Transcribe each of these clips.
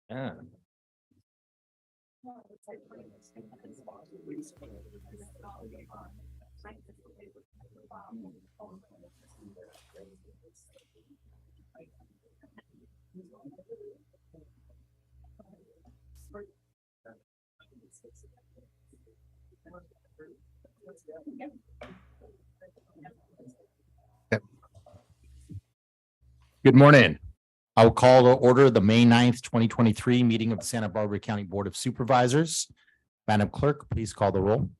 Yeah. Good morning. I will call to order the May 9th, 2023 meeting of the Santa Barbara County Board of Supervisors. Madam Clerk, please call the roll.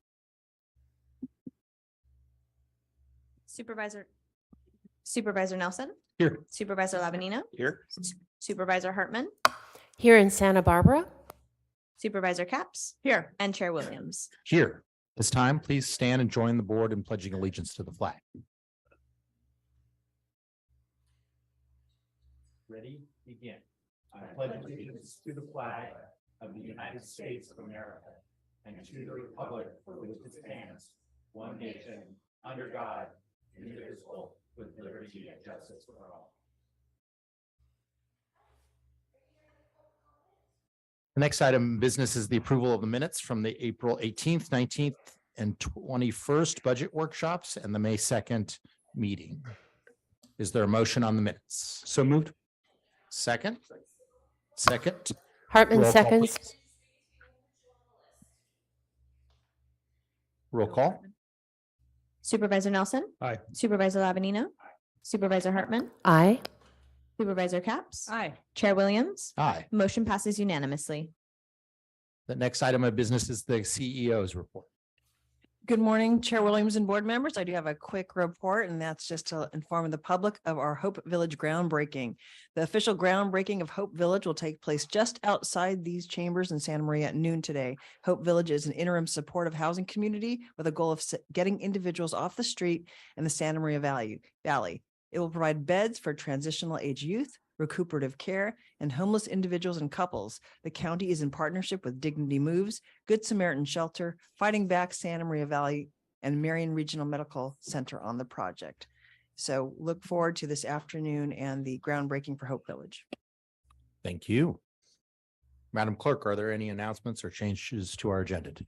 Supervisor Nelson, Here. Supervisor Lavanino, Here. Supervisor Hartman, Here in Santa Barbara. Supervisor Capps. Here. And Chair Williams. Here. This time, please stand and join the board in pledging allegiance to the flag. Ready, begin. I pledge allegiance to the flag of the United States of America and to the republic for which it stands, one nation, under God, indivisible, with liberty and justice for all. The next item of business is the approval of the minutes from the April 18th, 19th, and 21st budget workshops and the May 2nd meeting. Is there a motion on the minutes? So moved. Second. Hartman Roll call, seconds. please. Roll call. Supervisor Nelson. Aye. Supervisor Lavanino. Supervisor Hartman. Aye. Supervisor Capps. Aye. Chair Williams. Aye. Motion passes unanimously. The next item of business is the CEO's report. Good morning, Chair Williams and board members. I do have a quick report, and that's just to inform the public of our Hope Village groundbreaking. The official groundbreaking of Hope Village will take place just outside these chambers in Santa Maria at noon today. Hope Village is an interim supportive housing community with a goal of getting individuals off the street in the Santa Maria Valley. It will provide beds for transitional age youth, recuperative care, and homeless individuals and couples. The county is in partnership with Dignity Moves, Good Samaritan Shelter, Fighting Back Santa Maria Valley, and Marion Regional Medical Center on the project. So look forward to this afternoon and the groundbreaking for Hope Village. Thank you. Madam Clerk, are there any announcements or changes to our agenda today?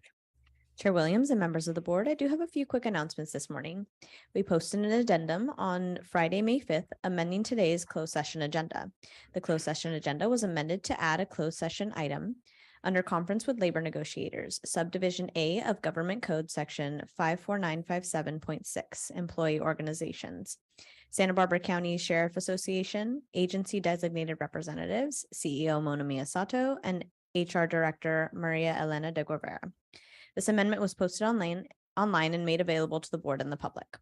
Chair Williams and members of the board, I do have a few quick announcements this morning. We posted an addendum on Friday, May 5th, amending today's closed session agenda. The closed session agenda was amended to add a closed session item under conference with labor negotiators, subdivision A of Government Code section 54957.6, employee organizations. Santa Barbara County Sheriff Association, agency designated representatives, CEO Mona Miyasato, and HR Director Maria Elena de Guevara. This amendment was posted online and made available to the board and the public.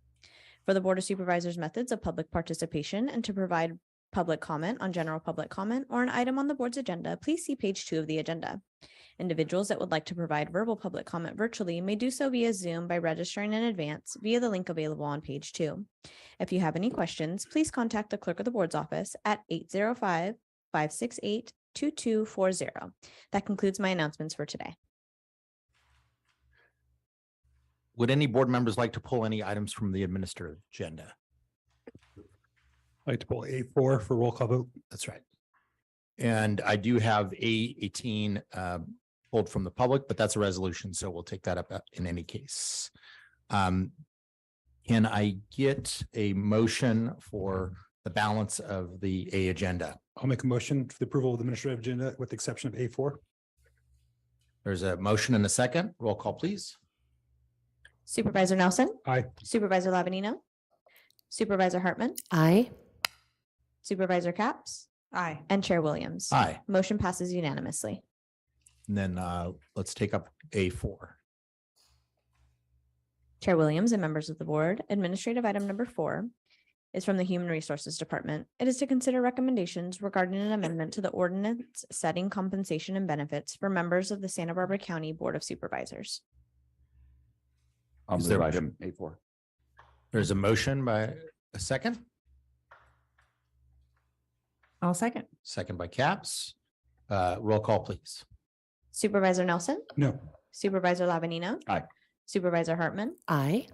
For the Board of Supervisors methods of public participation and to provide public comment on general public comment or an item on the board's agenda, please see page 2 of the agenda. Individuals that would like to provide verbal public comment virtually may do so via Zoom by registering in advance via the link available on page 2. If you have any questions, please contact the clerk of the board's office at 805-568-2240. That concludes my announcements for today. Would any board members like to pull any items from the administrative agenda? I'd like to pull A4 for roll call vote. That's right. And I do have A18 pulled from the public, but that's a resolution, so we'll take that up in any case. Can I get a motion for the balance of the A agenda? I'll make a motion for the approval of the administrative agenda with the exception of A4. There's a motion and a second. Roll call, please. Supervisor Nelson. Aye. Supervisor Lavanino. Supervisor Hartman. Aye. Supervisor Capps. Aye. And Chair Williams. Aye. Motion passes unanimously. And then let's take up A4. Chair Williams and members of the board, administrative item number 4 is from the Human Resources Department. It is to consider recommendations regarding an amendment to the ordinance setting compensation and benefits for members of the Santa Barbara County Board of Supervisors. Is there item A4? There's a motion by a second. I'll second. Second by Capps. Roll call, please. Supervisor Nelson. No. Supervisor Lavanino. Aye. Supervisor Hartman. Aye.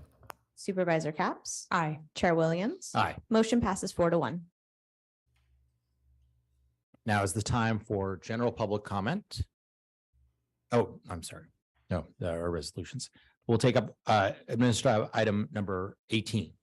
Supervisor Capps. Aye. Chair Williams. Aye. Motion passes 4-1. Now is the time for general public comment. Oh, I'm sorry. No, there are resolutions. We'll take up administrative item number 18.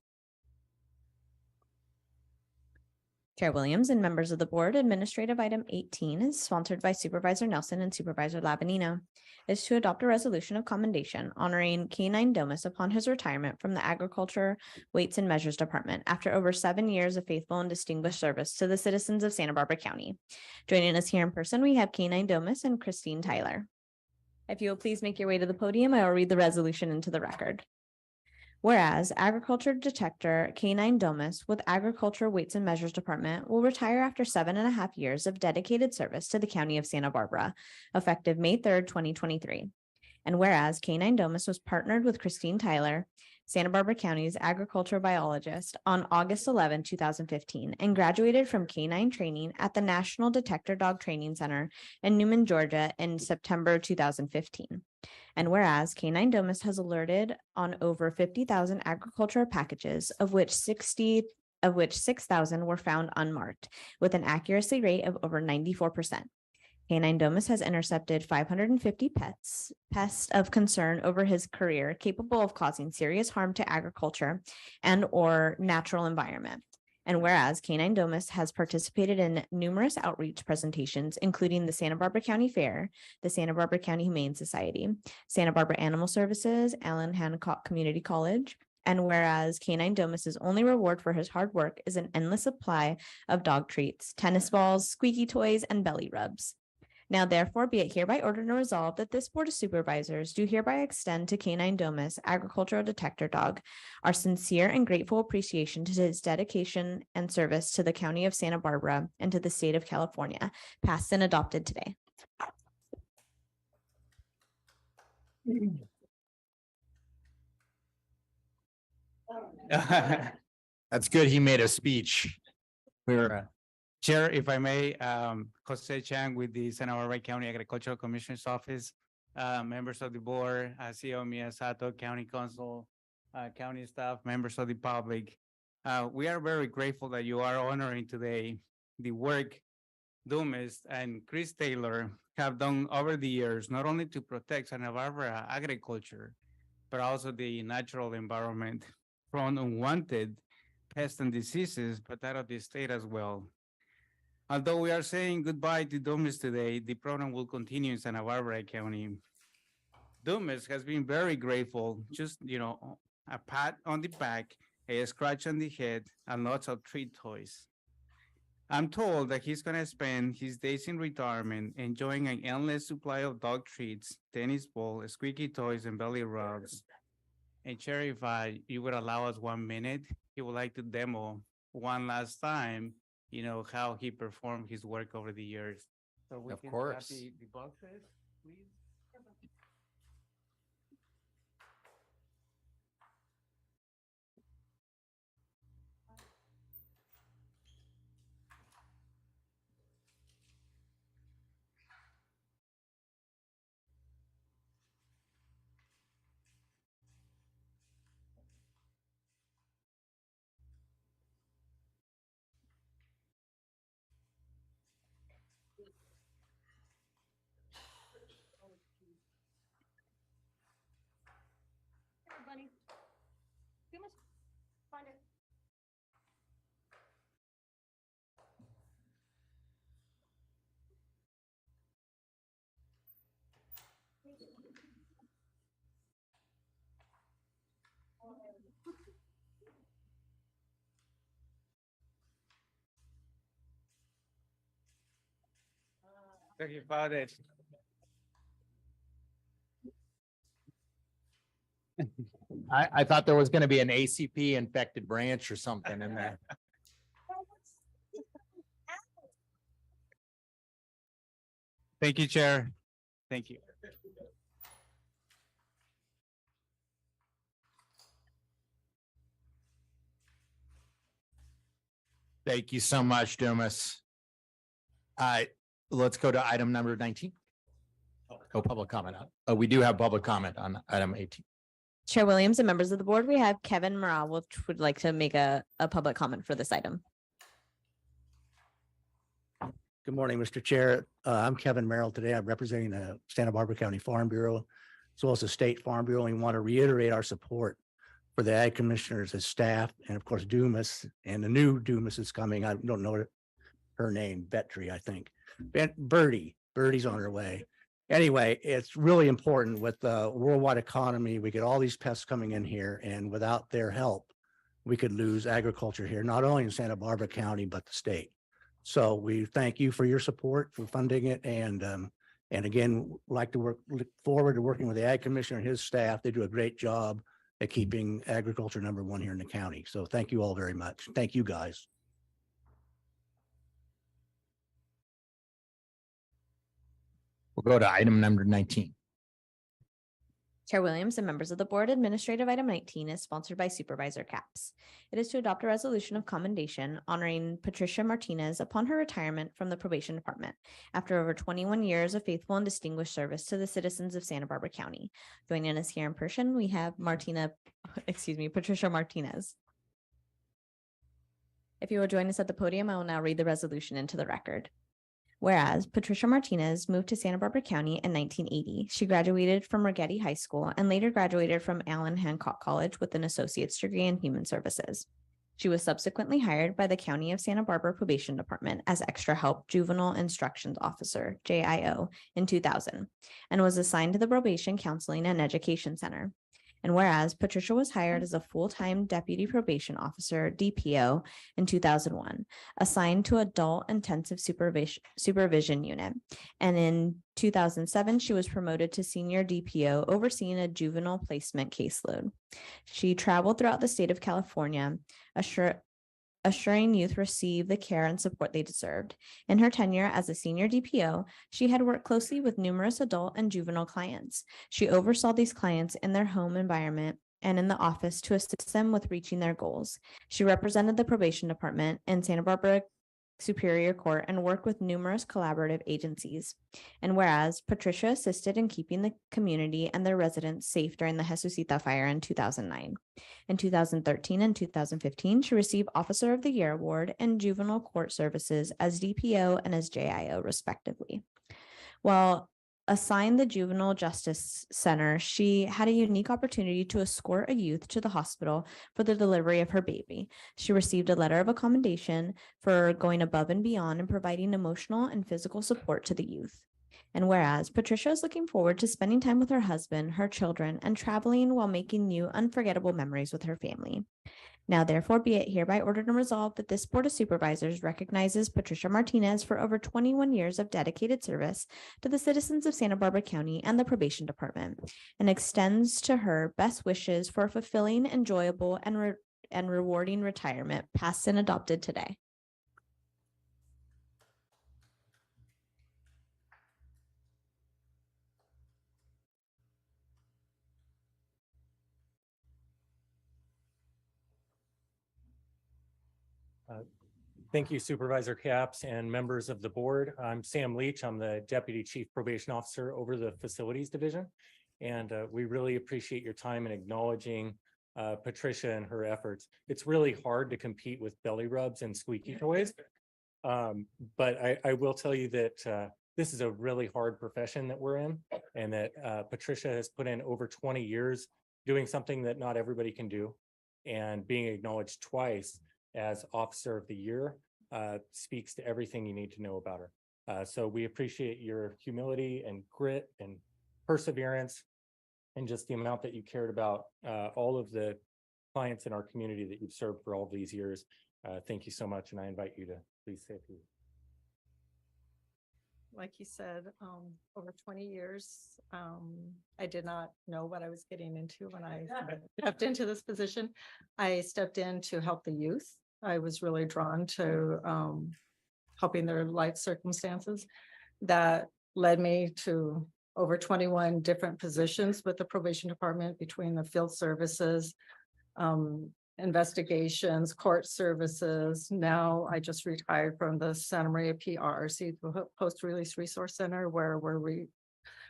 Chair Williams and members of the board, administrative item 18 is sponsored by Supervisor Nelson and Supervisor Labanino. Is to adopt a resolution of commendation honoring K-9 Domus upon his retirement from the Agriculture, Weights and Measures Department after over 7 years of faithful and distinguished service to the citizens of Santa Barbara County. Joining us here in person, we have K-9 Domus and Christine Tyler. If you will please make your way to the podium, I will read the resolution into the record. Whereas Agriculture Detector K-9 Domus with Agriculture Weights and Measures Department will retire after 7.5 years of dedicated service to the County of Santa Barbara, effective May 3rd, 2023. And whereas K-9 Domus was partnered with Christine Tyler, Santa Barbara County's agriculture biologist, on August 11, 2015, and graduated from K-9 training at the National Detector Dog Training Center in Newman, Georgia in September 2015. And whereas K-9 Domus has alerted on over 50,000 agricultural packages, of which 6,000 were found unmarked, with an accuracy rate of over 94%. K-9 Domus has intercepted 550 pests of concern over his career, capable of causing serious harm to agriculture and or natural environment. And whereas K-9 Domus has participated in numerous outreach presentations, including the Santa Barbara County Fair, the Santa Barbara County Humane Society, Santa Barbara Animal Services, Allen Hancock Community College. And whereas K-9 Domus's only reward for his hard work is an endless supply of dog treats, tennis balls, squeaky toys, and belly rubs. Now therefore be it hereby ordered and resolved that this Board of Supervisors do hereby extend to K-9 Domus Agricultural Detector Dog our sincere and grateful appreciation to his dedication and service to the County of Santa Barbara and to the state of California, passed and adopted today. That's good. He made a speech. We're Chair, if I may, Jose Chang with the Santa Barbara County Agricultural Commissioner's Office, members of the board, CEO Miyasato, County Council, county staff, members of the public. We are very grateful that you are honoring today the work Dumas and Chris Taylor have done over the years, not only to protect Santa Barbara agriculture, but also the natural environment from unwanted pests and diseases, but that of the state as well. Although we are saying goodbye to Dumas today, the program will continue in Santa Barbara County. Dumas has been very grateful, just, a pat on the back, a scratch on the head, and lots of treat toys. I'm told that he's gonna spend his days in retirement enjoying an endless supply of dog treats, tennis ball, squeaky toys, and belly rubs. And Chair, if you would allow us 1 minute, he would like to demo one last time how he performed his work over the years. So we Of can course. have the boxes, please. Thank you, Father. I thought there was going to be an ACP infected branch or something in there. Thank you, Chair. Thank you. Thank you so much, Dumas. Let's go to item number 19. Oh, public comment. We do have public comment on item 18. Chair Williams and members of the board, we have Kevin Morale, which would like to make a public comment for this item. Good morning, Mr. Chair. I'm Kevin Merrill. Today I'm representing the Santa Barbara County Farm Bureau, as well as the State Farm Bureau. And we want to reiterate our support for the ag commissioners as staff, and of course Dumas, and the new Dumas is coming. I don't know her name, Betry, I think. Birdie's on her way. Anyway, it's really important with the worldwide economy. We get all these pests coming in here, and without their help, we could lose agriculture here, not only in Santa Barbara County, but the state. So we thank you for your support for funding it. And again, look forward to working with the Ag Commissioner and his staff. They do a great job at keeping agriculture #1 here in the county. So thank you all very much. Thank you, guys. We'll go to item number 19. Chair Williams and members of the board, administrative item 19 is sponsored by Supervisor Capps. It is to adopt a resolution of commendation honoring Patricia Martinez upon her retirement from the probation department after over 21 years of faithful and distinguished service to the citizens of Santa Barbara County. Joining us here in person, we have Patricia Martinez. If you will join us at the podium, I will now read the resolution into the record. Whereas Patricia Martinez moved to Santa Barbara County in 1980, she graduated from Rigetti High School and later graduated from Allen Hancock College with an associate's degree in human services. She was subsequently hired by the County of Santa Barbara Probation Department as Extra Help Juvenile Instructions Officer, JIO, in 2000, and was assigned to the Probation Counseling and Education Center. And whereas Patricia was hired as a full-time deputy probation officer, DPO, in 2001, assigned to Adult Intensive Supervision Unit. And in 2007, she was promoted to senior DPO, overseeing a juvenile placement caseload. She traveled throughout the state of California, assuring youth receive the care and support they deserved. In her tenure as a senior DPO, she had worked closely with numerous adult and juvenile clients. She oversaw these clients in their home environment and in the office to assist them with reaching their goals. She represented the probation department in Santa Barbara Superior Court and worked with numerous collaborative agencies. And whereas Patricia assisted in keeping the community and their residents safe during the Jesucita fire in 2009. In 2013 and 2015, she received Officer of the Year Award and Juvenile Court Services as DPO and as JIO, respectively. While assigned the Juvenile Justice Center, she had a unique opportunity to escort a youth to the hospital for the delivery of her baby. She received a letter of commendation for going above and beyond and providing emotional and physical support to the youth. And whereas Patricia is looking forward to spending time with her husband, her children, and traveling while making new unforgettable memories with her family. Now, therefore, be it hereby ordered and resolved that this Board of Supervisors recognizes Patricia Martinez for over 21 years of dedicated service to the citizens of Santa Barbara County and the Probation Department, and extends to her best wishes for a fulfilling, enjoyable, and rewarding retirement, passed and adopted today. Thank you, Supervisor Capps and members of the board. I'm Sam Leach. I'm the Deputy Chief Probation Officer over the Facilities Division. And we really appreciate your time in acknowledging Patricia and her efforts. It's really hard to compete with belly rubs and squeaky toys. But I will tell you that this is a really hard profession that we're in, and that Patricia has put in over 20 years doing something that not everybody can do, and being acknowledged twice as Officer of the Year speaks to everything you need to know about her. So we appreciate your humility and grit and perseverance, and just the amount that you cared about all of the clients in our community that you've served for all these years. Thank you so much, and I invite you to please say a few. Like you said, over 20 years, I did not know what I was getting into when I stepped into this position. I stepped in to help the youth. I was really drawn to helping their life circumstances. That led me to over 21 different positions with the probation department, between the field services, investigations, court services. Now I just retired from the Santa Maria PRRC, the Post-Release Resource Center, where we're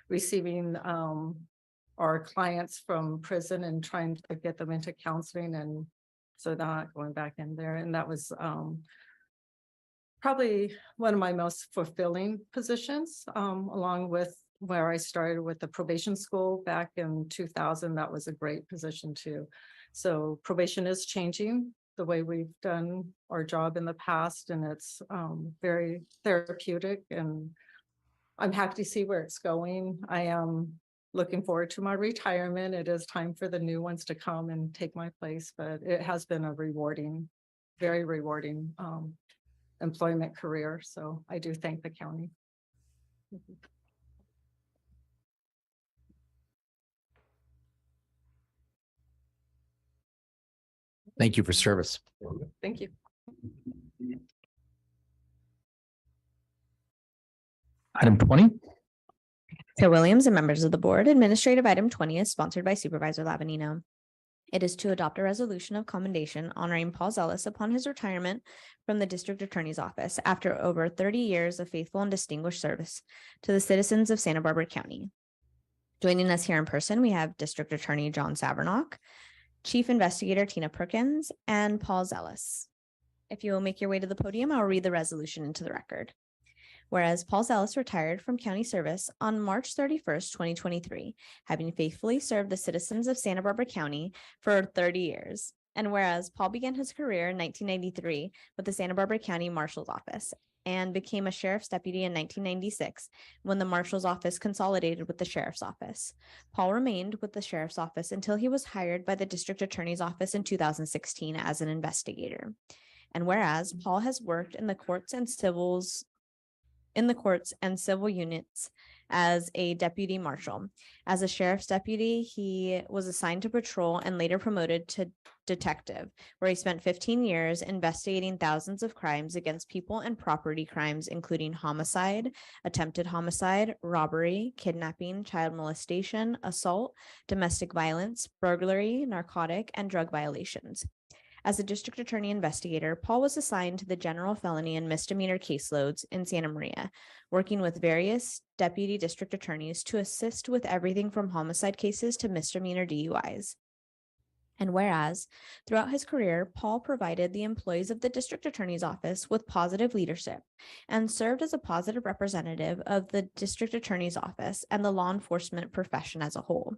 receiving our clients from prison and trying to get them into counseling, and so not going back in there. And that was probably one of my most fulfilling positions, along with where I started with the probation school back in 2000. That was a great position too. So probation is changing the way we've done our job in the past, and it's very therapeutic, and I'm happy to see where it's going. I am looking forward to my retirement. It is time for the new ones to come and take my place, but it has been a rewarding, very rewarding employment career. So I do thank the county. Thank you for service. Thank you. Item 20. Chair Williams and members of the board, administrative item 20 is sponsored by Supervisor Lavanino. It is to adopt a resolution of commendation honoring Paul Zealous upon his retirement from the District Attorney's Office after over 30 years of faithful and distinguished service to the citizens of Santa Barbara County. Joining us here in person, we have District Attorney John Savernock, Chief Investigator Tina Perkins, and Paul Zealous. If you will make your way to the podium, I'll read the resolution into the record. Whereas Paul Zealous retired from county service on March 31st, 2023, having faithfully served the citizens of Santa Barbara County for 30 years. And whereas Paul began his career in 1993 with the Santa Barbara County Marshal's Office and became a sheriff's deputy in 1996 when the Marshal's Office consolidated with the Sheriff's Office. Paul remained with the Sheriff's Office until he was hired by the District Attorney's Office in 2016 as an investigator. And whereas Paul has worked in the courts and civil units as a deputy marshal. As a sheriff's deputy, he was assigned to patrol and later promoted to detective, where he spent 15 years investigating thousands of crimes against people and property crimes, including homicide, attempted homicide, robbery, kidnapping, child molestation, assault, domestic violence, burglary, narcotic, and drug violations. As a district attorney investigator, Paul was assigned to the general felony and misdemeanor caseloads in Santa Maria, working with various deputy district attorneys to assist with everything from homicide cases to misdemeanor DUIs. And whereas throughout his career, Paul provided the employees of the district attorney's office with positive leadership and served as a positive representative of the district attorney's office and the law enforcement profession as a whole.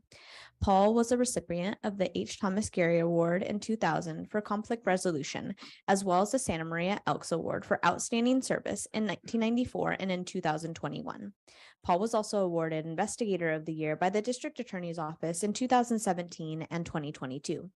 Paul was a recipient of the H. Thomas Gary Award in 2000 for conflict resolution, as well as the Santa Maria Elks Award for outstanding service in 1994 and in 2021. Paul was also awarded Investigator of the Year by the District Attorney's Office in 2017 and 2022.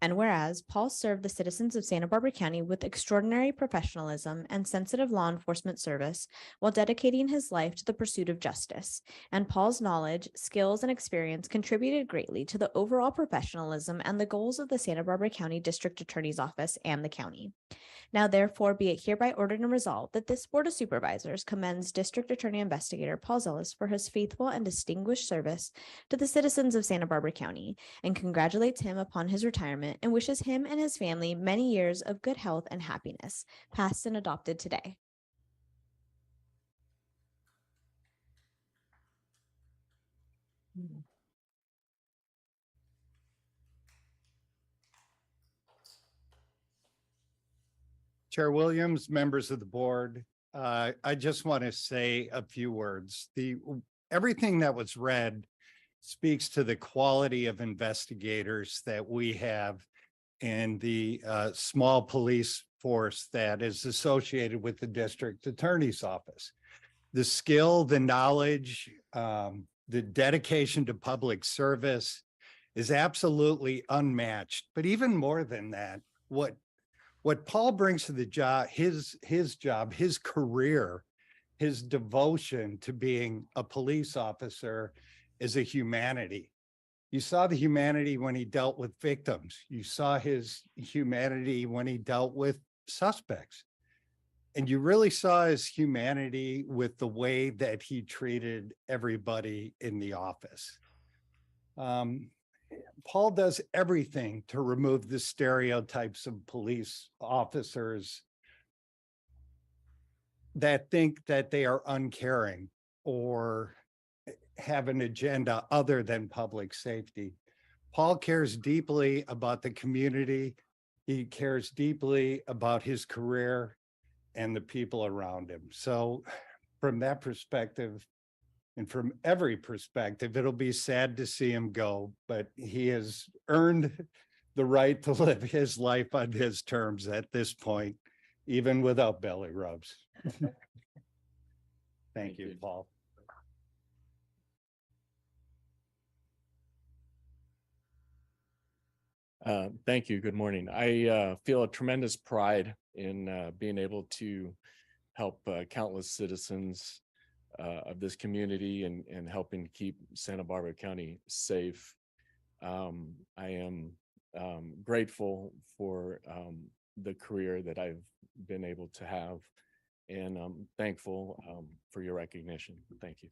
And whereas Paul served the citizens of Santa Barbara County with extraordinary professionalism and sensitive law enforcement service while dedicating his life to the pursuit of justice, and Paul's knowledge, skills, and experience contributed greatly to the overall professionalism and the goals of the Santa Barbara County District Attorney's Office and the county. Now, therefore, be it hereby ordered and resolved that this Board of Supervisors commends District Attorney Investigator Paul Zealous for his faithful and distinguished service to the citizens of Santa Barbara County and congratulates him upon his retirement and wishes him and his family many years of good health and happiness, passed and adopted today. Chair Williams, members of the board, I just want to say a few words. Everything that was read speaks to the quality of investigators that we have and the small police force that is associated with the district attorney's office. The skill, the knowledge, the dedication to public service is absolutely unmatched. But even more than that, what Paul brings to the job, his job, his career, his devotion to being a police officer is a humanity. You saw the humanity when he dealt with victims. You saw his humanity when he dealt with suspects. And you really saw his humanity with the way that he treated everybody in the office. Paul does everything to remove the stereotypes of police officers that think that they are uncaring or have an agenda other than public safety. Paul cares deeply about the community. He cares deeply about his career, and the people around him. So from that perspective, and from every perspective, it'll be sad to see him go, but he has earned the right to live his life on his terms at this point, even without belly rubs. Thank you, Paul. Thank you. Good morning. I feel a tremendous pride in being able to help countless citizens of this community and helping keep Santa Barbara County safe. I am grateful for the career that I've been able to have, and I'm thankful for your recognition. Thank you.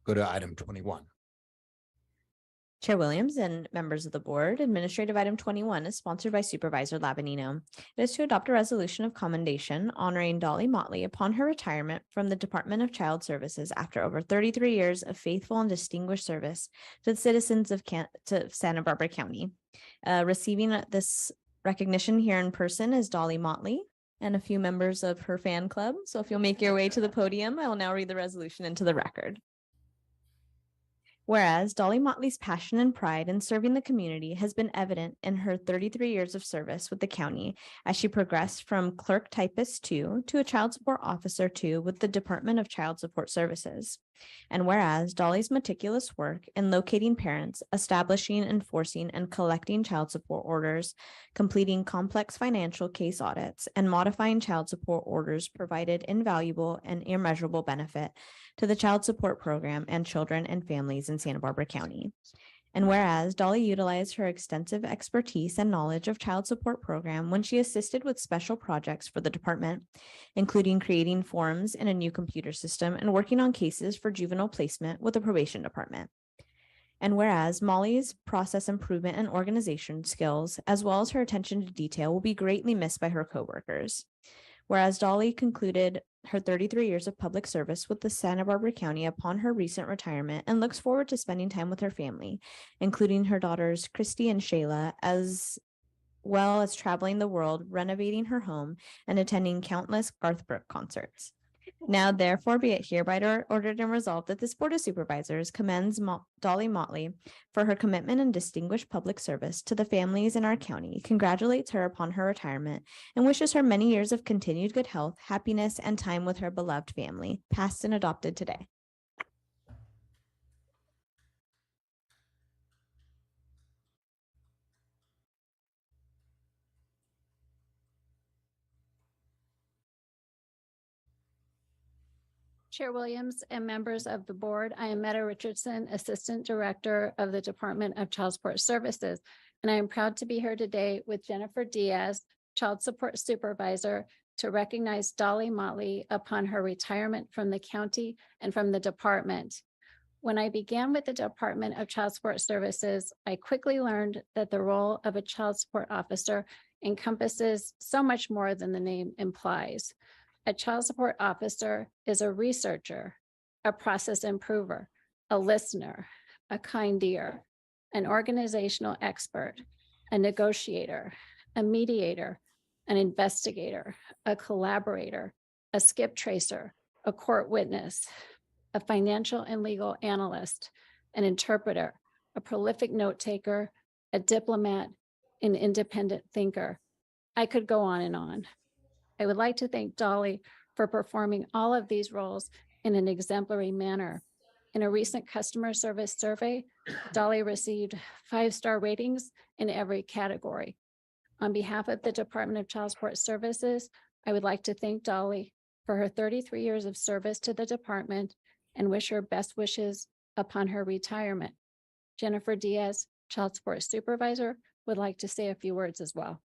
Go to item 21. Chair Williams and members of the board, administrative item 21 is sponsored by Supervisor Labanino. It is to adopt a resolution of commendation honoring Dolly Motley upon her retirement from the Department of Child Services after over 33 years of faithful and distinguished service to the citizens of Santa Barbara County. Receiving this recognition here in person is Dolly Motley and a few members of her fan club. So if you'll make your way to the podium, I will now read the resolution into the record. Whereas Dolly Motley's passion and pride in serving the community has been evident in her 33 years of service with the county as she progressed from clerk typist 2 to a child support officer 2 with the Department of Child Support Services. And whereas Dolly's meticulous work in locating parents, establishing, enforcing, and collecting child support orders, completing complex financial case audits, and modifying child support orders provided invaluable and immeasurable benefit to the child support program and children and families in Santa Barbara County. And whereas Dolly utilized her extensive expertise and knowledge of child support program when she assisted with special projects for the department, including creating forms in a new computer system and working on cases for juvenile placement with the probation department. And whereas Molly's process improvement and organization skills, as well as her attention to detail, will be greatly missed by her coworkers. Whereas Dolly concluded her 33 years of public service with the Santa Barbara County upon her recent retirement and looks forward to spending time with her family, including her daughters, Christy and Shayla, as well as traveling the world, renovating her home, and attending countless Garth Brooks concerts. Now, therefore, be it hereby ordered and resolved that this Board of Supervisors commends Dolly Motley for her commitment and distinguished public service to the families in our county, congratulates her upon her retirement, and wishes her many years of continued good health, happiness, and time with her beloved family, passed and adopted today. Chair Williams and members of the board, I am Meta Richardson, Assistant Director of the Department of Child Support Services, and I am proud to be here today with Jennifer Diaz, Child Support Supervisor, to recognize Dolly Motley upon her retirement from the county and from the department. When I began with the Department of Child Support Services, I quickly learned that the role of a child support officer encompasses so much more than the name implies. A child support officer is a researcher, a process improver, a listener, a kind ear, an organizational expert, a negotiator, a mediator, an investigator, a collaborator, a skip tracer, a court witness, a financial and legal analyst, an interpreter, a prolific note taker, a diplomat, an independent thinker. I could go on and on. I would like to thank Dolly for performing all of these roles in an exemplary manner. In a recent customer service survey, Dolly received 5-star ratings in every category. On behalf of the Department of Child Support Services, I would like to thank Dolly for her 33 years of service to the department and wish her best wishes upon her retirement. Jennifer Diaz, Child Support Supervisor, would like to say a few words as well.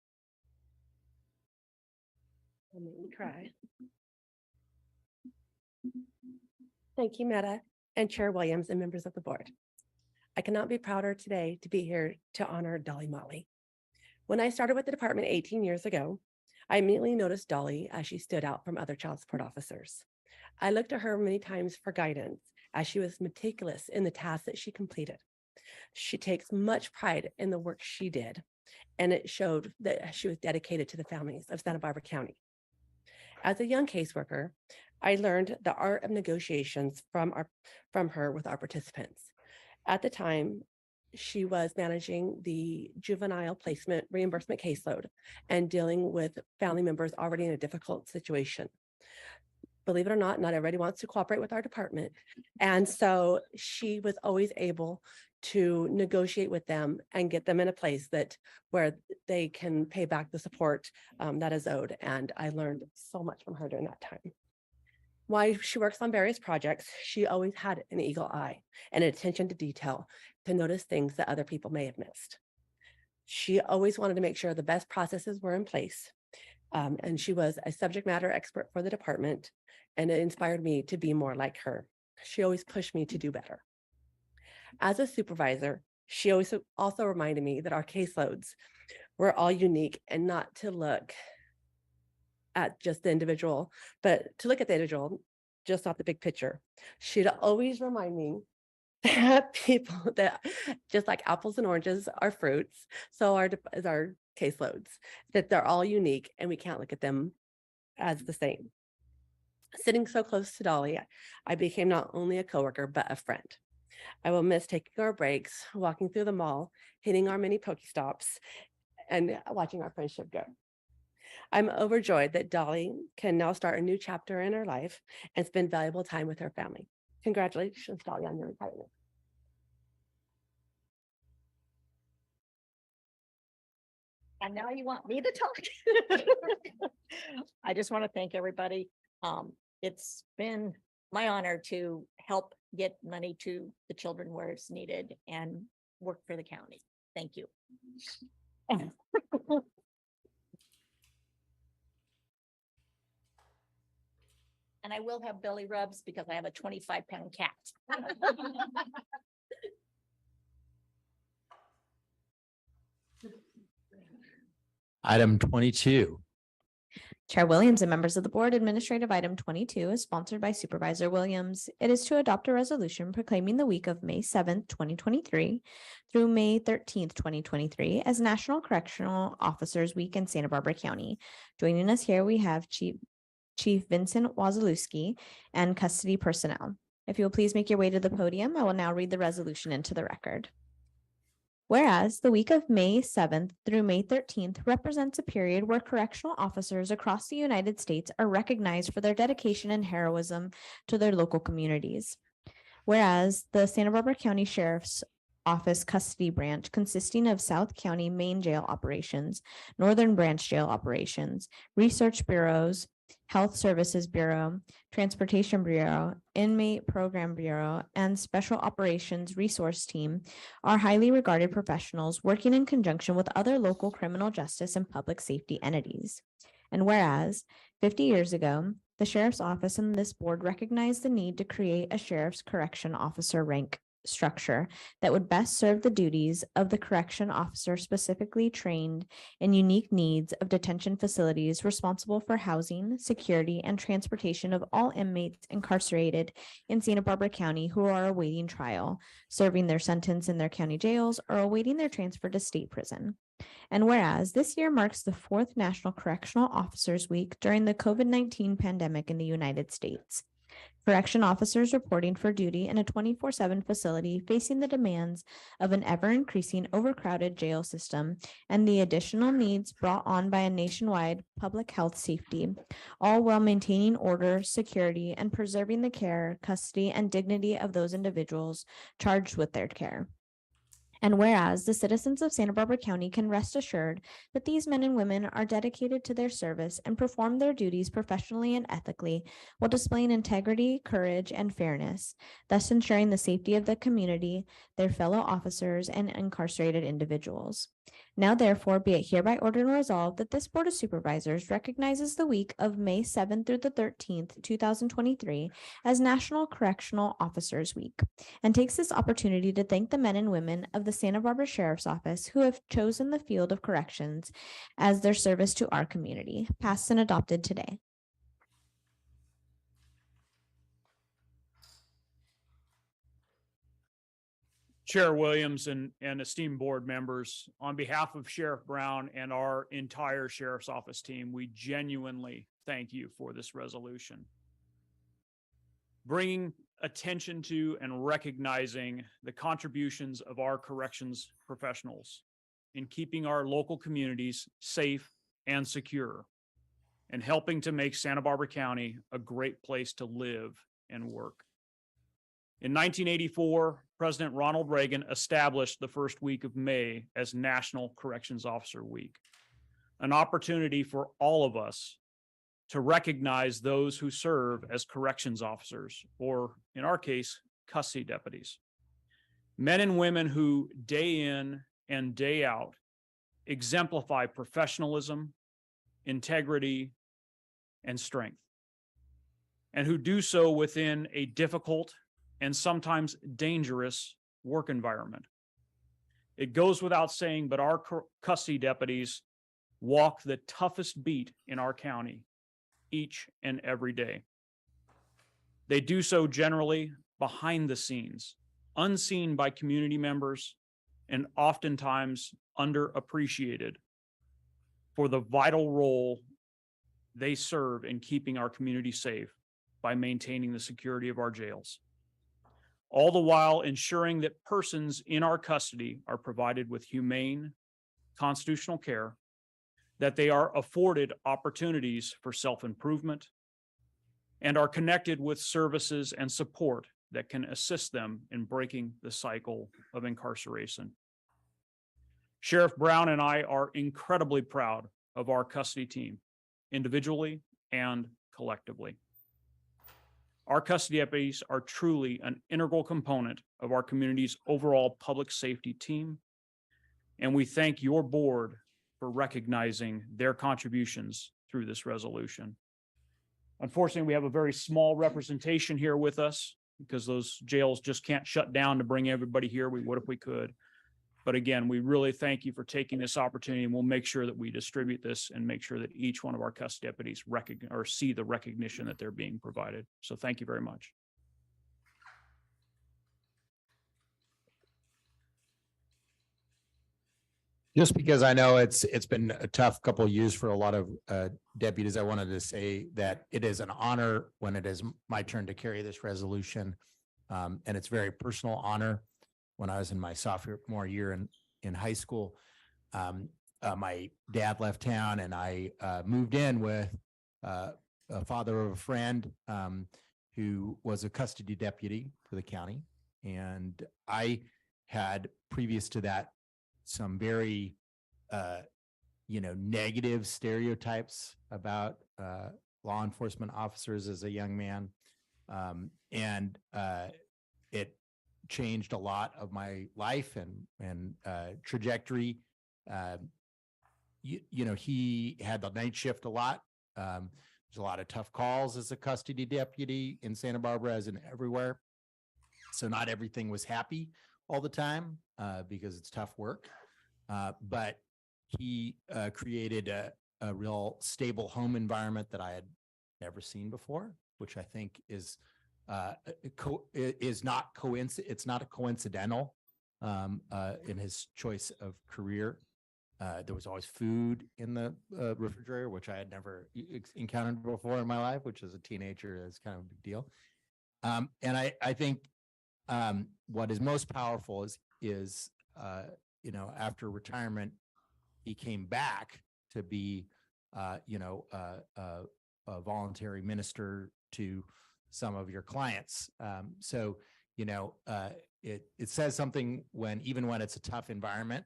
Let me try. Thank you, Meta and Chair Williams and members of the board. I cannot be prouder today to be here to honor Dolly Motley. When I started with the department 18 years ago, I immediately noticed Dolly as she stood out from other child support officers. I looked to her many times for guidance as she was meticulous in the tasks that she completed. She takes much pride in the work she did, and it showed that she was dedicated to the families of Santa Barbara County. As a young caseworker, I learned the art of negotiations from her with our participants. At the time, she was managing the juvenile placement reimbursement caseload and dealing with family members already in a difficult situation. Believe it or not everybody wants to cooperate with our department. And so she was always able to negotiate with them and get them in a place where they can pay back the support that is owed. And I learned so much from her during that time. While she works on various projects, she always had an eagle eye and attention to detail to notice things that other people may have missed. She always wanted to make sure the best processes were in place. And she was a subject matter expert for the department, and it inspired me to be more like her. She always pushed me to do better. As a supervisor, she always also reminded me that our caseloads were all unique and not to look at just the individual, but to look at the individual, just not the big picture. She'd always remind me that people that just like apples and oranges are fruits, so are our caseloads, that they're all unique and we can't look at them as the same. Sitting so close to Dolly, I became not only a coworker, but a friend. I will miss taking our breaks, walking through the mall, hitting our mini Pokestops, and watching our friendship grow. I'm overjoyed that Dolly can now start a new chapter in her life and spend valuable time with her family. Congratulations, Dolly, on your retirement. And now you want me to talk? I just want to thank everybody. It's been my honor to help get money to the children where it's needed and work for the county. Thank you. And I will have belly rubs because I have a 25-pound cat. Item 22. Chair Williams and members of the board, administrative item 22 is sponsored by Supervisor Williams. It is to adopt a resolution proclaiming the week of May 7th, 2023 through May 13th, 2023 as National Correctional Officers Week in Santa Barbara County. Joining us here, we have Chief Vincent Wazalewski and custody personnel. If you will please make your way to the podium, I will now read the resolution into the record. Whereas the week of May 7th through May 13th represents a period where correctional officers across the United States are recognized for their dedication and heroism to their local communities. Whereas the Santa Barbara County Sheriff's Office Custody Branch, consisting of South County Main Jail Operations, Northern Branch Jail Operations, Research Bureaus, Health Services Bureau, Transportation Bureau, Inmate Program Bureau, and Special Operations Resource Team are highly regarded professionals working in conjunction with other local criminal justice and public safety entities. And whereas 50 years ago, the Sheriff's Office and this board recognized the need to create a Sheriff's Correction Officer rank structure that would best serve the duties of the correction officer specifically trained in unique needs of detention facilities responsible for housing, security, and transportation of all inmates incarcerated in Santa Barbara County who are awaiting trial, serving their sentence in their county jails, or awaiting their transfer to state prison. And whereas this year marks the 4th National Correctional Officers Week during the COVID-19 pandemic in the United States. Correction officers reporting for duty in a 24/7 facility facing the demands of an ever-increasing overcrowded jail system and the additional needs brought on by a nationwide public health safety, all while maintaining order, security, and preserving the care, custody, and dignity of those individuals charged with their care. And whereas the citizens of Santa Barbara County can rest assured that these men and women are dedicated to their service and perform their duties professionally and ethically while displaying integrity, courage, and fairness, thus ensuring the safety of the community, their fellow officers, and incarcerated individuals. Now therefore be it hereby ordered and resolved that this Board of Supervisors recognizes the week of May 7th through the 13th, 2023 as National Correctional Officers Week, and takes this opportunity to thank the men and women of the Santa Barbara Sheriff's Office who have chosen the field of corrections as their service to our community, passed and adopted today. Chair Williams and esteemed board members, on behalf of Sheriff Brown and our entire Sheriff's Office team, we genuinely thank you for this resolution. Bringing attention to and recognizing the contributions of our corrections professionals in keeping our local communities safe and secure, and helping to make Santa Barbara County a great place to live and work. In 1984, President Ronald Reagan established the first week of May as National Corrections Officer Week, an opportunity for all of us to recognize those who serve as corrections officers, or in our case, custody deputies. Men and women who day in and day out exemplify professionalism, integrity, and strength, and who do so within a difficult and sometimes dangerous work environment. It goes without saying, but our custody deputies walk the toughest beat in our county each and every day. They do so generally behind the scenes, unseen by community members, and oftentimes underappreciated for the vital role they serve in keeping our community safe by maintaining the security of our jails. All the while ensuring that persons in our custody are provided with humane, constitutional care, that they are afforded opportunities for self-improvement, and are connected with services and support that can assist them in breaking the cycle of incarceration. Sheriff Brown and I are incredibly proud of our custody team, individually and collectively. Our custody deputies are truly an integral component of our community's overall public safety team, and we thank your board for recognizing their contributions through this resolution. Unfortunately, we have a very small representation here with us because those jails just can't shut down to bring everybody here. We would if we could. But again, we really thank you for taking this opportunity, and we'll make sure that we distribute this and make sure that each one of our custody deputies see the recognition that they're being provided. So thank you very much. Just because I know it's been a tough couple of years for a lot of deputies, I wanted to say that it is an honor when it is my turn to carry this resolution. And it's a very personal honor. When I was in my sophomore year in high school, my dad left town and I moved in with a father of a friend who was a custody deputy for the county. And I had, previous to that, some very, negative stereotypes about law enforcement officers as a young man. And it changed a lot of my life and trajectory. He had the night shift a lot. There's a lot of tough calls as a custody deputy in Santa Barbara, as in everywhere. So not everything was happy all the time because it's tough work. But he created a real stable home environment that I had never seen before, which I think is not it's not a coincidental in his choice of career. There was always food in the refrigerator, which I had never encountered before in my life, which as a teenager is kind of a big deal. And I think what is most powerful is after retirement, he came back to be a voluntary minister to some of your clients. It says something even when it's a tough environment,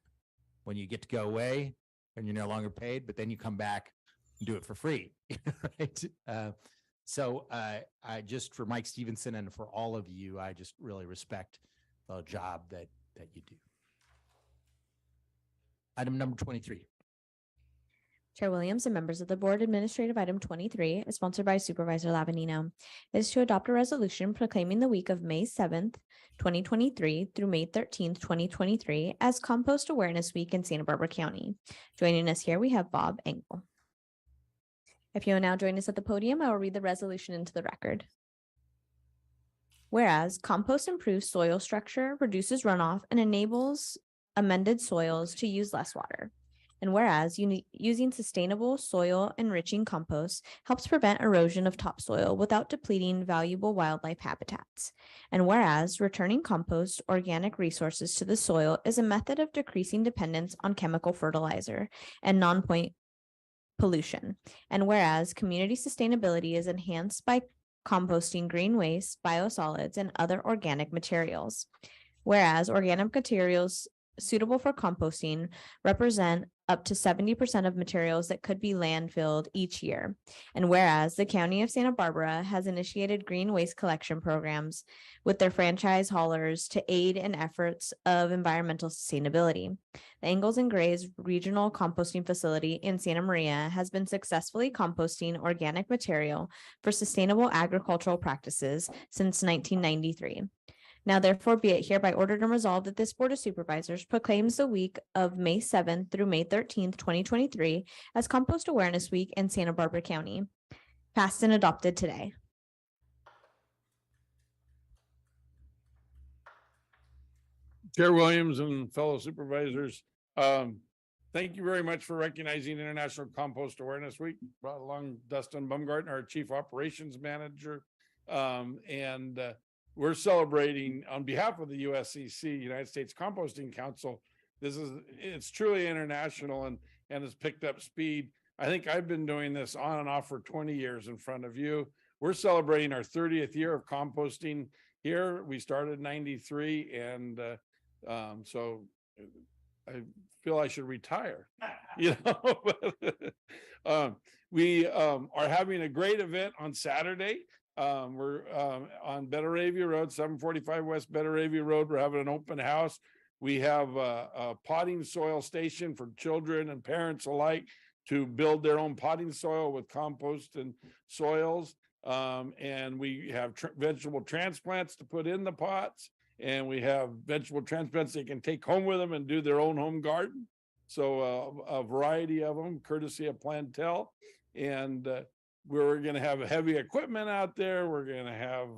when you get to go away and you're no longer paid, but then you come back and do it for free, right? I just, for Mike Stevenson and for all of you, I just really respect the job that you do. Item number 23. Chair Williams and members of the board, administrative item 23 is sponsored by Supervisor Lavanino. It is to adopt a resolution proclaiming the week of May 7th, 2023 through May 13th, 2023 as Compost Awareness Week in Santa Barbara County. Joining us here, we have Bob Engel. If you will now join us at the podium, I will read the resolution into the record. Whereas compost improves soil structure, reduces runoff, and enables amended soils to use less water. And whereas using sustainable soil enriching compost helps prevent erosion of topsoil without depleting valuable wildlife habitats. And whereas returning compost organic resources to the soil is a method of decreasing dependence on chemical fertilizer and non-point pollution. And whereas community sustainability is enhanced by composting green waste, biosolids, and other organic materials. Whereas organic materials suitable for composting represent up to 70% of materials that could be landfilled each year. And whereas the County of Santa Barbara has initiated green waste collection programs with their franchise haulers to aid in efforts of environmental sustainability. The Angles and Grays Regional Composting Facility in Santa Maria has been successfully composting organic material for sustainable agricultural practices since 1993. Now therefore be it hereby ordered and resolved that this Board of Supervisors proclaims the week of May 7th through May 13th, 2023 as Compost Awareness Week in Santa Barbara County. Passed and adopted today. Chair Williams and fellow supervisors, thank you very much for recognizing International Compost Awareness Week. Brought along Dustin Baumgartner, our Chief Operations Manager, we're celebrating on behalf of the USCC, United States Composting Council. It's truly international and has picked up speed. I think I've been doing this on and off for 20 years in front of you. We're celebrating our 30th year of composting here. We started in 93 and so I feel I should retire, you know. We are having a great event on Saturday. We're on Betaravia Road, 745 West Betaravia Road. We're having an open house. We have a potting soil station for children and parents alike to build their own potting soil with compost and soils. And we have vegetable transplants to put in the pots. And we have vegetable transplants they can take home with them and do their own home garden. So a variety of them, courtesy of Plantel. And we're going to have heavy equipment out there. We're going to have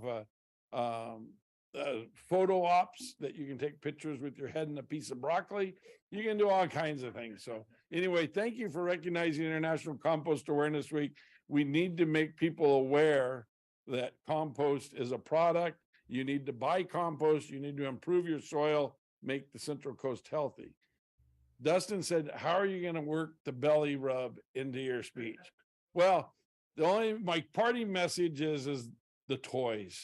photo ops that you can take pictures with your head and a piece of broccoli. You can do all kinds of things. So anyway, thank you for recognizing International Compost Awareness Week. We need to make people aware that compost is a product. You need to buy compost. You need to improve your soil, make the Central Coast healthy. Dustin said, how are you going to work the belly rub into your speech? Well, my party message is the toys.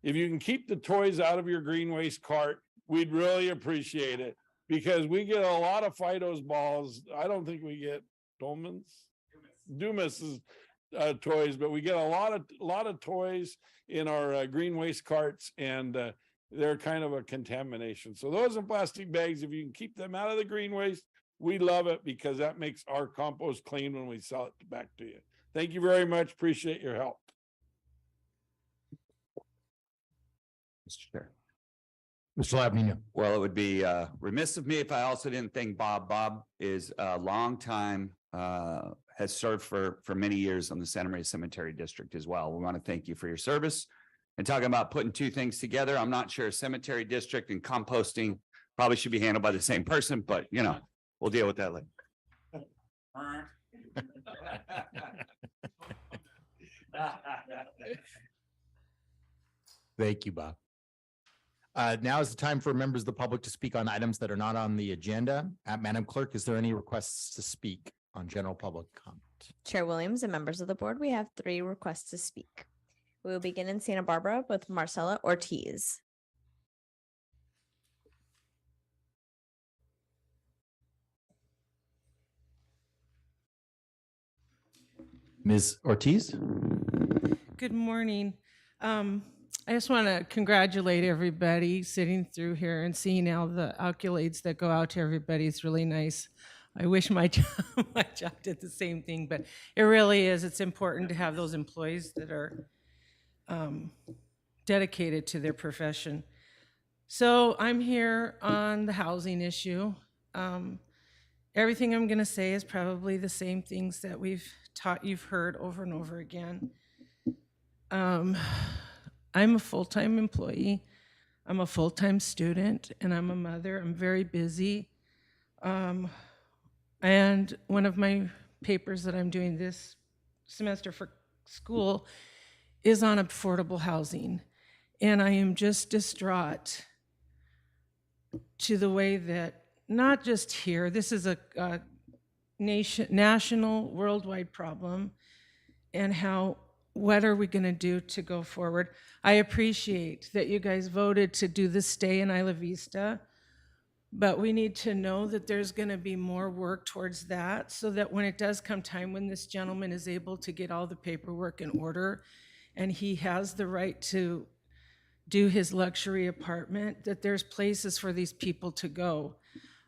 If you can keep the toys out of your green waste cart, we'd really appreciate it because we get a lot of Fido's balls. I don't think we get Dumas's toys, but we get a lot of toys in our green waste carts, and they're kind of a contamination. So those in plastic bags, if you can keep them out of the green waste, we love it because that makes our compost clean when we sell it back to you. Thank you very much. Appreciate your help. Mr. Chair. Mr. Lavanino. Well, it would be remiss of me if I also didn't thank Bob. Bob is a long time, has served for many years on the Santa Maria Cemetery District as well. We want to thank you for your service. And talking about putting two things together, I'm not sure cemetery district and composting probably should be handled by the same person, but you know, we'll deal with that later. Thank you, Bob. Now is the time for members of the public to speak on items that are not on the agenda. Madam Clerk, is there any requests to speak on general public comment? Chair Williams and members of the board, we have 3 requests to speak. We will begin in Santa Barbara with Marcella Ortiz. Ms. Ortiz? Good morning. I just want to congratulate everybody sitting through here and seeing all the accolades that go out to everybody. It's really nice. I wish my job, my job did the same thing, but it really is. It's important to have those employees that are dedicated to their profession. So I'm here on the housing issue. Everything I'm going to say is probably the same things that you've heard over and over again. I'm a full-time employee. I'm a full-time student, and I'm a mother. I'm very busy. And one of my papers that I'm doing this semester for school is on affordable housing. And I am just distraught to the way that, not just here, this is a national, worldwide problem, and what are we going to do to go forward? I appreciate that you guys voted to do the stay in Isla Vista, but we need to know that there's going to be more work towards that, so that when it does come time when this gentleman is able to get all the paperwork in order and he has the right to do his luxury apartment, that there's places for these people to go.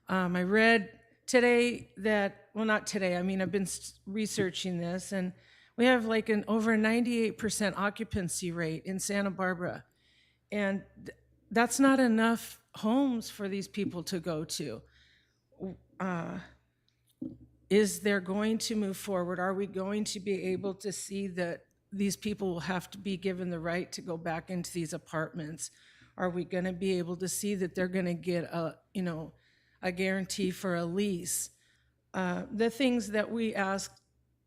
I read today that, well, not today, I mean, I've been researching this, and we have like an over a 98% occupancy rate in Santa Barbara. And that's not enough homes for these people to go to. Is there going to move forward? Are we going to be able to see that these people will have to be given the right to go back into these apartments? Are we going to be able to see that they're going to get a guarantee for a lease? The things that we ask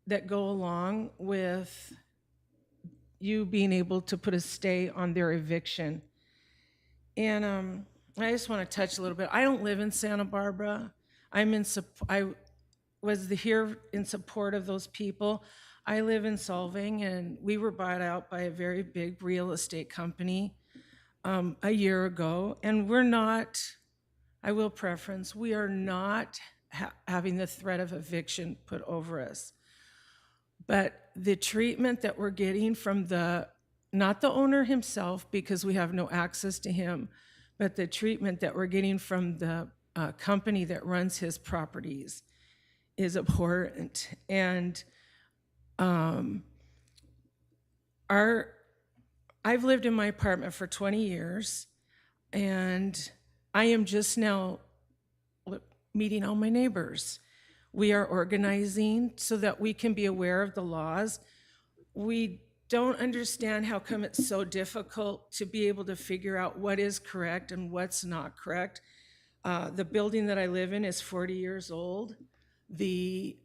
that go along with you being able to put a stay on their eviction. And I just want to touch a little bit. I don't live in Santa Barbara. I was here in support of those people. I live in Solving, and we were bought out by a very big real estate company a year ago. And we're not, I will preference, we are not having the threat of eviction put over us. But the treatment that we're getting from not the owner himself, because we have no access to him, but the treatment that we're getting from the company that runs his properties is abhorrent. And I've lived in my apartment for 20 years, and I am just now meeting all my neighbors. We are organizing so that we can be aware of the laws. We don't understand how come it's so difficult to be able to figure out what is correct and what's not correct. The building that I live in is 40 years old. The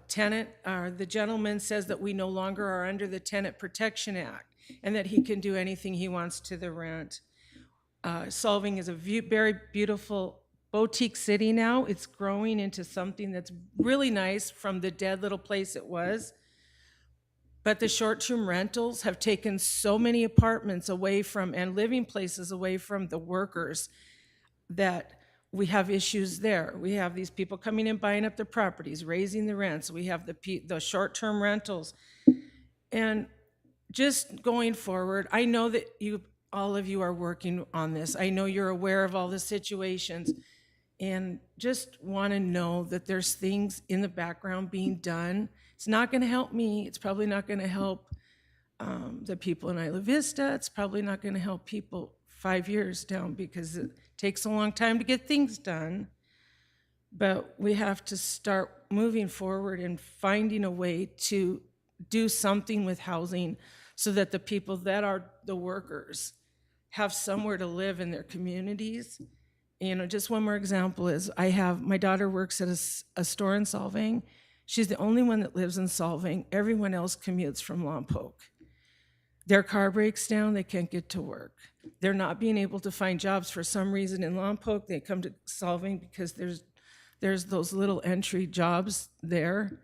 tenant, the gentleman says that we no longer are under the Tenant Protection Act and that he can do anything he wants to the rent. Solving is a very beautiful boutique city now. It's growing into something that's really nice from the dead little place it was. But the short-term rentals have taken so many apartments away from and living places away from the workers that we have issues there. We have these people coming in, buying up their properties, raising the rents. We have the short-term rentals. And just going forward, I know that all of you are working on this. I know you're aware of all the situations, and just want to know that there's things in the background being done. It's not going to help me. It's probably not going to help the people in Isla Vista. It's probably not going to help people 5 years down, because it takes a long time to get things done. But we have to start moving forward and finding a way to do something with housing so that the people that are the workers have somewhere to live in their communities. Just one more example is my daughter works at a store in Solving. She's the only one that lives in Solving. Everyone else commutes from Lompoc. Their car breaks down, they can't get to work. They're not being able to find jobs for some reason in Lompoc. They come to Solving because there's those little entry jobs there.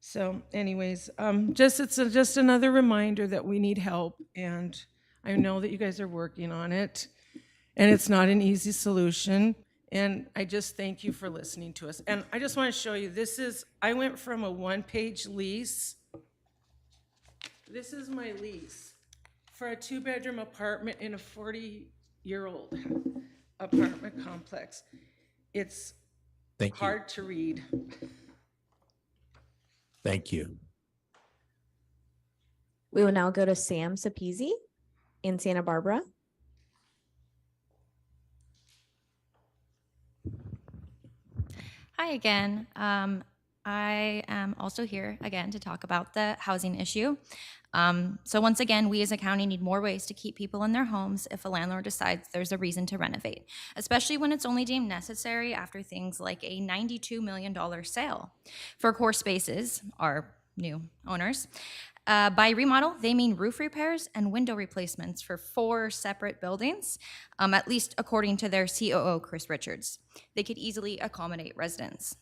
So anyways, it's just another reminder that we need help, and I know that you guys are working on it, and it's not an easy solution. And I just thank you for listening to us. And I just want to show you, I went from a one-page lease. This is my lease for a 2-bedroom apartment in a 40-year-old apartment complex. It's Thank you. hard to read. Thank you. We will now go to Sam Sapizi in Santa Barbara. Hi again. I am also here again to talk about the housing issue. So once again, we as a county need more ways to keep people in their homes if a landlord decides there's a reason to renovate, especially when it's only deemed necessary after things like a $92 million sale. For Core Spaces, our new owners, by remodel, they mean roof repairs and window replacements for 4 separate buildings, at least according to their COO, Chris Richards. They could easily accommodate residents.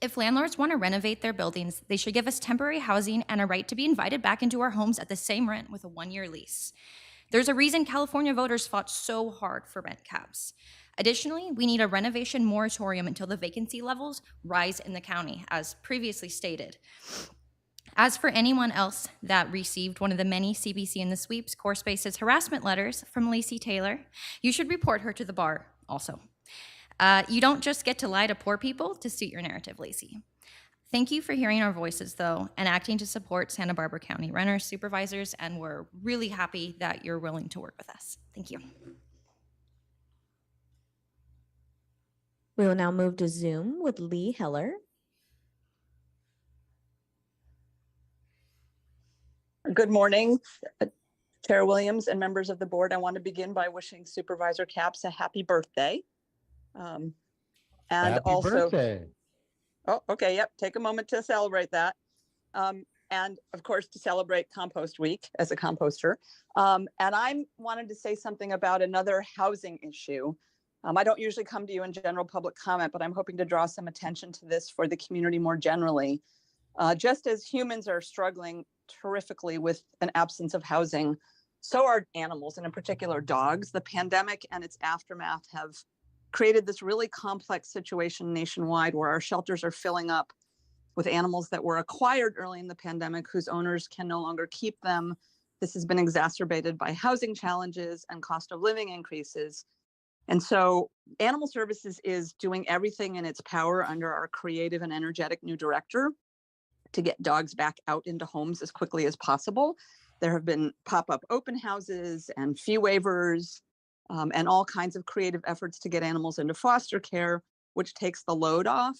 If landlords want to renovate their buildings, they should give us temporary housing and a right to be invited back into our homes at the same rent with a 1-year lease. There's a reason California voters fought so hard for rent caps. Additionally, we need a renovation moratorium until the vacancy levels rise in the county, as previously stated. As for anyone else that received one of the many CBC in the Sweeps Core Spaces harassment letters from Lacey Taylor, you should report her to the bar also. You don't just get to lie to poor people to suit your narrative, Lacey. Thank you for hearing our voices, though, and acting to support Santa Barbara County renters, supervisors, and we're really happy that you're willing to work with us. Thank you. We will now move to Zoom with Lee Heller. Good morning, Chair Williams and members of the board. I want to begin by wishing Supervisor Capps a happy birthday. And Happy also, birthday. oh, okay, yep, take a moment to celebrate that. And of course, to celebrate Compost Week as a composter. And I wanted to say something about another housing issue. I don't usually come to you in general public comment, but I'm hoping to draw some attention to this for the community more generally. Just as humans are struggling terrifically with an absence of housing, so are animals, and in particular dogs. The pandemic and its aftermath have created this really complex situation nationwide where our shelters are filling up with animals that were acquired early in the pandemic whose owners can no longer keep them. This has been exacerbated by housing challenges and cost of living increases. And so Animal Services is doing everything in its power under our creative and energetic new director to get dogs back out into homes as quickly as possible. There have been pop-up open houses and fee waivers and all kinds of creative efforts to get animals into foster care, which takes the load off.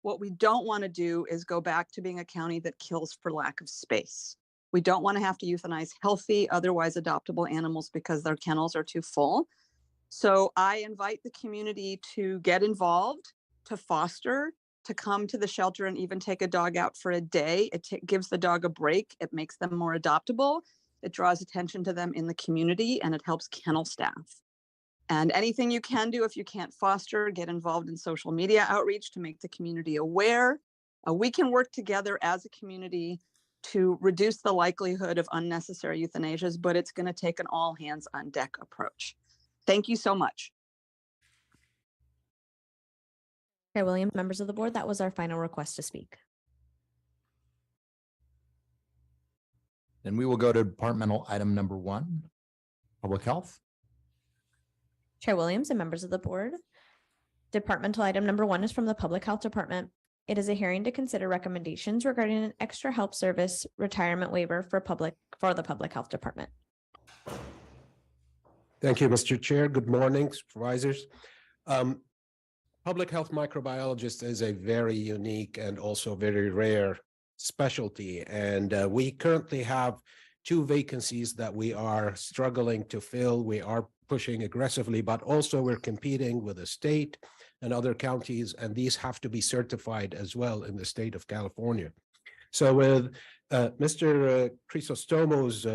What we don't want to do is go back to being a county that kills for lack of space. We don't want to have to euthanize healthy, otherwise adoptable animals because their kennels are too full. So I invite the community to get involved, to foster, to come to the shelter and even take a dog out for a day. It gives the dog a break. It makes them more adoptable. It draws attention to them in the community, and it helps kennel staff. And anything you can do if you can't foster, get involved in social media outreach to make the community aware. We can work together as a community to reduce the likelihood of unnecessary euthanasias, but it's going to take an all hands on deck approach. Thank you so much. Chair Williams, members of the board, that was our final request to speak. Then we will go to departmental item number 1, public health. Chair Williams and members of the board, departmental item number 1 is from the Public Health Department. It is a hearing to consider recommendations regarding an extra help service retirement waiver for the Public Health Department. Thank you, Mr. Chair. Good morning, supervisors. Public health microbiologist is a very unique and also very rare specialty. And we currently have 2 vacancies that we are struggling to fill. We are pushing aggressively, but also we're competing with the state and other counties, and these have to be certified as well in the state of California. So with Mr. Chrysostomo's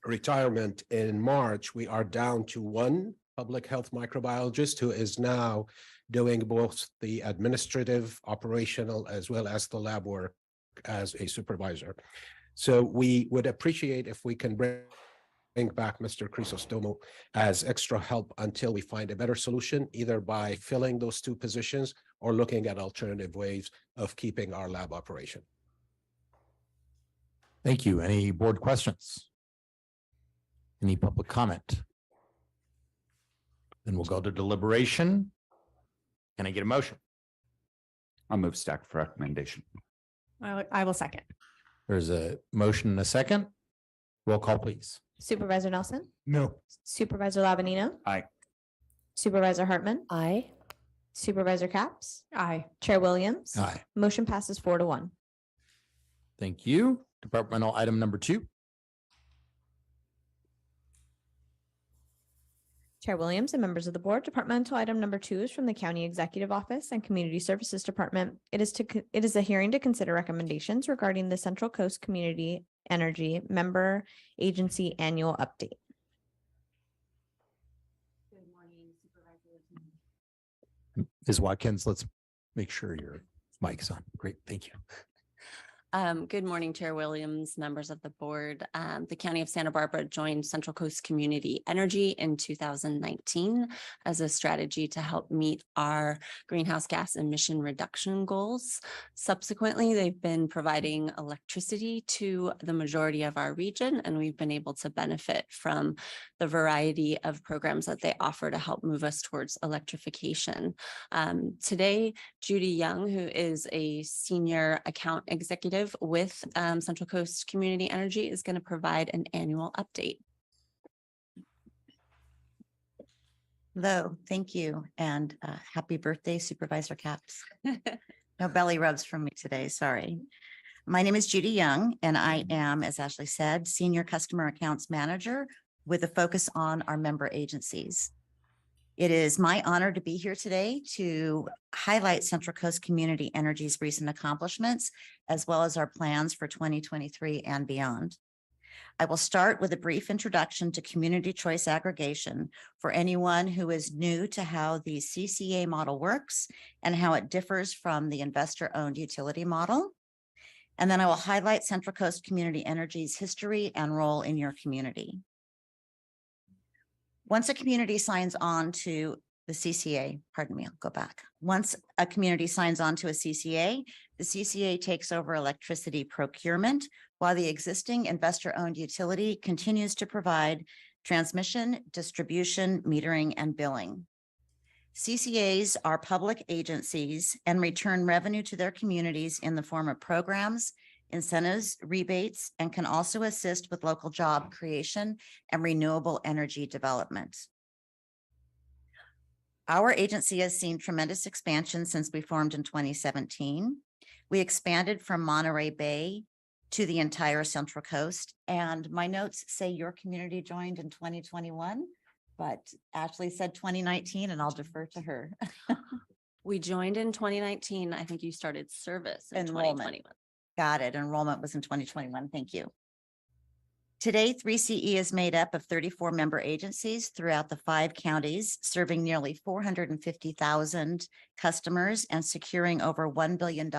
retirement in March, we are down to 1 public health microbiologist who is now doing both the administrative, operational, as well as the lab work as a supervisor. So we would appreciate if we can bring back Mr. Chrysostomo as extra help until we find a better solution, either by filling those 2 positions or looking at alternative ways of keeping our lab operation. Thank you. Any board questions? Any public comment? Then we'll go to deliberation. Can I get a motion? I'll move stack for recommendation. I will second. There's a motion and a second. Roll call, please. Supervisor Nelson, No. Supervisor Labanino, Aye. Supervisor Hartman, Aye. Supervisor Capps, Aye. Chair Williams. Aye. Motion passes 4-1. Thank you. Departmental item number 2. Chair Williams and members of the board, departmental item number 2 is from the County Executive Office and Community Services Department. It is a hearing to consider recommendations regarding the Central Coast Community Energy Member Agency Annual Update. Ms. Watkins, let's make sure your mic's on. Great, thank you. Good morning, Chair Williams, members of the board. The County of Santa Barbara joined Central Coast Community Energy in 2019 as a strategy to help meet our greenhouse gas emission reduction goals. Subsequently, they've been providing electricity to the majority of our region, and we've been able to benefit from the variety of programs that they offer to help move us towards electrification. Today, Judy Young, who is a senior account executive with Central Coast Community Energy, is going to provide an annual update. Hello, thank you, and happy birthday, Supervisor Capps. No belly rubs from me today, sorry. My name is Judy Young, and I am, as Ashley said, Senior Customer Accounts Manager with a focus on our member agencies. It is my honor to be here today to highlight Central Coast Community Energy's recent accomplishments, as well as our plans for 2023 and beyond. I will start with a brief introduction to community choice aggregation for anyone who is new to how the CCA model works and how it differs from the investor-owned utility model. And then I will highlight Central Coast Community Energy's history and role in your community. Once a community signs on to the CCA, pardon me, I'll go back. Once a community signs on to a CCA, the CCA takes over electricity procurement while the existing investor-owned utility continues to provide transmission, distribution, metering, and billing. CCAs are public agencies and return revenue to their communities in the form of programs, incentives, rebates, and can also assist with local job creation and renewable energy development. Our agency has seen tremendous expansion since we formed in 2017. We expanded from Monterey Bay to the entire Central Coast, and my notes say your community joined in 2021, but Ashley said 2019, and I'll defer to her. We joined in 2019. I think you started service in Enrollment. 2021. Got it. Enrollment was in 2021. Thank you. Today, 3CE is made up of 34 member agencies throughout the 5 counties, serving nearly 450,000 customers and securing over $1 billion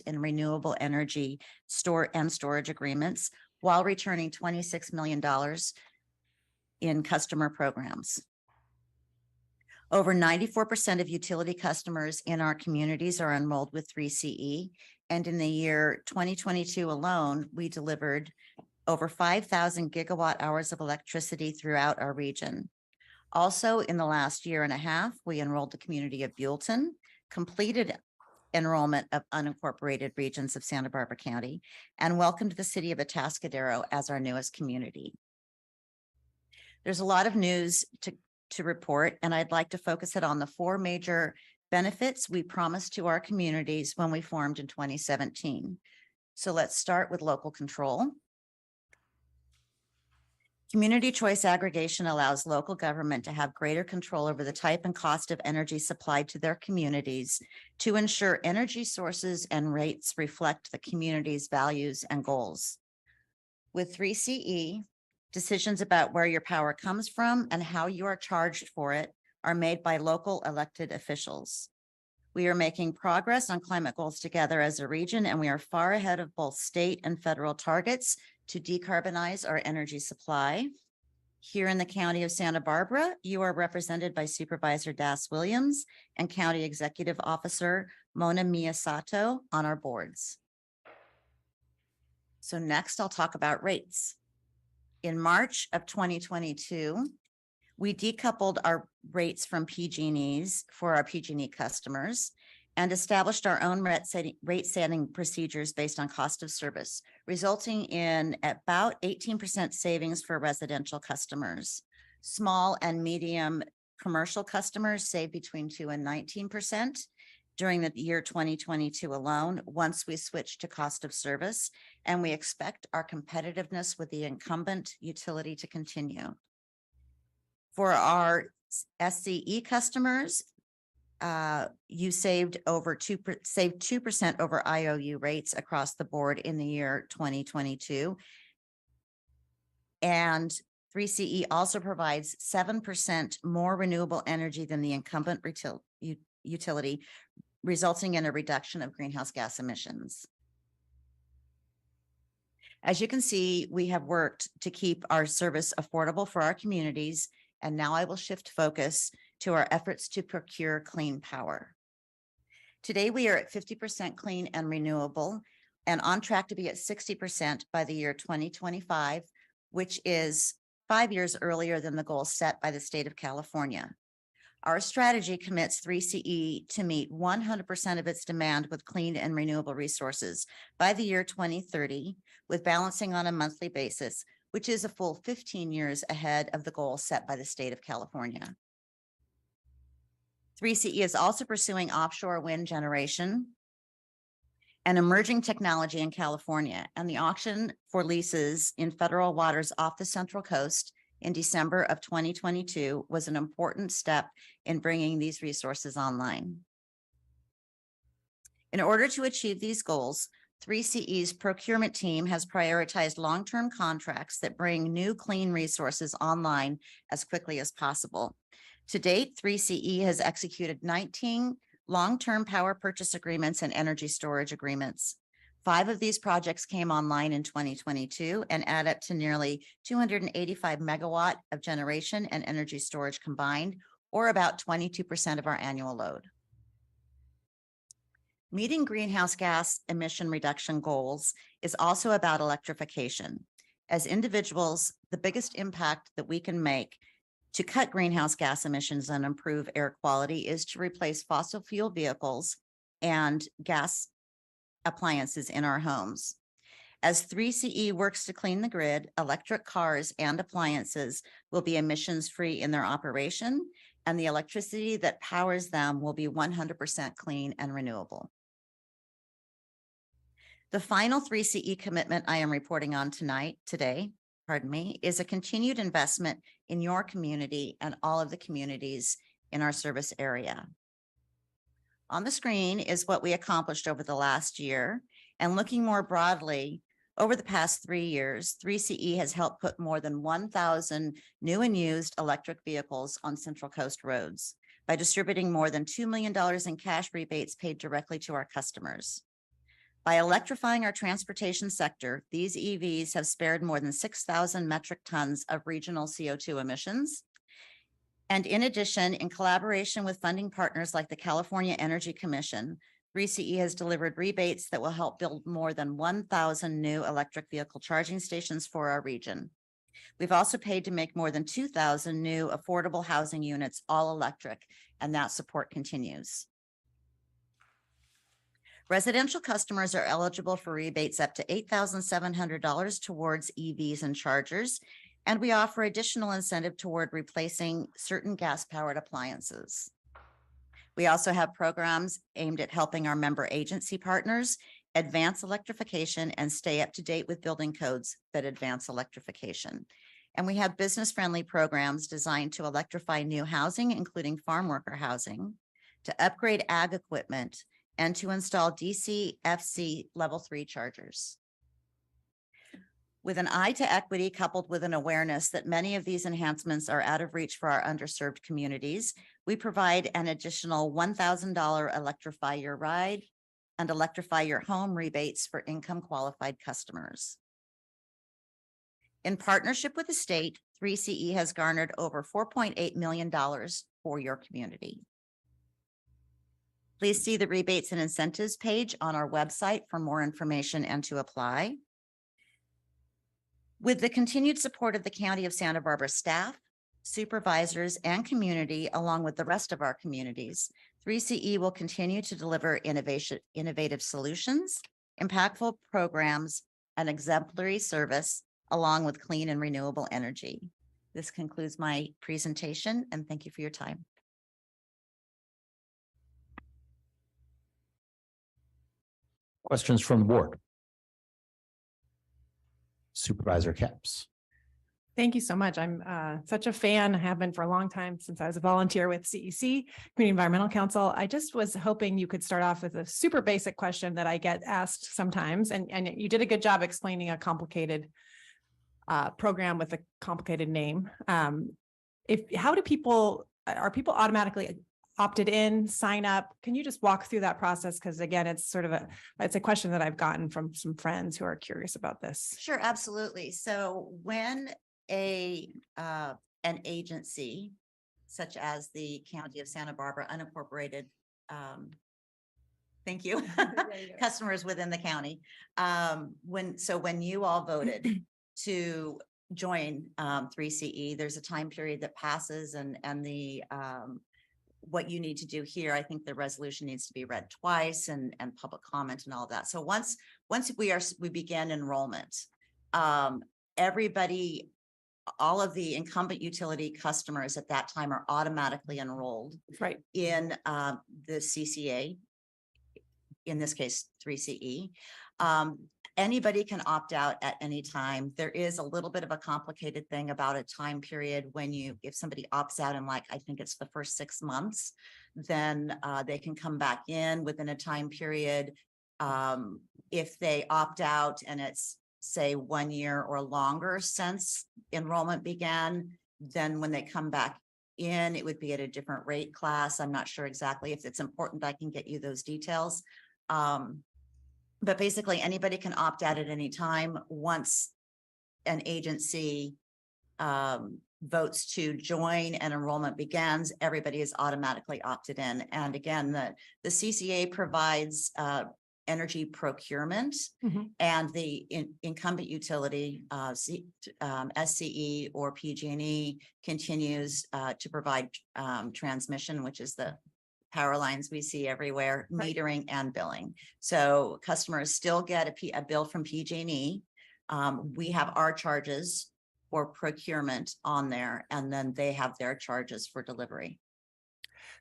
in renewable energy storage agreements, while returning $26 million in customer programs. Over 94% of utility customers in our communities are enrolled with 3CE. And in the year 2022 alone, we delivered over 5,000 gigawatt hours of electricity throughout our region. Also, in the last year and a half, we enrolled the community of Buellton, completed enrollment of unincorporated regions of Santa Barbara County, and welcomed the city of Atascadero as our newest community. There's a lot of news to report, and I'd like to focus it on the 4 major benefits we promised to our communities when we formed in 2017. So let's start with local control. Community choice aggregation allows local government to have greater control over the type and cost of energy supplied to their communities to ensure energy sources and rates reflect the community's values and goals. With 3CE, decisions about where your power comes from and how you are charged for it are made by local elected officials. We are making progress on climate goals together as a region, and we are far ahead of both state and federal targets to decarbonize our energy supply. Here in the County of Santa Barbara, you are represented by Supervisor Das Williams and County Executive Officer Mona Miyasato on our boards. So next I'll talk about rates. In March of 2022, we decoupled our rates from PG&Es for our PG&E customers and established our own rate setting procedures based on cost of service, resulting in about 18% savings for residential customers. Small and medium commercial customers save between 2 and 19% during the year 2022 alone, once we switch to cost of service, and we expect our competitiveness with the incumbent utility to continue. For our SCE customers, you saved 2% over IOU rates across the board in the year 2022. And 3CE also provides 7% more renewable energy than the incumbent utility, resulting in a reduction of greenhouse gas emissions. As you can see, we have worked to keep our service affordable for our communities, and now I will shift focus to our efforts to procure clean power. Today, we are at 50% clean and renewable and on track to be at 60% by the year 2025, which is 5 years earlier than the goal set by the state of California. Our strategy commits 3CE to meet 100% of its demand with clean and renewable resources by the year 2030, with balancing on a monthly basis, which is a full 15 years ahead of the goal set by the state of California. 3CE is also pursuing offshore wind generation, an emerging technology in California, and the auction for leases in federal waters off the Central Coast in December of 2022 was an important step in bringing these resources online. In order to achieve these goals, 3CE's procurement team has prioritized long-term contracts that bring new clean resources online as quickly as possible. To date, 3CE has executed 19 long-term power purchase agreements and energy storage agreements. 5 of these projects came online in 2022 and add up to nearly 285 megawatt of generation and energy storage combined, or about 22% of our annual load. Meeting greenhouse gas emission reduction goals is also about electrification. As individuals, the biggest impact that we can make to cut greenhouse gas emissions and improve air quality is to replace fossil fuel vehicles and gas appliances in our homes. As 3CE works to clean the grid, electric cars and appliances will be emissions-free in their operation, and the electricity that powers them will be 100% clean and renewable. The final 3CE commitment I am reporting on today, is a continued investment in your community and all of the communities in our service area. On the screen is what we accomplished over the last year, and looking more broadly, over the past 3 years, 3CE has helped put more than 1,000 new and used electric vehicles on Central Coast roads by distributing more than $2 million in cash rebates paid directly to our customers. By electrifying our transportation sector, these EVs have spared more than 6,000 metric tons of regional CO2 emissions. And in addition, in collaboration with funding partners like the California Energy Commission, 3CE has delivered rebates that will help build more than 1,000 new electric vehicle charging stations for our region. We've also paid to make more than 2,000 new affordable housing units all electric, and that support continues. Residential customers are eligible for rebates up to $8,700 towards EVs and chargers, and we offer additional incentive toward replacing certain gas-powered appliances. We also have programs aimed at helping our member agency partners advance electrification and stay up to date with building codes that advance electrification. And we have business-friendly programs designed to electrify new housing, including farm worker housing, to upgrade ag equipment, and to install DCFC Level 3 chargers. With an eye to equity coupled with an awareness that many of these enhancements are out of reach for our underserved communities, we provide an additional $1,000 Electrify Your Ride and Electrify Your Home rebates for income qualified customers. In partnership with the state, 3CE has garnered over $4.8 million for your community. Please see the rebates and incentives page on our website for more information and to apply. With the continued support of the County of Santa Barbara staff, supervisors, and community, along with the rest of our communities, 3CE will continue to deliver innovative solutions, impactful programs, and exemplary service, along with clean and renewable energy. This concludes my presentation, and thank you for your time. Questions from the board? Supervisor Capps. Thank you so much. I'm such a fan. I have been for a long time since I was a volunteer with CEC, Community Environmental Council. I just was hoping you could start off with a super basic question that I get asked sometimes. And you did a good job explaining a complicated program with a complicated name. Are people automatically opted in, sign up? Can you just walk through that process? Because again, it's a question that I've gotten from some friends who are curious about this. Sure, absolutely. So when an agency such as the County of Santa Barbara unincorporated, thank you, customers within the county, when you all voted to join 3CE, there's a time period that passes, and the what you need to do here, I think the resolution needs to be read twice, and public comment and all of that. So once we begin enrollment, everybody, all of the incumbent utility customers at that time are automatically enrolled in the CCA, in this case 3CE. Anybody can opt out at any time. There is a little bit of a complicated thing about a time period when if somebody opts out in, like, I think it's the first 6 months, then they can come back in within a time period. If they opt out and it's, say, 1 year or longer since enrollment began, then when they come back in, it would be at a different rate class. I'm not sure exactly. If it's important, I can get you those details. But basically, anybody can opt out at any time. Once an agency votes to join and enrollment begins, everybody is automatically opted in. And again, the CCA provides energy procurement, and the incumbent utility, SCE or PG&E, continues to provide transmission, which is the power lines we see everywhere, metering and billing. So customers still get a bill from PG&E. We have our charges for procurement on there, and then they have their charges for delivery.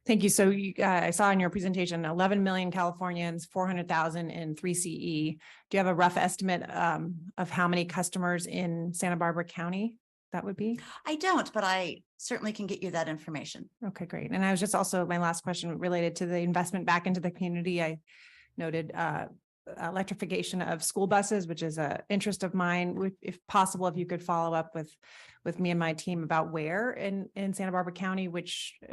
Thank you. So I saw in your presentation, 11 million Californians, 400,000 in 3CE. Do you have a rough estimate of how many customers in Santa Barbara County that would be? I don't, but I certainly can get you that information. Okay, great. And I was just also, my last question related to the investment back into the community. I noted electrification of school buses, which is an interest of mine. If possible, if you could follow up with me and my team about where in Santa Barbara County,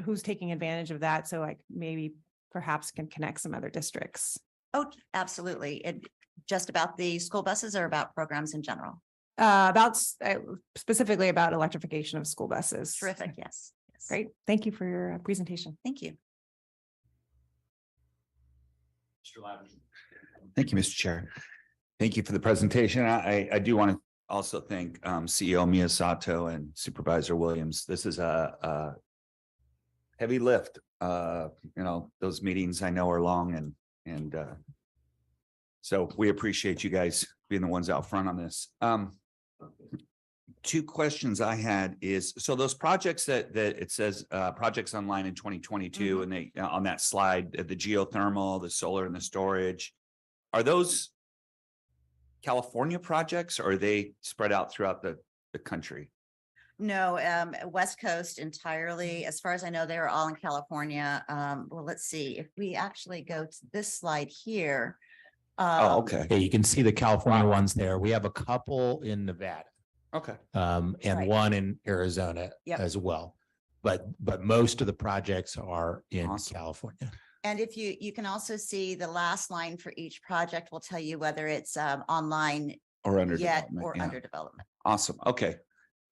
who's taking advantage of that, so I maybe perhaps can connect some other districts. Oh, absolutely. Just about the school buses or about programs in general? Specifically about electrification of school buses. Terrific. Yes. Great. Thank you for your presentation. Thank you. Thank you, Mr. Chair. Thank you for the presentation. I do want to also thank CEO Miyasato and Supervisor Williams. This is a heavy lift. Those meetings I know are long, and so we appreciate you guys being the ones out front on this. Two questions I had is, so those projects that it says projects online in 2022, and they on that slide, the geothermal, the solar, and the storage, are those California projects, or are they spread out throughout the country? No, West Coast entirely. As far as I know, they're all in California. Well, let's see. If we actually go to this slide here. Okay. Yeah, you can see the California ones there. We have a couple in Nevada. Okay. And one in Arizona as well. But most of the projects are in California. And if you can also see the last line for each project will tell you whether it's online or under yet development. or under development. Awesome. Okay,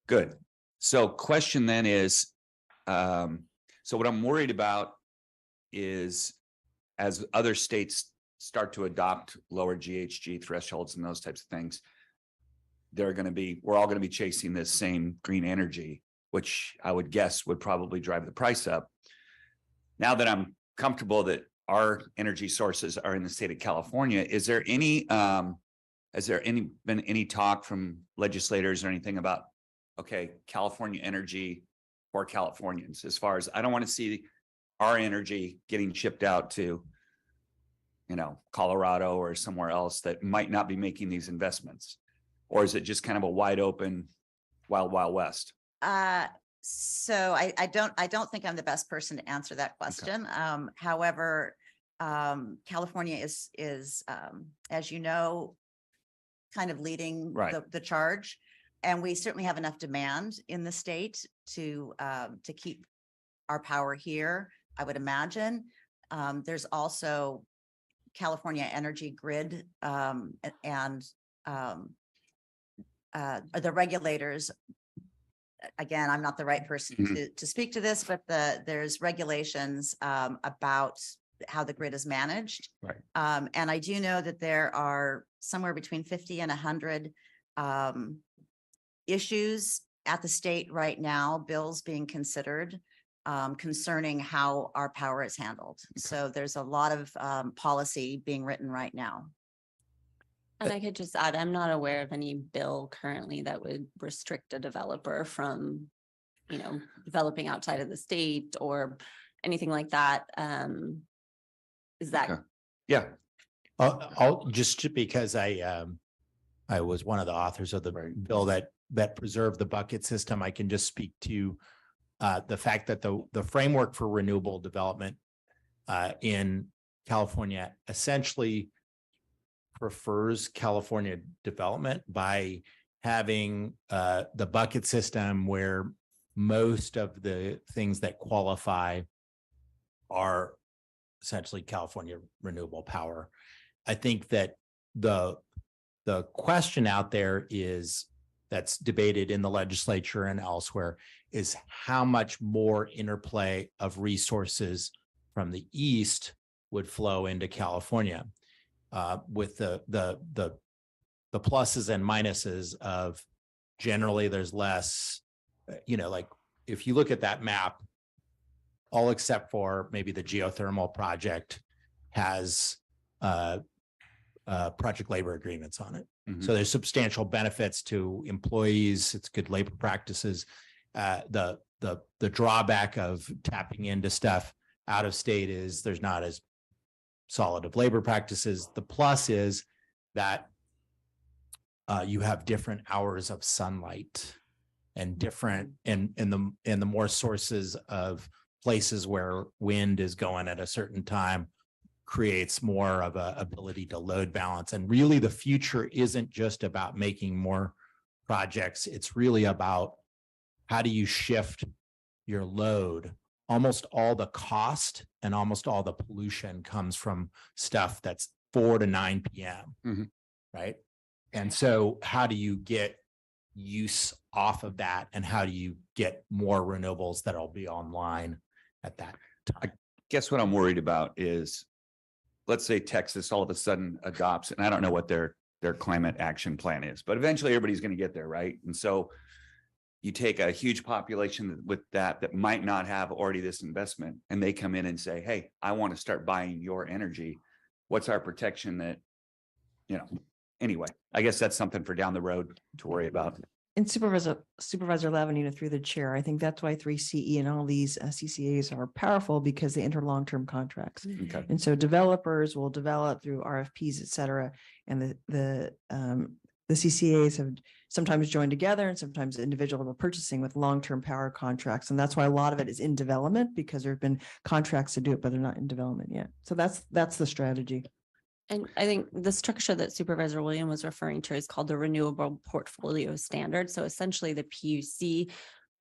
good. So question then is, so what I'm worried about is, as other states start to adopt lower GHG thresholds and those types of things, we're all going to be chasing this same green energy, which I would guess would probably drive the price up. Now that I'm comfortable that our energy sources are in the state of California, is there any, has there been any talk from legislators or anything about, okay, California energy for Californians, as far as I don't want to see our energy getting shipped out to, Colorado or somewhere else that might not be making these investments? Or is it just kind of a wide open, wild, wild west? So I don't think I'm the best person to answer that question. However, California is as you know, kind of leading the charge. And we certainly have enough demand in the state to keep our power here, I would imagine. There's also California Energy Grid and the regulators. Again, I'm not the right person to speak to this, but there's regulations about how the grid is managed. Right. And I do know that there are somewhere between 50 and 100 issues at the state right now, bills being considered concerning how our power is handled. So there's a lot of policy being written right now. And I could just add, I'm not aware of any bill currently that would restrict a developer from, developing outside of the state or anything like that. Is that? Okay. Yeah. I'll just because I was one of the authors of the bill that preserved the bucket system. I can just speak to the fact that the framework for renewable development in California essentially prefers California development by having the bucket system where most of the things that qualify are essentially California renewable power. I think that the question out there is that's debated in the legislature and elsewhere is how much more interplay of resources from the east would flow into California. With the pluses and minuses of generally there's less, like if you look at that map, all except for maybe the geothermal project has project labor agreements on it. So there's substantial benefits to employees. It's good labor practices. The drawback of tapping into stuff out of state is there's not as solid of labor practices. The plus is that you have different hours of sunlight and different and the more sources of places where wind is going at a certain time creates more of a ability to load balance. And really the future isn't just about making more projects. It's really about how do you shift your load. Almost all the cost and almost all the pollution comes from stuff that's 4 to 9 p.m. Right. And so how do you get use off of that? And how do you get more renewables that'll be online at that time? I guess what I'm worried about is, let's say Texas all of a sudden adopts, and I don't know what their climate action plan is, but eventually everybody's going to get there. Right. And so you take a huge population with that might not have already this investment, and they come in and say, hey, I want to start buying your energy. What's our protection that, anyway, I guess that's something for down the road to worry about. And Supervisor Lavanina, through the chair, I think that's why 3CE and all these CCAs are powerful because they enter long-term contracts. Okay. And so developers will develop through RFPs, et cetera. And the CCAs have sometimes joined together and sometimes individual purchasing with long-term power contracts. And that's why a lot of it is in development because there have been contracts to do it, but they're not in development yet. So that's the strategy. And I think the structure that Supervisor William was referring to is called the Renewable Portfolio Standard. So essentially the PUC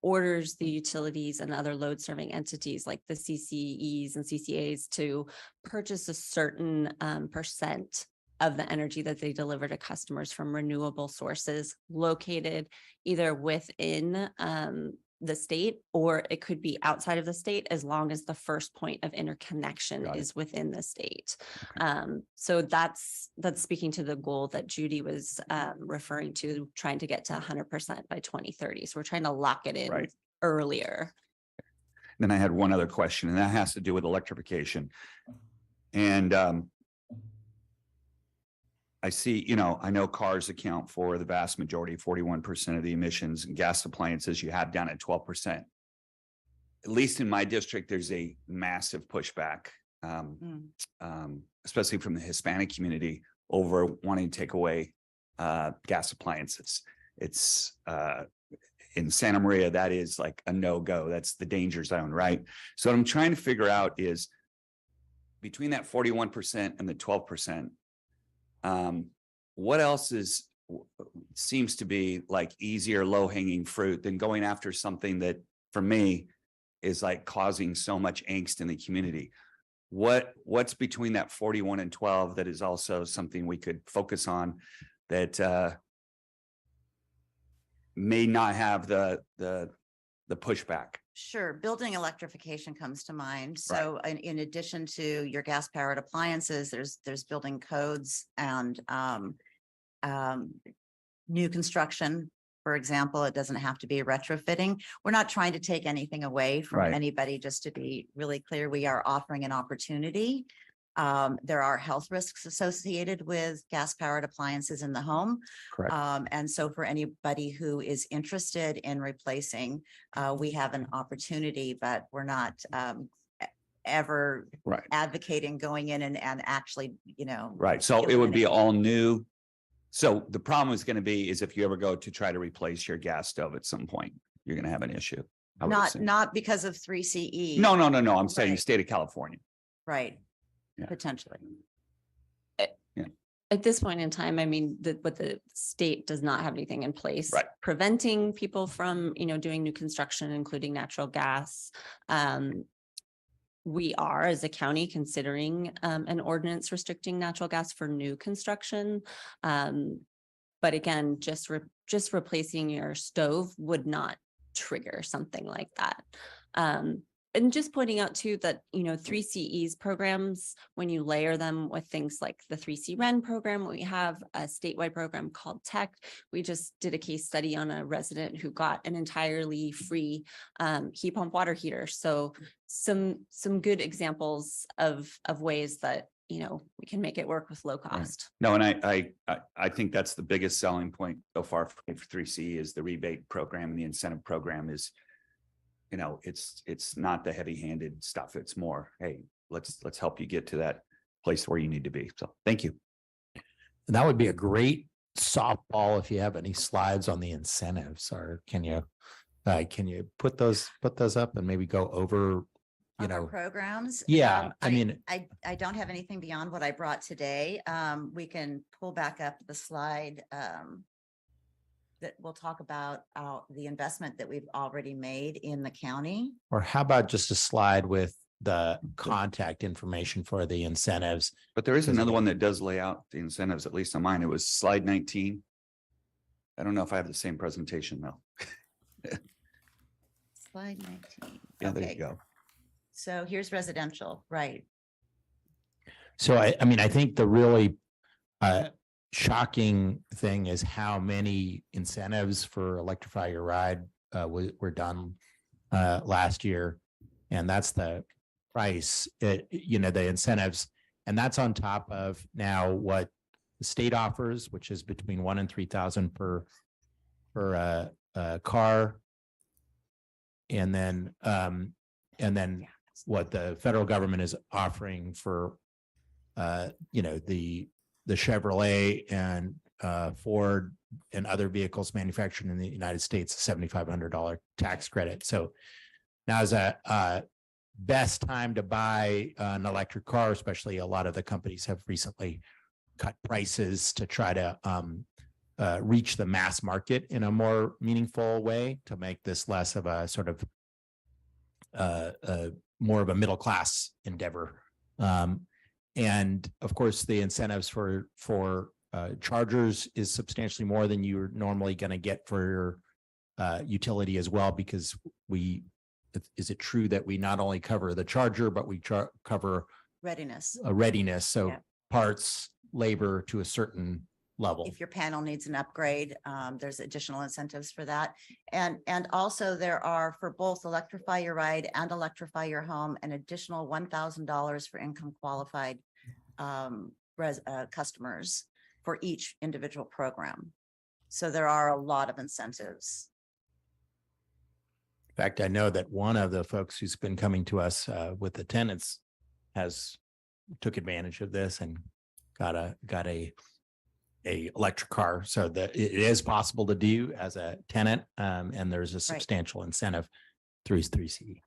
orders the utilities and other load serving entities like the CCEs and CCAs to purchase a certain percent of the energy that they deliver to customers from renewable sources located either within the state, or it could be outside of the state, as long as the first point of interconnection is within the state. So that's speaking to the goal that Judy was referring to, trying to get to 100% by 2030. So we're trying to lock it in earlier. Then I had one other question, and that has to do with electrification. And I see, I know cars account for the vast majority, 41% of the emissions, and gas appliances you have down at 12%. At least in my district, there's a massive pushback, especially from the Hispanic community, over wanting to take away gas appliances. It's in Santa Maria, that is like a no-go. That's the danger zone, right? So what I'm trying to figure out is between that 41% and the 12%, what else seems to be like easier low-hanging fruit than going after something that, for me, is like causing so much angst in the community? What's between that 41 and 12 that is also something we could focus on that may not have the pushback? Sure. Building electrification comes to mind. So in addition to your gas powered appliances, there's building codes and new construction. For example, it doesn't have to be retrofitting. We're not trying to take anything away from anybody. Just to be really clear, we are offering an opportunity. There are health risks associated with gas powered appliances in the home. Correct. And so for anybody who is interested in replacing, we have an opportunity, but we're not ever advocating going in and actually, Right. So it would be all new. So the problem is going to be is if you ever go to try to replace your gas stove at some point, you're going to have an issue. Not because of 3CE. No. I'm saying state of California. Right. Potentially. At this point in time, I mean, what the state does not have anything in place preventing people from, doing new construction, including natural gas. We are, as a county, considering an ordinance restricting natural gas for new construction. But again, just replacing your stove would not trigger something like that. And just pointing out too that, 3CE's programs, when you layer them with things like the 3C REN program, we have a statewide program called Tech. We just did a case study on a resident who got an entirely free heat pump water heater. So some good examples of ways that, we can make it work with low cost. No, and I think that's the biggest selling point so far for 3C is the rebate program, and the incentive program is, it's not the heavy-handed stuff. It's more, hey, let's help you get to that place where you need to be. So thank you. And that would be a great softball if you have any slides on the incentives, or can you put those up and maybe go over, programs? Yeah. I don't have anything beyond what I brought today. We can pull back up the slide that we'll talk about the investment that we've already made in the county. Or how about just a slide with the contact information for the incentives? But there is another one that does lay out the incentives, at least on mine. It was slide 19. I don't know if I have the same presentation though. Slide 19. Yeah, there you go. So here's residential, right? So I think the really shocking thing is how many incentives for Electrify Your Ride were done last year, and that's the price. The incentives, and that's on top of now what the state offers, which is between 1,000 and 3,000 per car, and then what the federal government is offering for the Chevrolet and Ford and other vehicles manufactured in the United States, a $7,500 tax credit. So now is a best time to buy an electric car, especially a lot of the companies have recently cut prices to try to reach the mass market in a more meaningful way to make this less of a sort of more of a middle class endeavor. And of course, the incentives for chargers is substantially more than you're normally going to get for utility as well, because is it true that we not only cover the charger, but we cover Readiness. readiness? So Yeah. parts, labor to a certain level. If your panel needs an upgrade, there's additional incentives for that. And also there are, for both Electrify Your Ride and Electrify Your Home, an additional $1,000 for income qualified customers for each individual program. So there are a lot of incentives. In fact, I know that one of the folks who's been coming to us with the tenants took advantage of this and got a electric car, so that it is possible to do as a tenant, and there's a substantial incentive through 3CE.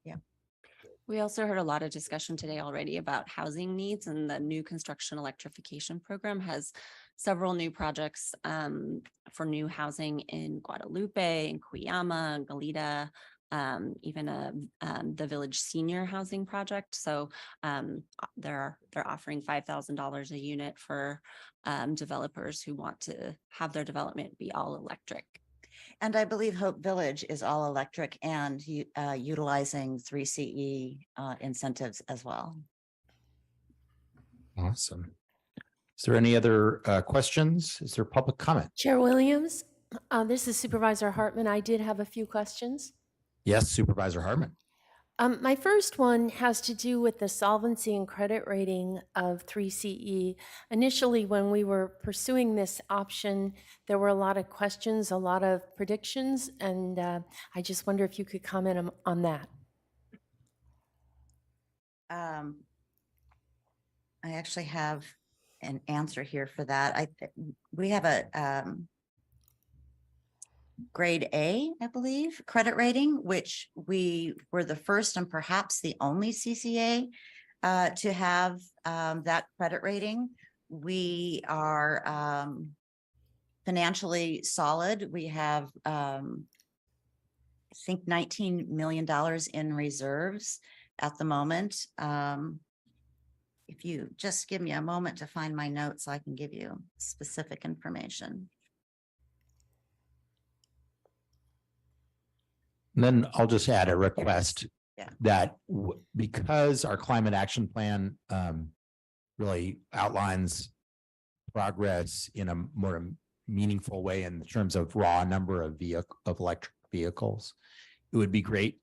Yeah. We also heard a lot of discussion today already about housing needs, and the new construction electrification program has several new projects for new housing in Guadalupe, in Cuyama, and Goleta, even the Village Senior Housing Project. So they're offering $5,000 a unit for developers who want to have their development be all electric. And I believe Hope Village is all electric and utilizing 3CE incentives as well. Awesome. Is there any other questions? Is there public comment? Chair Williams, this is Supervisor Hartman. I did have a few questions. Yes, Supervisor Hartman. My first one has to do with the solvency and credit rating of 3CE. Initially, when we were pursuing this option, there were a lot of questions, a lot of predictions, and I just wonder if you could comment on that. I actually have an answer here for that. We have a grade A, I believe, credit rating, which we were the first and perhaps the only CCA to have that credit rating. We are financially solid. We have, I think, $19 million in reserves at the moment. If you just give me a moment to find my notes, I can give you specific information. And then I'll just add a request Yeah. that because our climate action plan really outlines progress in a more meaningful way in terms of raw number of electric vehicles, it would be great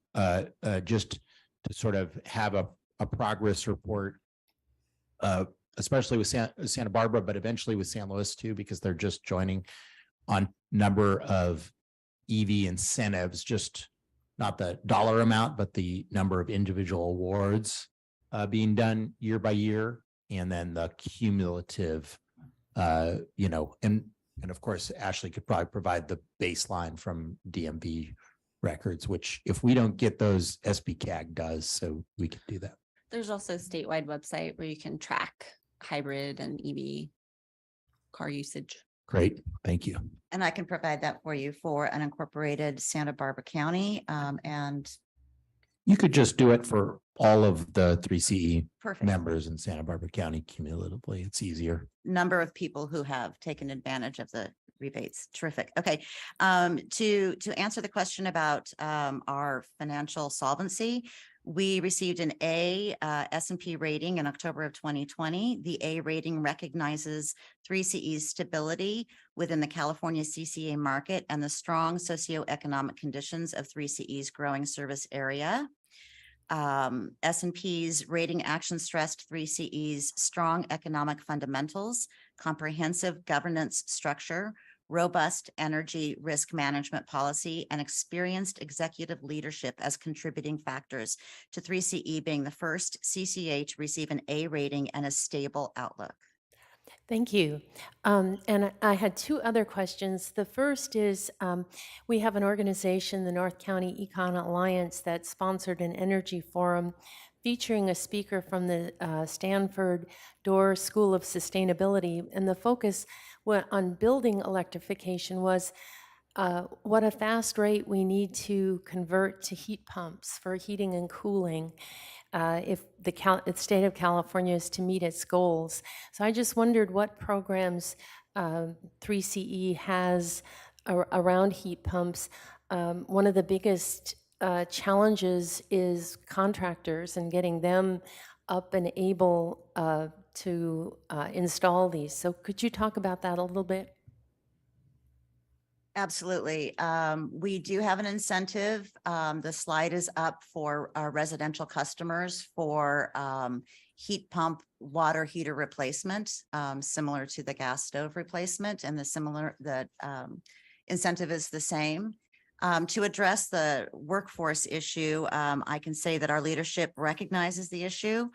just to sort of have a progress report, especially with Santa Barbara, but eventually with San Luis too, because they're just joining on number of EV incentives, just not the dollar amount, but the number of individual awards being done year by year, and then the cumulative, and of course, Ashley could probably provide the baseline from DMV records, which if we don't get those, SBCAG does, so we can do that. There's also a statewide website where you can track hybrid and EV car usage. Great, thank you. And I can provide that for you for an incorporated Santa Barbara County. And you could just do it for all of the 3CE Perfect. members in Santa Barbara County cumulatively. It's easier. Number of people who have taken advantage of the rebates. Terrific. Okay. To answer the question about our financial solvency, we received an A S&P rating in October of 2020. The A rating recognizes 3CE's stability within the California CCA market and the strong socioeconomic conditions of 3CE's growing service area. S&P's rating action stressed 3CE's strong economic fundamentals, comprehensive governance structure, robust energy risk management policy, and experienced executive leadership as contributing factors to 3CE being the first CCA to receive an A rating and a stable outlook. Thank you. And I had two other questions. The first is, we have an organization, the North County Econ Alliance, that sponsored an energy forum featuring a speaker from the Stanford Dorr School of Sustainability. And the focus on building electrification was what a fast rate we need to convert to heat pumps for heating and cooling if the state of California is to meet its goals. So I just wondered what programs 3CE has around heat pumps. One of the biggest challenges is contractors and getting them up and able to install these. So could you talk about that a little bit? Absolutely. We do have an incentive. The slide is up for our residential customers for heat pump water heater replacement, similar to the gas stove replacement, and the incentive is the same. To address the workforce issue, I can say that our leadership recognizes the issue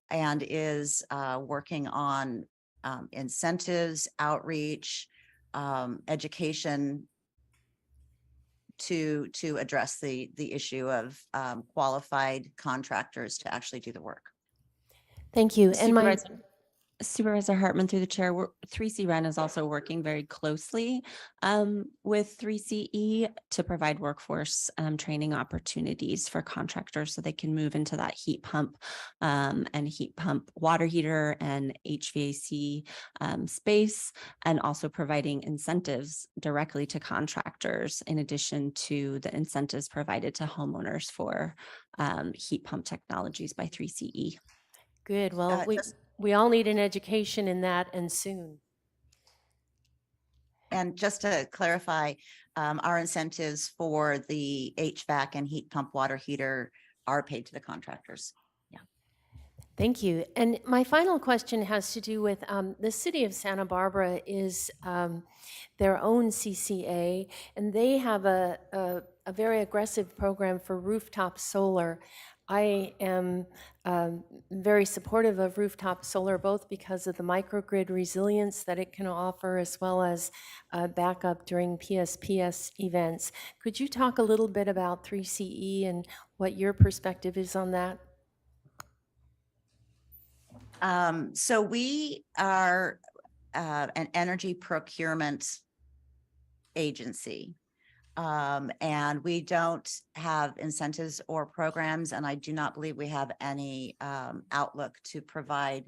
and is working on incentives, outreach, education to address the issue of qualified contractors to actually do the work. Thank you. And my Supervisor Hartman, through the chair, 3C Ren is also working very closely with 3CE to provide workforce training opportunities for contractors so they can move into that heat pump and heat pump water heater and HVAC space, and also providing incentives directly to contractors in addition to the incentives provided to homeowners for heat pump technologies by 3CE. Good. Well, we all need an education in that, and soon. And just to clarify, our incentives for the HVAC and heat pump water heater are paid to the contractors. Yeah. Thank you. And my final question has to do with the city of Santa Barbara is their own CCA, and they have a very aggressive program for rooftop solar. I am very supportive of rooftop solar, both because of the microgrid resilience that it can offer, as well as backup during PSPS events. Could you talk a little bit about 3CE and what your perspective is on that? So we are an energy procurement agency. And we don't have incentives or programs, and I do not believe we have any outlook to provide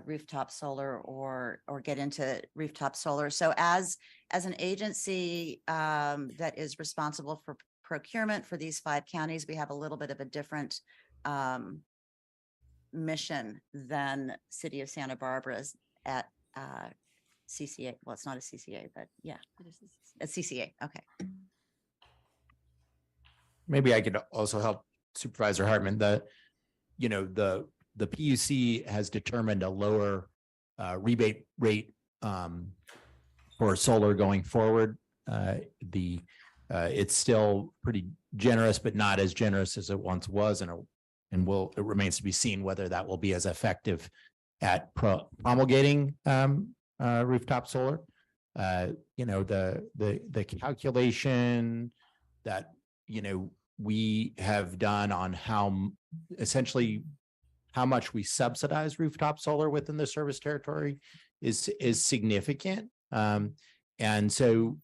rooftop solar or get into rooftop solar. So as an agency that is responsible for procurement for these 5 counties, we have a little bit of a different mission than City of Santa Barbara's at CCA. Well, it's not a CCA, but yeah, a CCA. Okay. Maybe I could also help Supervisor Hartman. The PUC has determined a lower rebate rate for solar going forward. It's still pretty generous, but not as generous as it once was, and it remains to be seen whether that will be as effective at promulgating rooftop solar. The calculation that we have done on essentially how much we subsidize rooftop solar within the service territory is significant. And so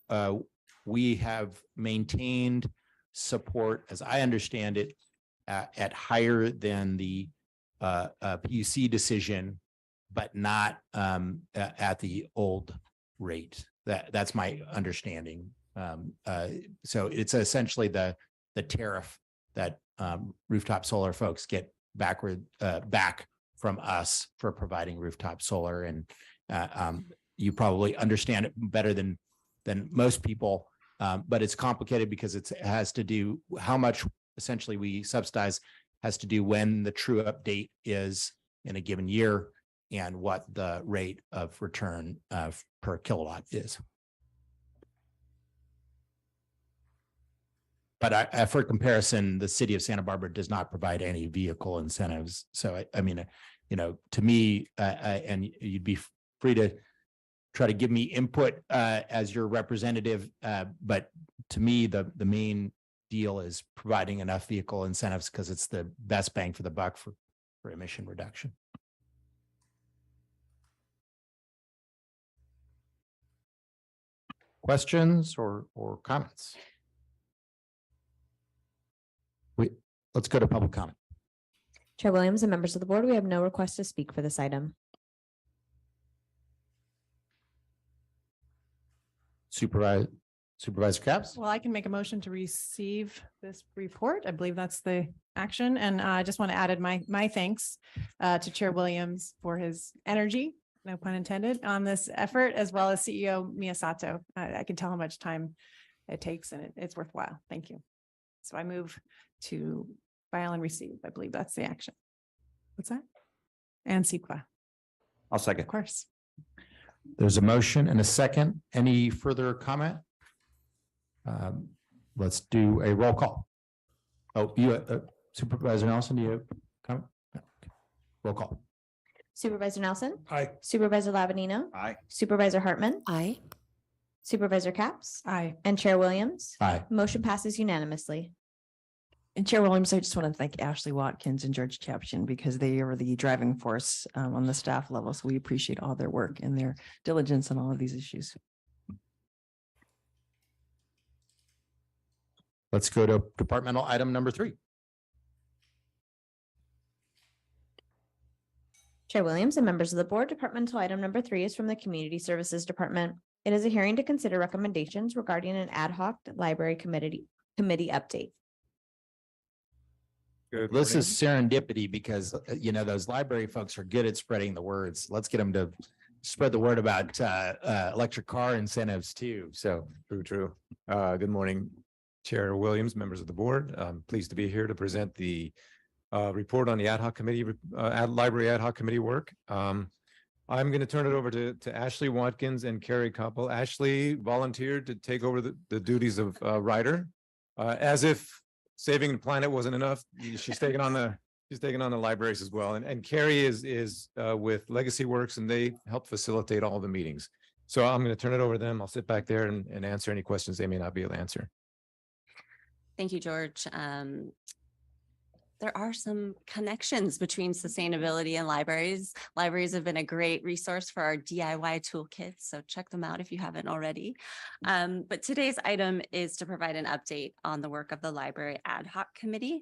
we have maintained support, as I understand it, at higher than the PUC decision, but not at the old rate. That's my understanding. So it's essentially the tariff that rooftop solar folks get back from us for providing rooftop solar, and you probably understand it better than most people. But it's complicated because it has to do how much essentially we subsidize has to do when the true update is in a given year and what the rate of return per kilowatt is. But for comparison, the city of Santa Barbara does not provide any vehicle incentives. So I mean, to me, and you'd be free to try to give me input as your representative. But to me, the main deal is providing enough vehicle incentives because it's the best bang for the buck for emission reduction. Questions or comments? Let's go to public comment. Chair Williams and members of the board, we have no request to speak for this item. Supervisor Supervisor Capps? Well, I can make a motion to receive this report. I believe that's the action. And I just want to add my thanks to Chair Williams for his energy, no pun intended, on this effort, as well as CEO Miyasato. I can tell how much time it takes and it's worthwhile. Thank you. So I move to file and receive. I believe that's the action. What's that? And CEQA, I'll second. of course. There's a motion and a second. Any further comment? Let's do a roll call. Oh, you, Supervisor Nelson, do you have comment? No. Okay. Roll call. Supervisor Nelson. Aye. Supervisor Lavanino. Aye. Supervisor Hartman. Aye. Supervisor Capps. Aye. And Chair Williams. Aye. Motion passes unanimously. And Chair Williams, I just want to thank Ashley Watkins and George Chapchian because they are the driving force on the staff level. So we appreciate all their work and their diligence on all of these issues. Let's go to departmental item number 3. Chair Williams and members of the board, departmental item number 3 is from the Community Services Department. It is a hearing to consider recommendations regarding an ad hoc library committee update. This is serendipity because, those library folks are good at spreading the words. Let's get them to spread the word about electric car incentives too. So True. Good morning, Chair Williams, members of the board. I'm pleased to be here to present the report on the ad hoc committee, library ad hoc committee work. I'm going to turn it over to Ashley Watkins and Carrie Koppel. Ashley volunteered to take over the duties of writer, as if saving the planet wasn't enough. She's taking on the libraries as well. And Carrie is with Legacy Works, and they help facilitate all the meetings. So I'm going to turn it over to them. I'll sit back there and answer any questions they may not be able to answer. Thank you, George. There are some connections between sustainability and libraries. Libraries have been a great resource for our DIY toolkits, so check them out if you haven't already. But today's item is to provide an update on the work of the Library Ad Hoc Committee,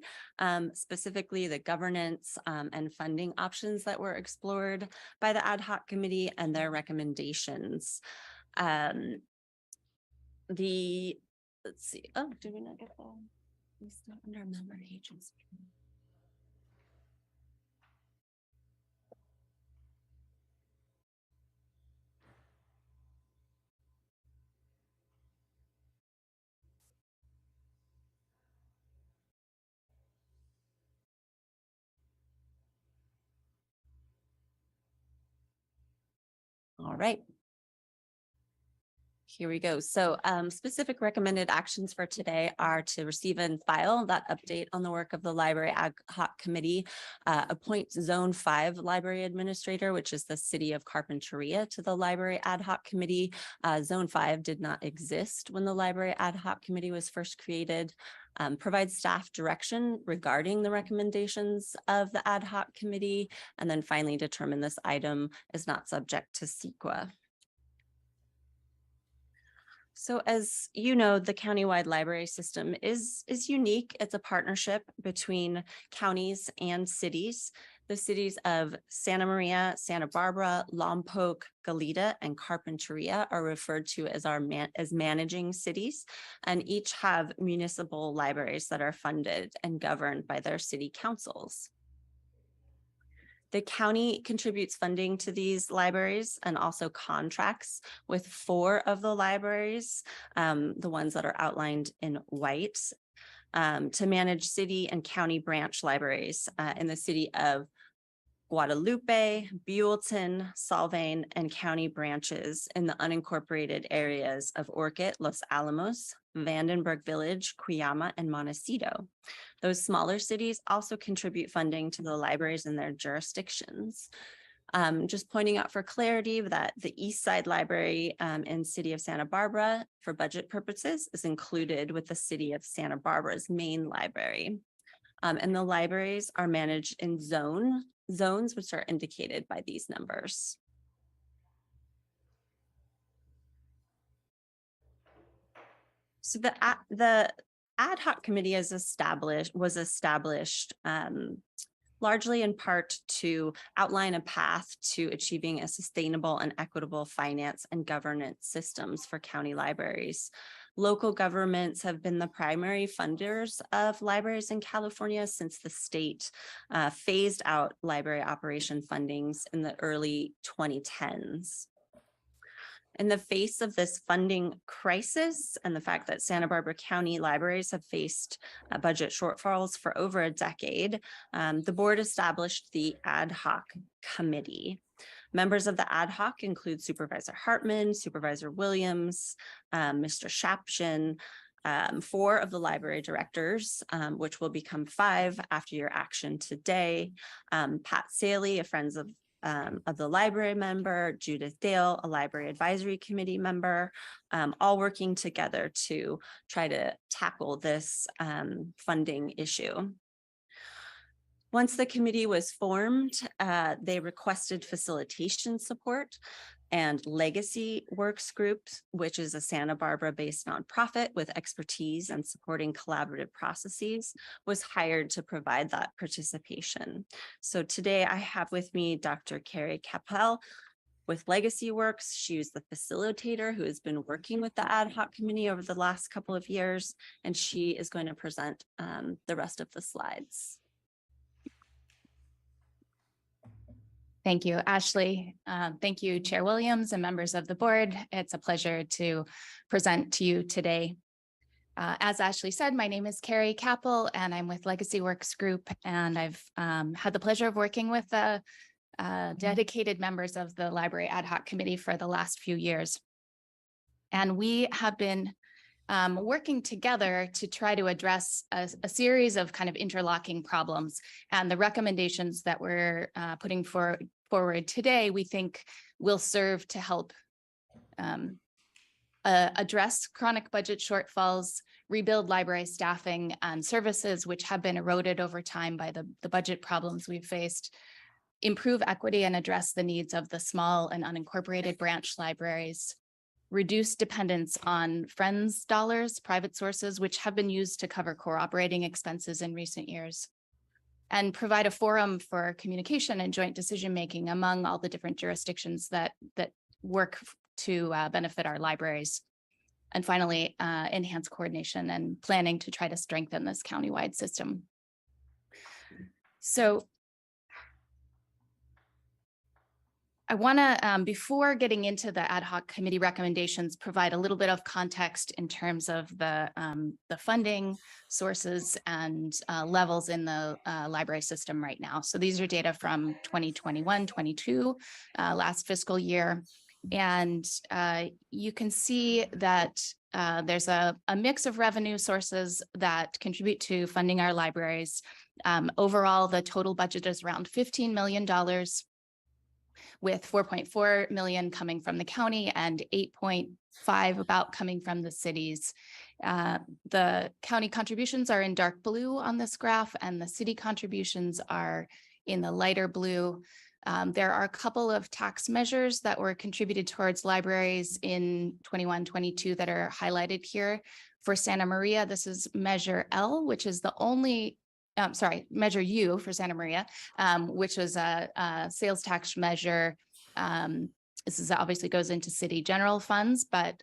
specifically the governance and funding options that were explored by the Ad Hoc Committee and their recommendations. Let's see. Oh, did we not get that? It's not under a member agency. All right. Here we go. So specific recommended actions for today are to receive and file that update on the work of the Library Ad Hoc Committee, appoint Zone 5 Library Administrator, which is the City of Carpinteria, to the Library Ad Hoc Committee. Zone 5 did not exist when the Library Ad Hoc Committee was first created. Provide staff direction regarding the recommendations of the Ad Hoc Committee, and then finally determine this item is not subject to CEQA. So as you know, the countywide library system is unique. It's a partnership between counties and cities. The cities of Santa Maria, Santa Barbara, Lompoc, Goleta, and Carpinteria are referred to as as managing cities, and each have municipal libraries that are funded and governed by their city councils. The county contributes funding to these libraries and also contracts with 4 of the libraries, the ones that are outlined in white, to manage city and county branch libraries in the city of Guadalupe, Buellton, Solvang, and county branches in the unincorporated areas of Orcutt, Los Alamos, Vandenberg Village, Cuyama, and Montecito. Those smaller cities also contribute funding to the libraries in their jurisdictions. Just pointing out for clarity that the East Side Library in City of Santa Barbara, for budget purposes, is included with the City of Santa Barbara's main library. And the libraries are managed in zones, which are indicated by these numbers. So the ad hoc committee was established largely in part to outline a path to achieving a sustainable and equitable finance and governance systems for county libraries. Local governments have been the primary funders of libraries in California since the state phased out library operation fundings in the early 2010s. In the face of this funding crisis and the fact that Santa Barbara County libraries have faced budget shortfalls for over a decade, the board established the ad hoc committee. Members of the ad hoc include Supervisor Hartman, Supervisor Williams, Mr. Shapshin, 4 of the library directors, which will become 5 after your action today, Pat Saley, a Friends of the library member, Judith Dale, a library advisory committee member, all working together to try to tackle this funding issue. Once the committee was formed, they requested facilitation support, and Legacy Works Group, which is a Santa Barbara-based nonprofit with expertise and supporting collaborative processes, was hired to provide that participation. So today I have with me Dr. Carrie Capel with Legacy Works. She was the facilitator who has been working with the ad hoc committee over the last couple of years, and she is going to present the rest of the slides. Thank you, Ashley. Thank you, Chair Williams and members of the board. It's a pleasure to present to you today. As Ashley said, my name is Carrie Capel and I'm with Legacy Works Group, and I've had the pleasure of working with the dedicated members of the Library Ad Hoc Committee for the last few years. And we have been working together to try to address a series of kind of interlocking problems, and the recommendations that we're putting forward today, we think will serve to help address chronic budget shortfalls, rebuild library staffing and services, which have been eroded over time by the budget problems we've faced, improve equity and address the needs of the small and unincorporated branch libraries, reduce dependence on Friends dollars, private sources, which have been used to cover core operating expenses in recent years, and provide a forum for communication and joint decision-making among all the different jurisdictions that work to benefit our libraries. And finally, enhance coordination and planning to try to strengthen this countywide system. So I want to, before getting into the ad hoc committee recommendations, provide a little bit of context in terms of the funding sources and levels in the library system right now. So these are data from 2021-22, last fiscal year. And you can see that there's a mix of revenue sources that contribute to funding our libraries. Overall, the total budget is around $15 million, with 4.4 million coming from the county and 8.5 about coming from the cities. The county contributions are in dark blue on this graph, and the city contributions are in the lighter blue. There are a couple of tax measures that were contributed towards libraries in 21-22 that are highlighted here. For Santa Maria, this is Measure L, which is the only Measure U for Santa Maria, which was a sales tax measure. This is obviously goes into city general funds, but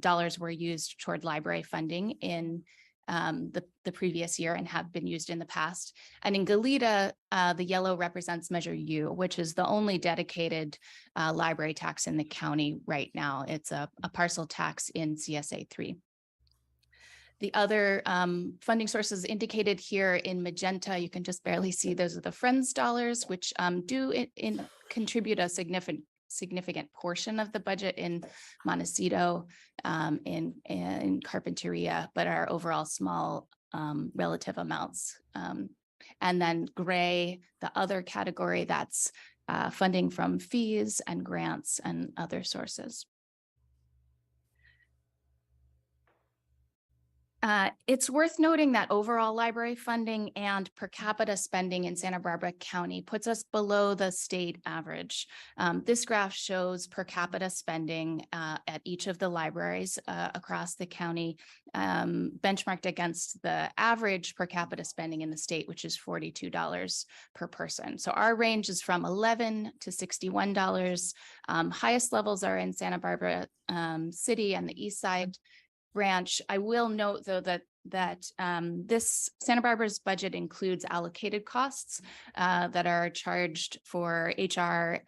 dollars were used toward library funding in the previous year and have been used in the past. And in Goleta, the yellow represents Measure U, which is the only dedicated library tax in the county right now. It's a parcel tax in CSA 3. The other funding sources indicated here in magenta, you can just barely see those are the Friends dollars, which do contribute a significant portion of the budget in Montecito, in Carpinteria, but are overall small relative amounts. And then gray, the other category, that's funding from fees and grants and other sources. It's worth noting that overall library funding and per capita spending in Santa Barbara County puts us below the state average. This graph shows per capita spending at each of the libraries across the county, benchmarked against the average per capita spending in the state, which is $42 per person. So our range is from $11 to $61. Highest levels are in Santa Barbara City and the east side. branch. I will note though that this Santa Barbara's budget includes allocated costs that are charged for HR,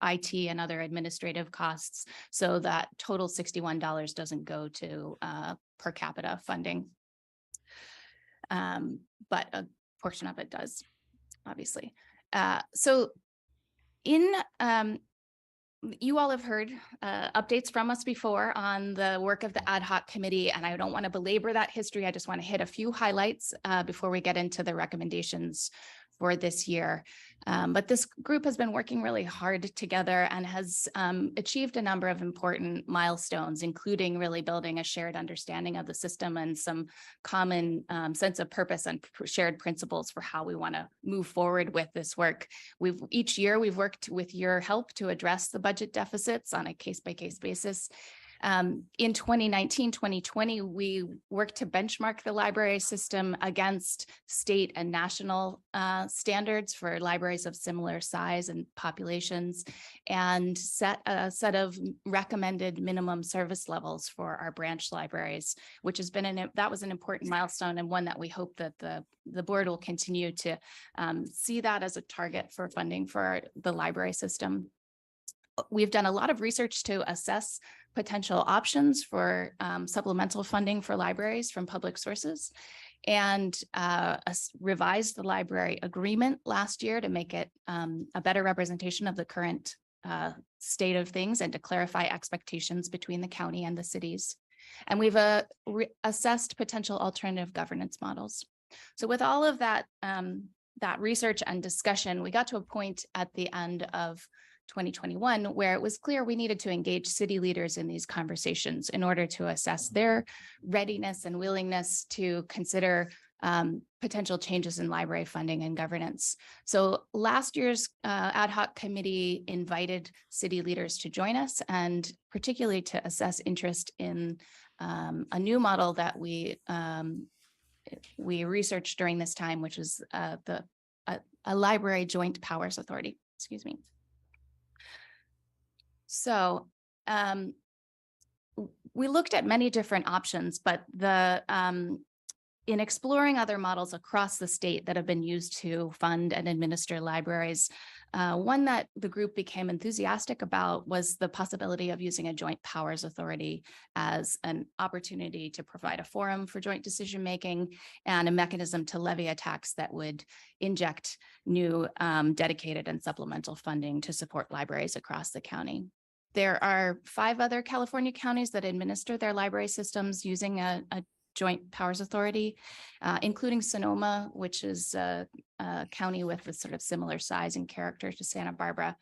IT, and other administrative costs. So that total $61 doesn't go to per capita funding. But a portion of it does, obviously. So in you all have heard updates from us before on the work of the ad hoc committee, and I don't want to belabor that history. I just want to hit a few highlights before we get into the recommendations for this year. But this group has been working really hard together and has achieved a number of important milestones, including really building a shared understanding of the system and some common sense of purpose and shared principles for how we want to move forward with this work. Each year we've worked with your help to address the budget deficits on a case-by-case basis. In 2019, 2020, we worked to benchmark the library system against state and national standards for libraries of similar size and populations, and set a set of recommended minimum service levels for our branch libraries, which has been that was an important milestone, and one that we hope that the board will continue to see that as a target for funding for the library system. We've done a lot of research to assess potential options for supplemental funding for libraries from public sources, and revised the library agreement last year to make it a better representation of the current state of things and to clarify expectations between the county and the cities. And we've assessed potential alternative governance models. So with all of that, that research and discussion, we got to a point at the end of 2021, where it was clear we needed to engage city leaders in these conversations in order to assess their readiness and willingness to consider potential changes in library funding and governance. So last year's ad hoc committee invited city leaders to join us, and particularly to assess interest in a new model that we researched during this time, which is a library joint powers authority. Excuse me. So we looked at many different options, but in exploring other models across the state that have been used to fund and administer libraries, one that the group became enthusiastic about was the possibility of using a joint powers authority as an opportunity to provide a forum for joint decision-making and a mechanism to levy a tax that would inject new dedicated and supplemental funding to support libraries across the county. There are 5 other California counties that administer their library systems using a joint powers authority, including Sonoma, which is a county with a sort of similar size and character to Santa Barbara.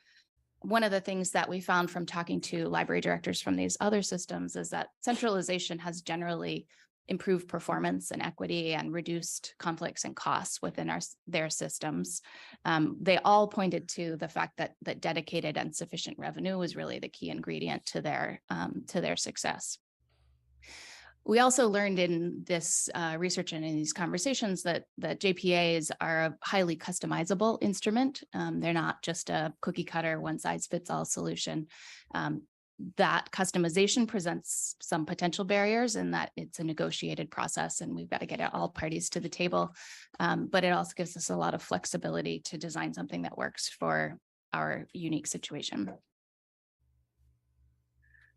One of the things that we found from talking to library directors from these other systems is that centralization has generally improved performance and equity and reduced conflicts and costs within their systems. They all pointed to the fact that dedicated and sufficient revenue was really the key ingredient to their success. We also learned in this research and in these conversations that JPAs are a highly customizable instrument. They're not just a cookie cutter, one size fits all solution. That customization presents some potential barriers in that it's a negotiated process and we've got to get all parties to the table. But it also gives us a lot of flexibility to design something that works for our unique situation.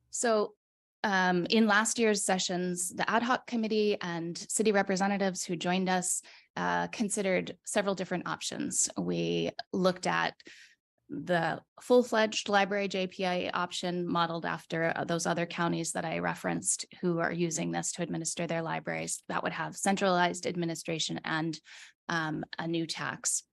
So in last year's sessions, the ad hoc committee and city representatives who joined us considered several different options. We looked at the full-fledged library JPA option modeled after those other counties that I referenced who are using this to administer their libraries. That would have centralized administration and a new tax.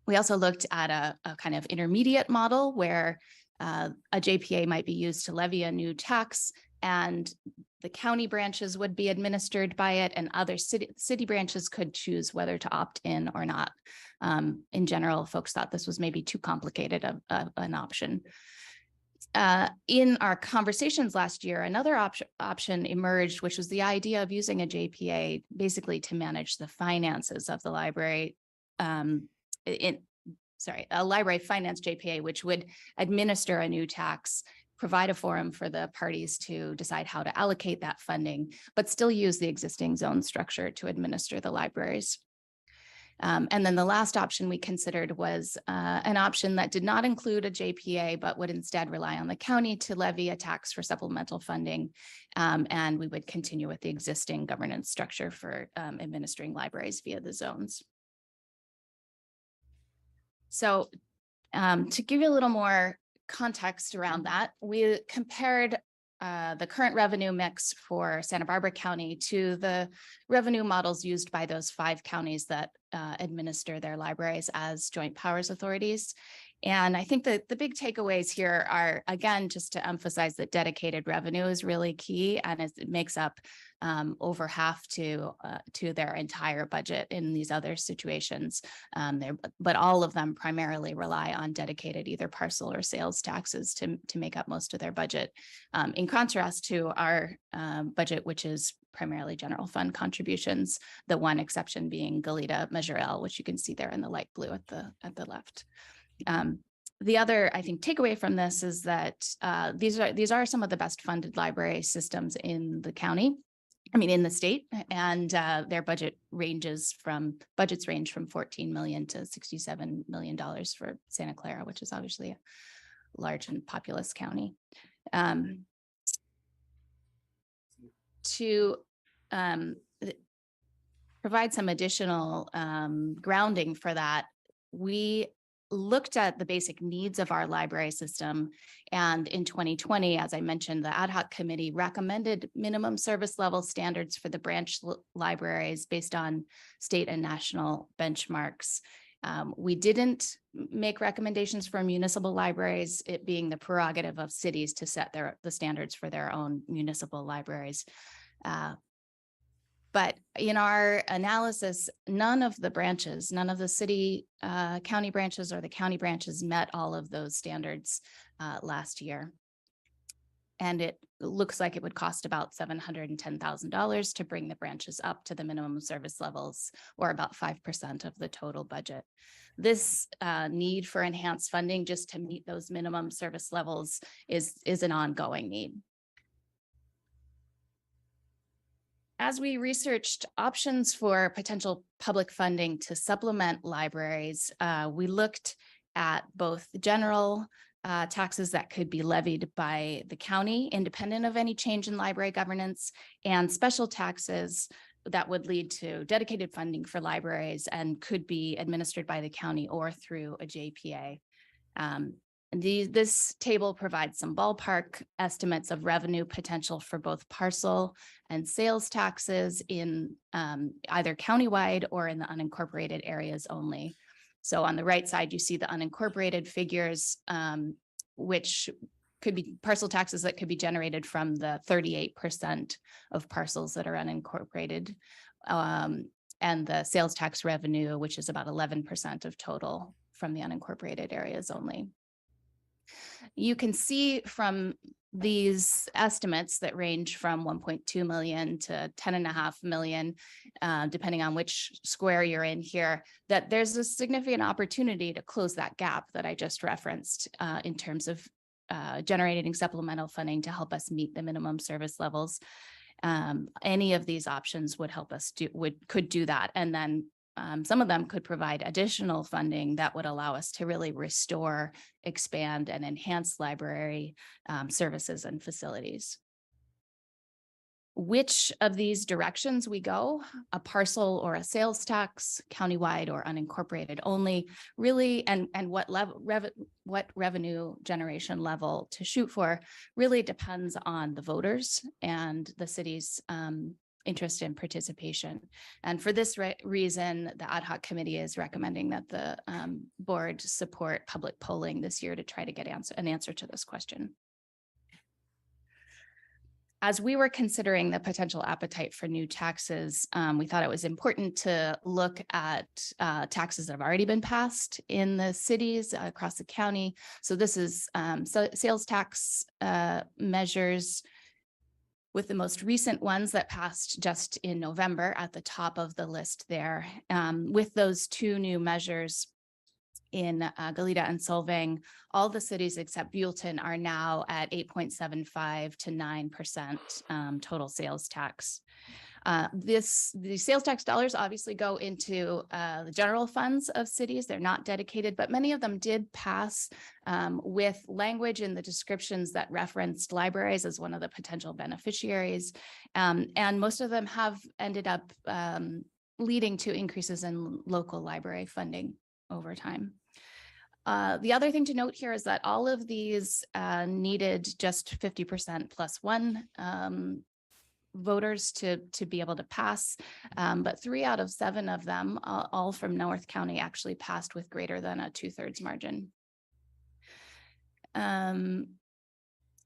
We also looked at a kind of intermediate model where a JPA might be used to levy a new tax and the county branches would be administered by it, and other city branches could choose whether to opt in or not. In general, folks thought this was maybe too complicated an option. In our conversations last year, another option emerged, which was the idea of using a JPA basically to manage the finances of the library. A library finance JPA, which would administer a new tax provide a forum for the parties to decide how to allocate that funding, but still use the existing zone structure to administer the libraries. And then the last option we considered was an option that did not include a JPA, but would instead rely on the county to levy a tax for supplemental funding. And we would continue with the existing governance structure for administering libraries via the zones. So to give you a little more context around that, we compared the current revenue mix for Santa Barbara County to the revenue models used by those 5 counties that administer their libraries as joint powers authorities. And I think that the big takeaways here are, again, just to emphasize that dedicated revenue is really key, and it makes up over half to their entire budget in these other situations. But all of them primarily rely on dedicated either parcel or sales taxes to make up most of their budget. In contrast to our budget, which is primarily general fund contributions, the one exception being Goleta Measure L, which you can see there in the light blue at the left. The other, I think, takeaway from this is that these are some of the best funded library systems in the county, in the state, and their budgets range from $14 million to $67 million for Santa Clara, which is obviously a large and populous county. To provide some additional grounding for that, we looked at the basic needs of our library system. And in 2020, as I mentioned, the ad hoc committee recommended minimum service level standards for the branch libraries based on state and national benchmarks. We didn't make recommendations for municipal libraries, it being the prerogative of cities to set the standards for their own municipal libraries. But in our analysis, none of the city, county branches or the county branches met all of those standards last year. And it looks like it would cost about $710,000 to bring the branches up to the minimum service levels, or about 5% of the total budget. This need for enhanced funding just to meet those minimum service levels is an ongoing need. As we researched options for potential public funding to supplement libraries, we looked at both general taxes that could be levied by the county, independent of any change in library governance, and special taxes that would lead to dedicated funding for libraries and could be administered by the county or through a JPA. This table provides some ballpark estimates of revenue potential for both parcel and sales taxes in either countywide or in the unincorporated areas only. So on the right side, you see the unincorporated figures, which could be parcel taxes that could be generated from the 38% of parcels that are unincorporated, and the sales tax revenue, which is about 11% of total from the unincorporated areas only. You can see from these estimates that range from 1.2 million to 10.5 million, depending on which square you're in here, that there's a significant opportunity to close that gap that I just referenced in terms of generating supplemental funding to help us meet the minimum service levels. Any of these options would help us could do that. And then some of them could provide additional funding that would allow us to really restore, expand, and enhance library services and facilities. Which of these directions we go, a parcel or a sales tax, countywide or unincorporated only, really, and what revenue generation level to shoot for, really depends on the voters and the city's interest in participation. And for this reason, the ad hoc committee is recommending that the board support public polling this year to try to get an answer to this question. As we were considering the potential appetite for new taxes, we thought it was important to look at taxes that have already been passed in the cities across the county. So this is sales tax measures, with the most recent ones that passed just in November at the top of the list there. With those two new measures in Goleta and Solvang, all the cities except Buellton are now at 8.75 to 9% total sales tax. The sales tax dollars obviously go into the general funds of cities. They're not dedicated, but many of them did pass with language in the descriptions that referenced libraries as one of the potential beneficiaries. And most of them have ended up leading to increases in local library funding over time. The other thing to note here is that all of these needed just 50% plus one voters to be able to pass, but 3 out of 7 of them, all from North County, actually passed with greater than a 2/3 margin.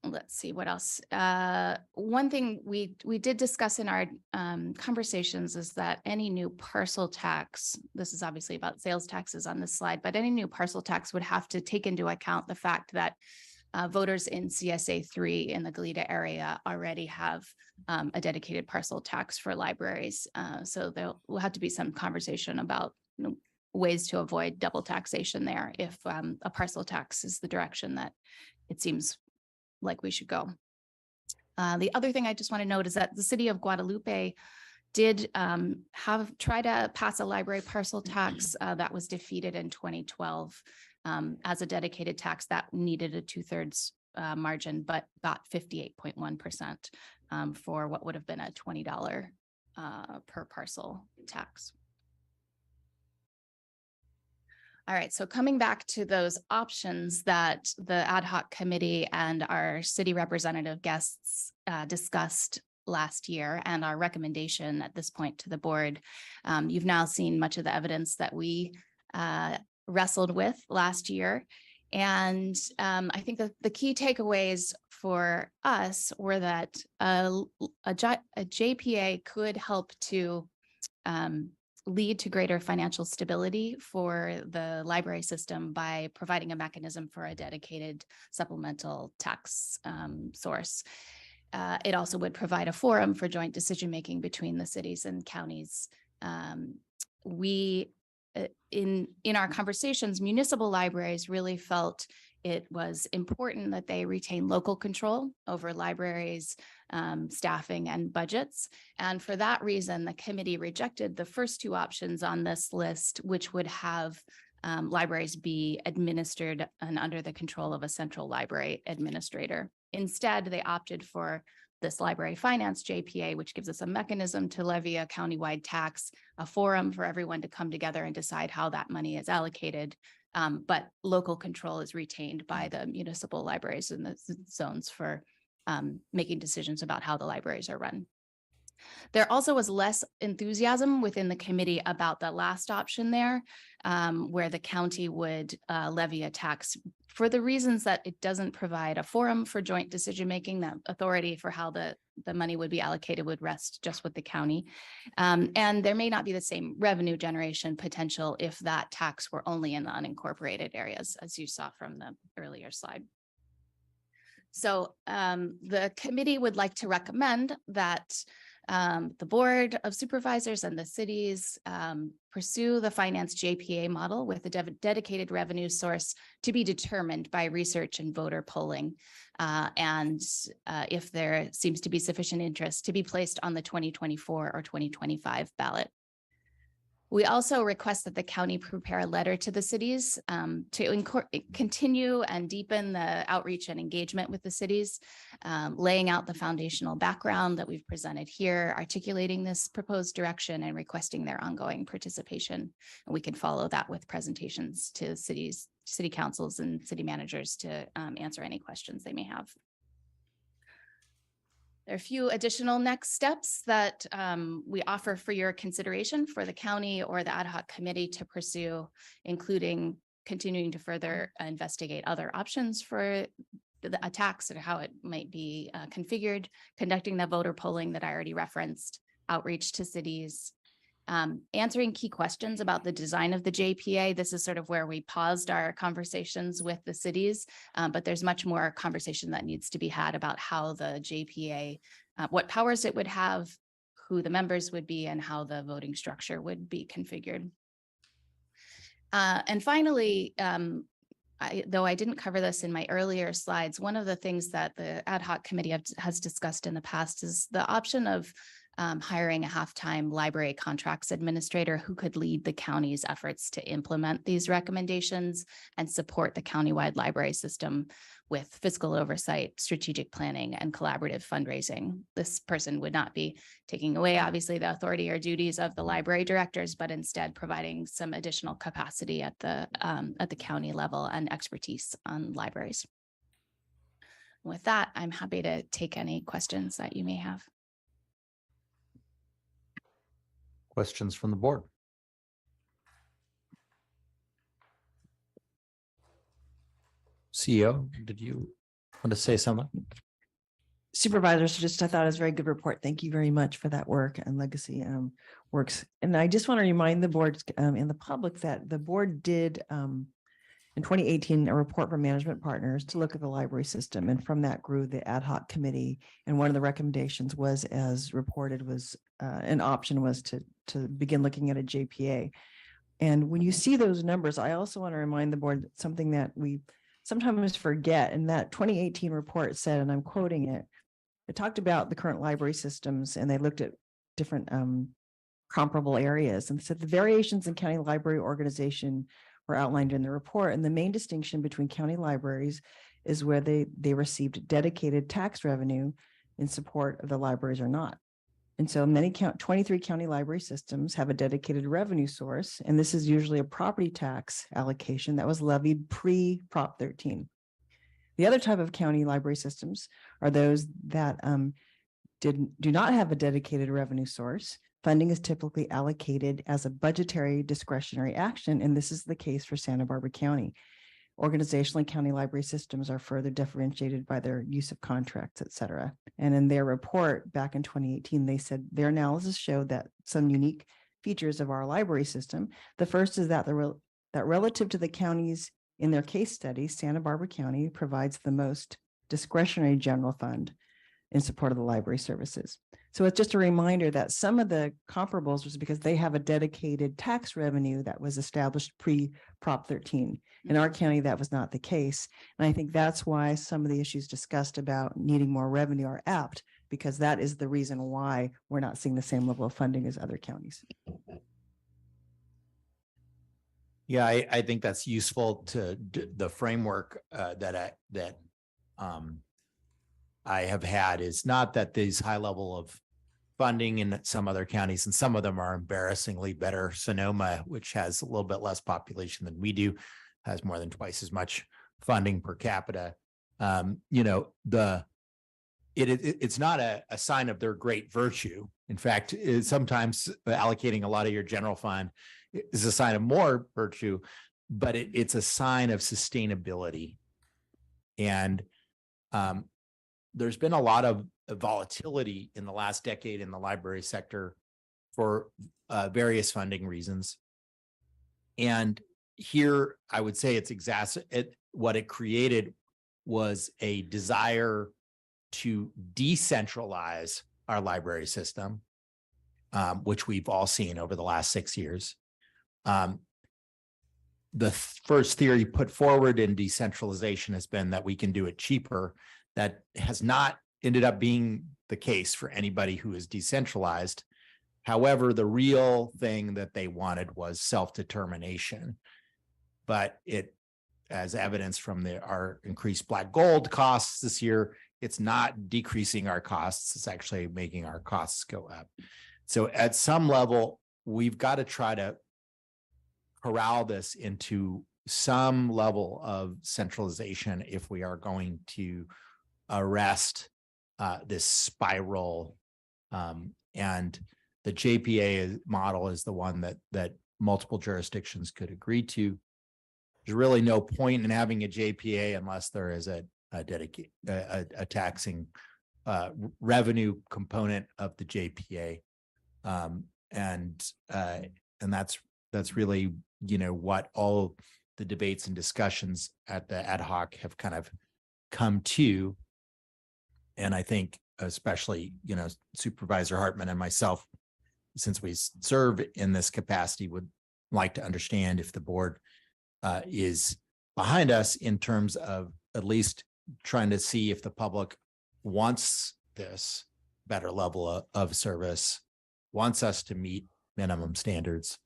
Let's see what else. One thing we did discuss in our conversations is that any new parcel tax, this is obviously about sales taxes on this slide, but any new parcel tax would have to take into account the fact that voters in CSA 3 in the Goleta area already have a dedicated parcel tax for libraries. So there will have to be some conversation about ways to avoid double taxation there if a parcel tax is the direction that it seems like we should go. The other thing I just want to note is that the city of Guadalupe did try to pass a library parcel tax that was defeated in 2012 as a dedicated tax that needed a 2/3 margin, but got 58.1% for what would have been a $20 per parcel tax. All right, so coming back to those options that the ad hoc committee and our city representative guests discussed last year, and our recommendation at this point to the board, you've now seen much of the evidence that we wrestled with last year. And I think that the key takeaways for us were that a JPA could help to lead to greater financial stability for the library system by providing a mechanism for a dedicated supplemental tax source. It also would provide a forum for joint decision-making between the cities and counties. In our conversations, municipal libraries really felt it was important that they retain local control over libraries, staffing, and budgets. And for that reason, the committee rejected the first 2 options on this list, which would have libraries be administered and under the control of a central library administrator. Instead, they opted for this library finance JPA, which gives us a mechanism to levy a countywide tax, a forum for everyone to come together and decide how that money is allocated. But local control is retained by the municipal libraries in the zones for making decisions about how the libraries are run. There also was less enthusiasm within the committee about the last option there, where the county would levy a tax for the reasons that it doesn't provide a forum for joint decision-making. That authority for how the money would be allocated would rest just with the county. And there may not be the same revenue generation potential if that tax were only in the unincorporated areas, as you saw from the earlier slide. So the committee would like to recommend that the Board of Supervisors and the cities pursue the finance JPA model with a dedicated revenue source to be determined by research and voter polling. And if there seems to be sufficient interest, to be placed on the 2024 or 2025 ballot. We also request that the county prepare a letter to the cities to continue and deepen the outreach and engagement with the cities, laying out the foundational background that we've presented here, articulating this proposed direction and requesting their ongoing participation. And we can follow that with presentations to cities, city councils, and city managers to answer any questions they may have. There are a few additional next steps that we offer for your consideration for the county or the ad hoc committee to pursue, including continuing to further investigate other options for a tax and how it might be configured, conducting the voter polling that I already referenced, outreach to cities, answering key questions about the design of the JPA. This is sort of where we paused our conversations with the cities, but there's much more conversation that needs to be had about how the JPA, what powers it would have, who the members would be, and how the voting structure would be configured. And finally, though I didn't cover this in my earlier slides, one of the things that the ad hoc committee has discussed in the past is the option of hiring a half-time library contracts administrator who could lead the county's efforts to implement these recommendations and support the countywide library system with fiscal oversight, strategic planning, and collaborative fundraising. This person would not be taking away, obviously, the authority or duties of the library directors, but instead providing some additional capacity at the county level and expertise on libraries. With that, I'm happy to take any questions that you may have. Questions from the board? CEO, did you want to say something? Supervisors, I thought it was a very good report. Thank you very much for that work and legacy works. And I just want to remind the board and the public that the board did in 2018 a report from management partners to look at the library system. And from that grew the ad hoc committee. And one of the recommendations was, as reported, was an option was to begin looking at a JPA. And when you see those numbers, I also want to remind the board something that we sometimes forget. And that 2018 report said, and I'm quoting it, it talked about the current library systems, and they looked at different comparable areas and said the variations in county library organization were outlined in the report. And the main distinction between county libraries is where they received dedicated tax revenue in support of the libraries or not. And so 23 county library systems have a dedicated revenue source, and this is usually a property tax allocation that was levied pre-Prop 13. The other type of county library systems are those that do not have a dedicated revenue source. Funding is typically allocated as a budgetary discretionary action, and this is the case for Santa Barbara County. Organizationally, county library systems are further differentiated by their use of contracts, et cetera. And in their report back in 2018, they said their analysis showed that some unique features of our library system. The first is that that relative to the counties in their case study, Santa Barbara County provides the most discretionary general fund in support of the library services. So it's just a reminder that some of the comparables was because they have a dedicated tax revenue that was established pre-Prop 13. In our county, that was not the case. And I think that's why some of the issues discussed about needing more revenue are apt, because that is the reason why we're not seeing the same level of funding as other counties. Yeah, I think that's useful to the framework that I have had is not that these high level of funding in some other counties, and some of them are embarrassingly better. Sonoma, which has a little bit less population than we do, has more than twice as much funding per capita. It's not a sign of their great virtue. In fact, sometimes allocating a lot of your general fund is a sign of more virtue, but it's a sign of sustainability. And there's been a lot of volatility in the last decade in the library sector for various funding reasons. And here, I would say what it created was a desire to decentralize our library system, which we've all seen over the last 6 years. The first theory put forward in decentralization has been that we can do it cheaper. That has not ended up being the case for anybody who is decentralized. However, the real thing that they wanted was self-determination. But as evidence from our increased black gold costs this year, it's not decreasing our costs. It's actually making our costs go up. So at some level, we've got to try to corral this into some level of centralization if we are going to arrest this spiral. And the JPA model is the one that multiple jurisdictions could agree to. There's really no point in having a JPA unless there is a taxing revenue component of the JPA, and that's really what all the debates and discussions at the ad hoc have kind of come to. And I think especially Supervisor Hartman and myself, since we serve in this capacity, would like to understand if the board is behind us in terms of at least trying to see if the public wants this better level of service, wants us to meet minimum standards.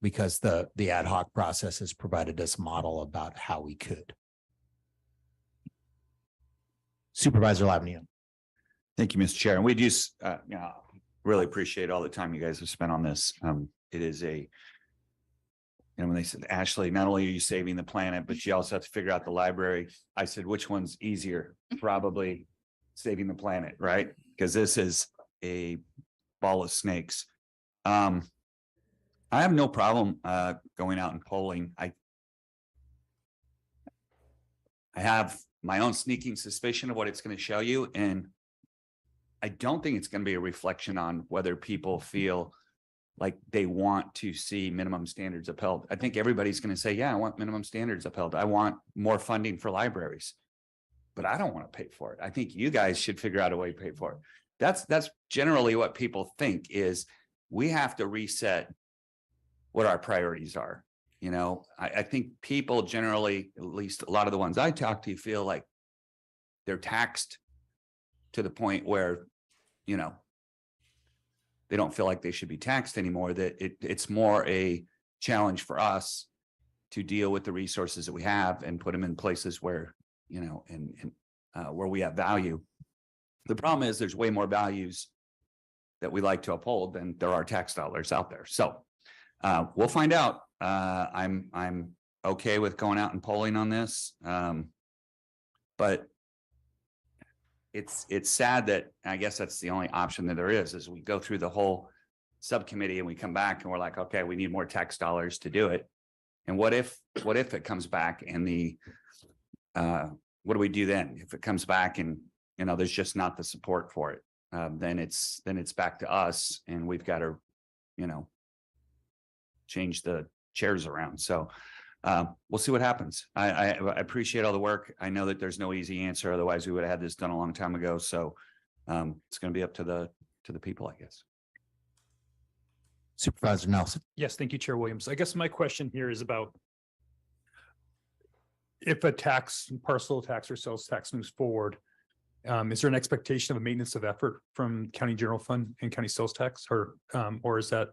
Because the ad hoc process has provided us a model about how we could. Supervisor Lavigno. Thank you, Mr. Chair. And we do, really appreciate all the time you guys have spent on this. It is when they said, Ashley, not only are you saving the planet, but you also have to figure out the library. I said, which one's easier? Probably saving the planet, right? Because this is a ball of snakes. I have no problem going out and polling. I have my own sneaking suspicion of what it's going to show you, and I don't think it's going to be a reflection on whether people feel like they want to see minimum standards upheld. I think everybody's going to say, yeah, I want minimum standards upheld. I want more funding for libraries, but I don't want to pay for it. I think you guys should figure out a way to pay for it. That's generally what people think is we have to reset what our priorities are. I think people generally, at least a lot of the ones I talk to, feel like they're taxed to the point where, they don't feel like they should be taxed anymore, that it's more a challenge for us to deal with the resources that we have and put them in places where, where we have value. The problem is there's way more values that we like to uphold than there are tax dollars out there. So we'll find out. I'm okay with going out and polling on this. But it's sad that I guess that's the only option that there is we go through the whole subcommittee and we come back and we're like, okay, we need more tax dollars to do it. And what if it comes back and what do we do then? If it comes back and, there's just not the support for it, then it's back to us and we've got to, change the chairs around. So we'll see what happens. I appreciate all the work. I know that there's no easy answer. Otherwise we would have had this done a long time ago. So it's going to be up to the people, I guess. Supervisor Nelson. Yes, thank you, Chair Williams. I guess my question here is about if a parcel tax or sales tax moves forward, is there an expectation of a maintenance of effort from county general fund and county sales tax, or is that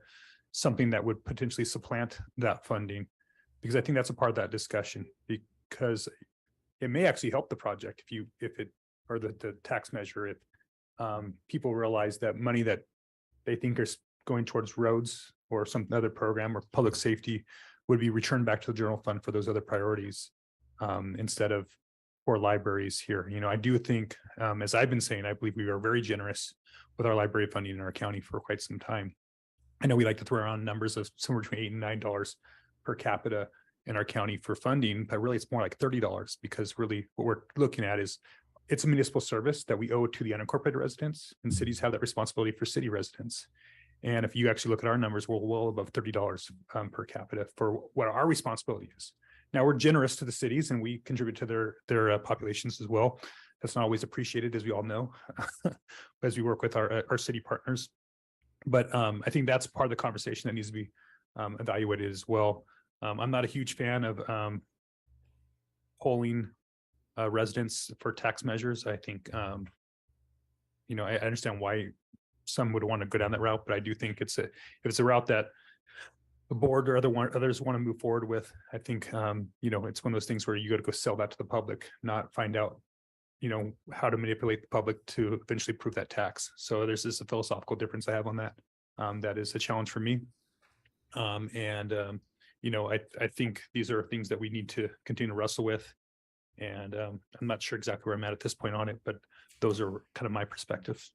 something that would potentially supplant that funding? Because I think that's a part of that discussion, because it may actually help the project the tax measure, if people realize that money that they think are going towards roads or some other program or public safety would be returned back to the general fund for those other priorities, instead of for libraries here. I do think, as I've been saying, I believe we are very generous with our library funding in our county for quite some time. I know we like to throw around numbers of somewhere between $8 and $9 per capita in our county for funding, but really it's more like $30, because really what we're looking at is it's a municipal service that we owe to the unincorporated residents, and cities have that responsibility for city residents. And if you actually look at our numbers, we're well above $30 per capita for what our responsibility is. Now, we're generous to the cities and we contribute to their populations as well. That's not always appreciated, as we all know, as we work with our city partners. But I think that's part of the conversation that needs to be evaluated as well. I'm not a huge fan of polling residents for tax measures. I think, I understand why some would want to go down that route, but I do think if it's a route that the board or others want to move forward with, I think, it's one of those things where you got to go sell that to the public, not find out, how to manipulate the public to eventually prove that tax. So there's a philosophical difference I have on that. That is a challenge for me. I think these are things that we need to continue to wrestle with. And I'm not sure exactly where I'm at this point on it, but those are kind of my perspectives.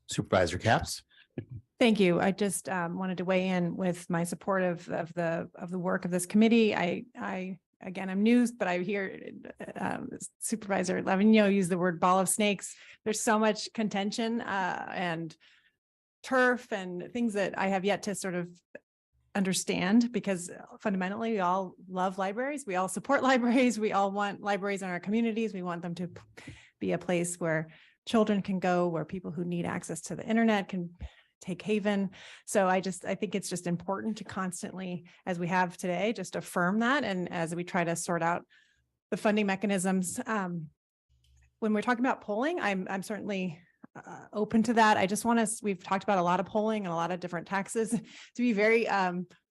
Supervisor Capps. Thank you. I just wanted to weigh in with my support of the work of this committee. Again, I'm new, but I hear Supervisor Lavigno use the word ball of snakes. There's so much contention and turf and things that I have yet to sort of understand, because fundamentally we all love libraries. We all support libraries. We all want libraries in our communities. We want them to be a place where children can go, where people who need access to the internet can take haven. So I think it's just important to constantly, as we have today, just affirm that. And as we try to sort out the funding mechanisms, when we're talking about polling, I'm certainly open to that. I just want us, we've talked about a lot of polling and a lot of different taxes, to be very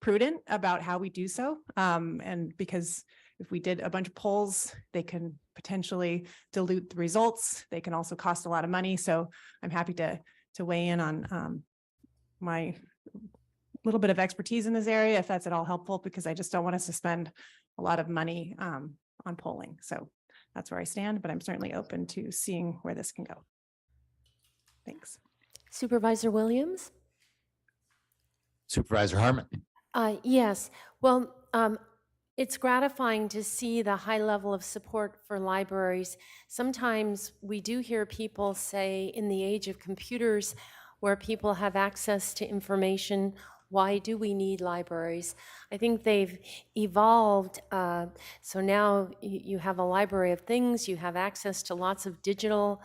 prudent about how we do so. And because if we did a bunch of polls, they can potentially dilute the results. They can also cost a lot of money. So I'm happy to weigh in on my little bit of expertise in this area, if that's at all helpful, because I just don't want us to spend a lot of money on polling. So that's where I stand, but I'm certainly open to seeing where this can go. Thanks. Supervisor Williams? Supervisor Hartman. Yes. Well, it's gratifying to see the high level of support for libraries. Sometimes we do hear people say, in the age of computers, where people have access to information, why do we need libraries? I think they've evolved. So now you have a library of things, you have access to lots of digital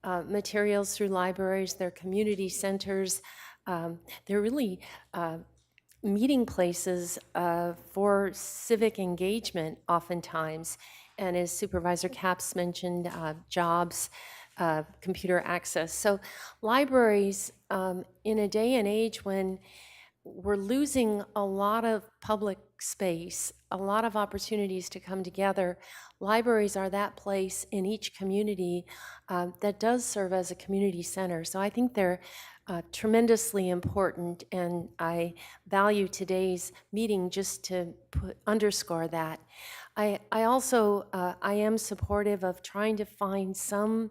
materials through libraries, they're community centers. They're really meeting places for civic engagement oftentimes. And as Supervisor Capps mentioned, jobs, computer access. So libraries, in a day and age when we're losing a lot of public space, a lot of opportunities to come together, libraries are that place in each community that does serve as a community center. So I think they're tremendously important, and I value today's meeting just to underscore that. I also I am supportive of trying to find some,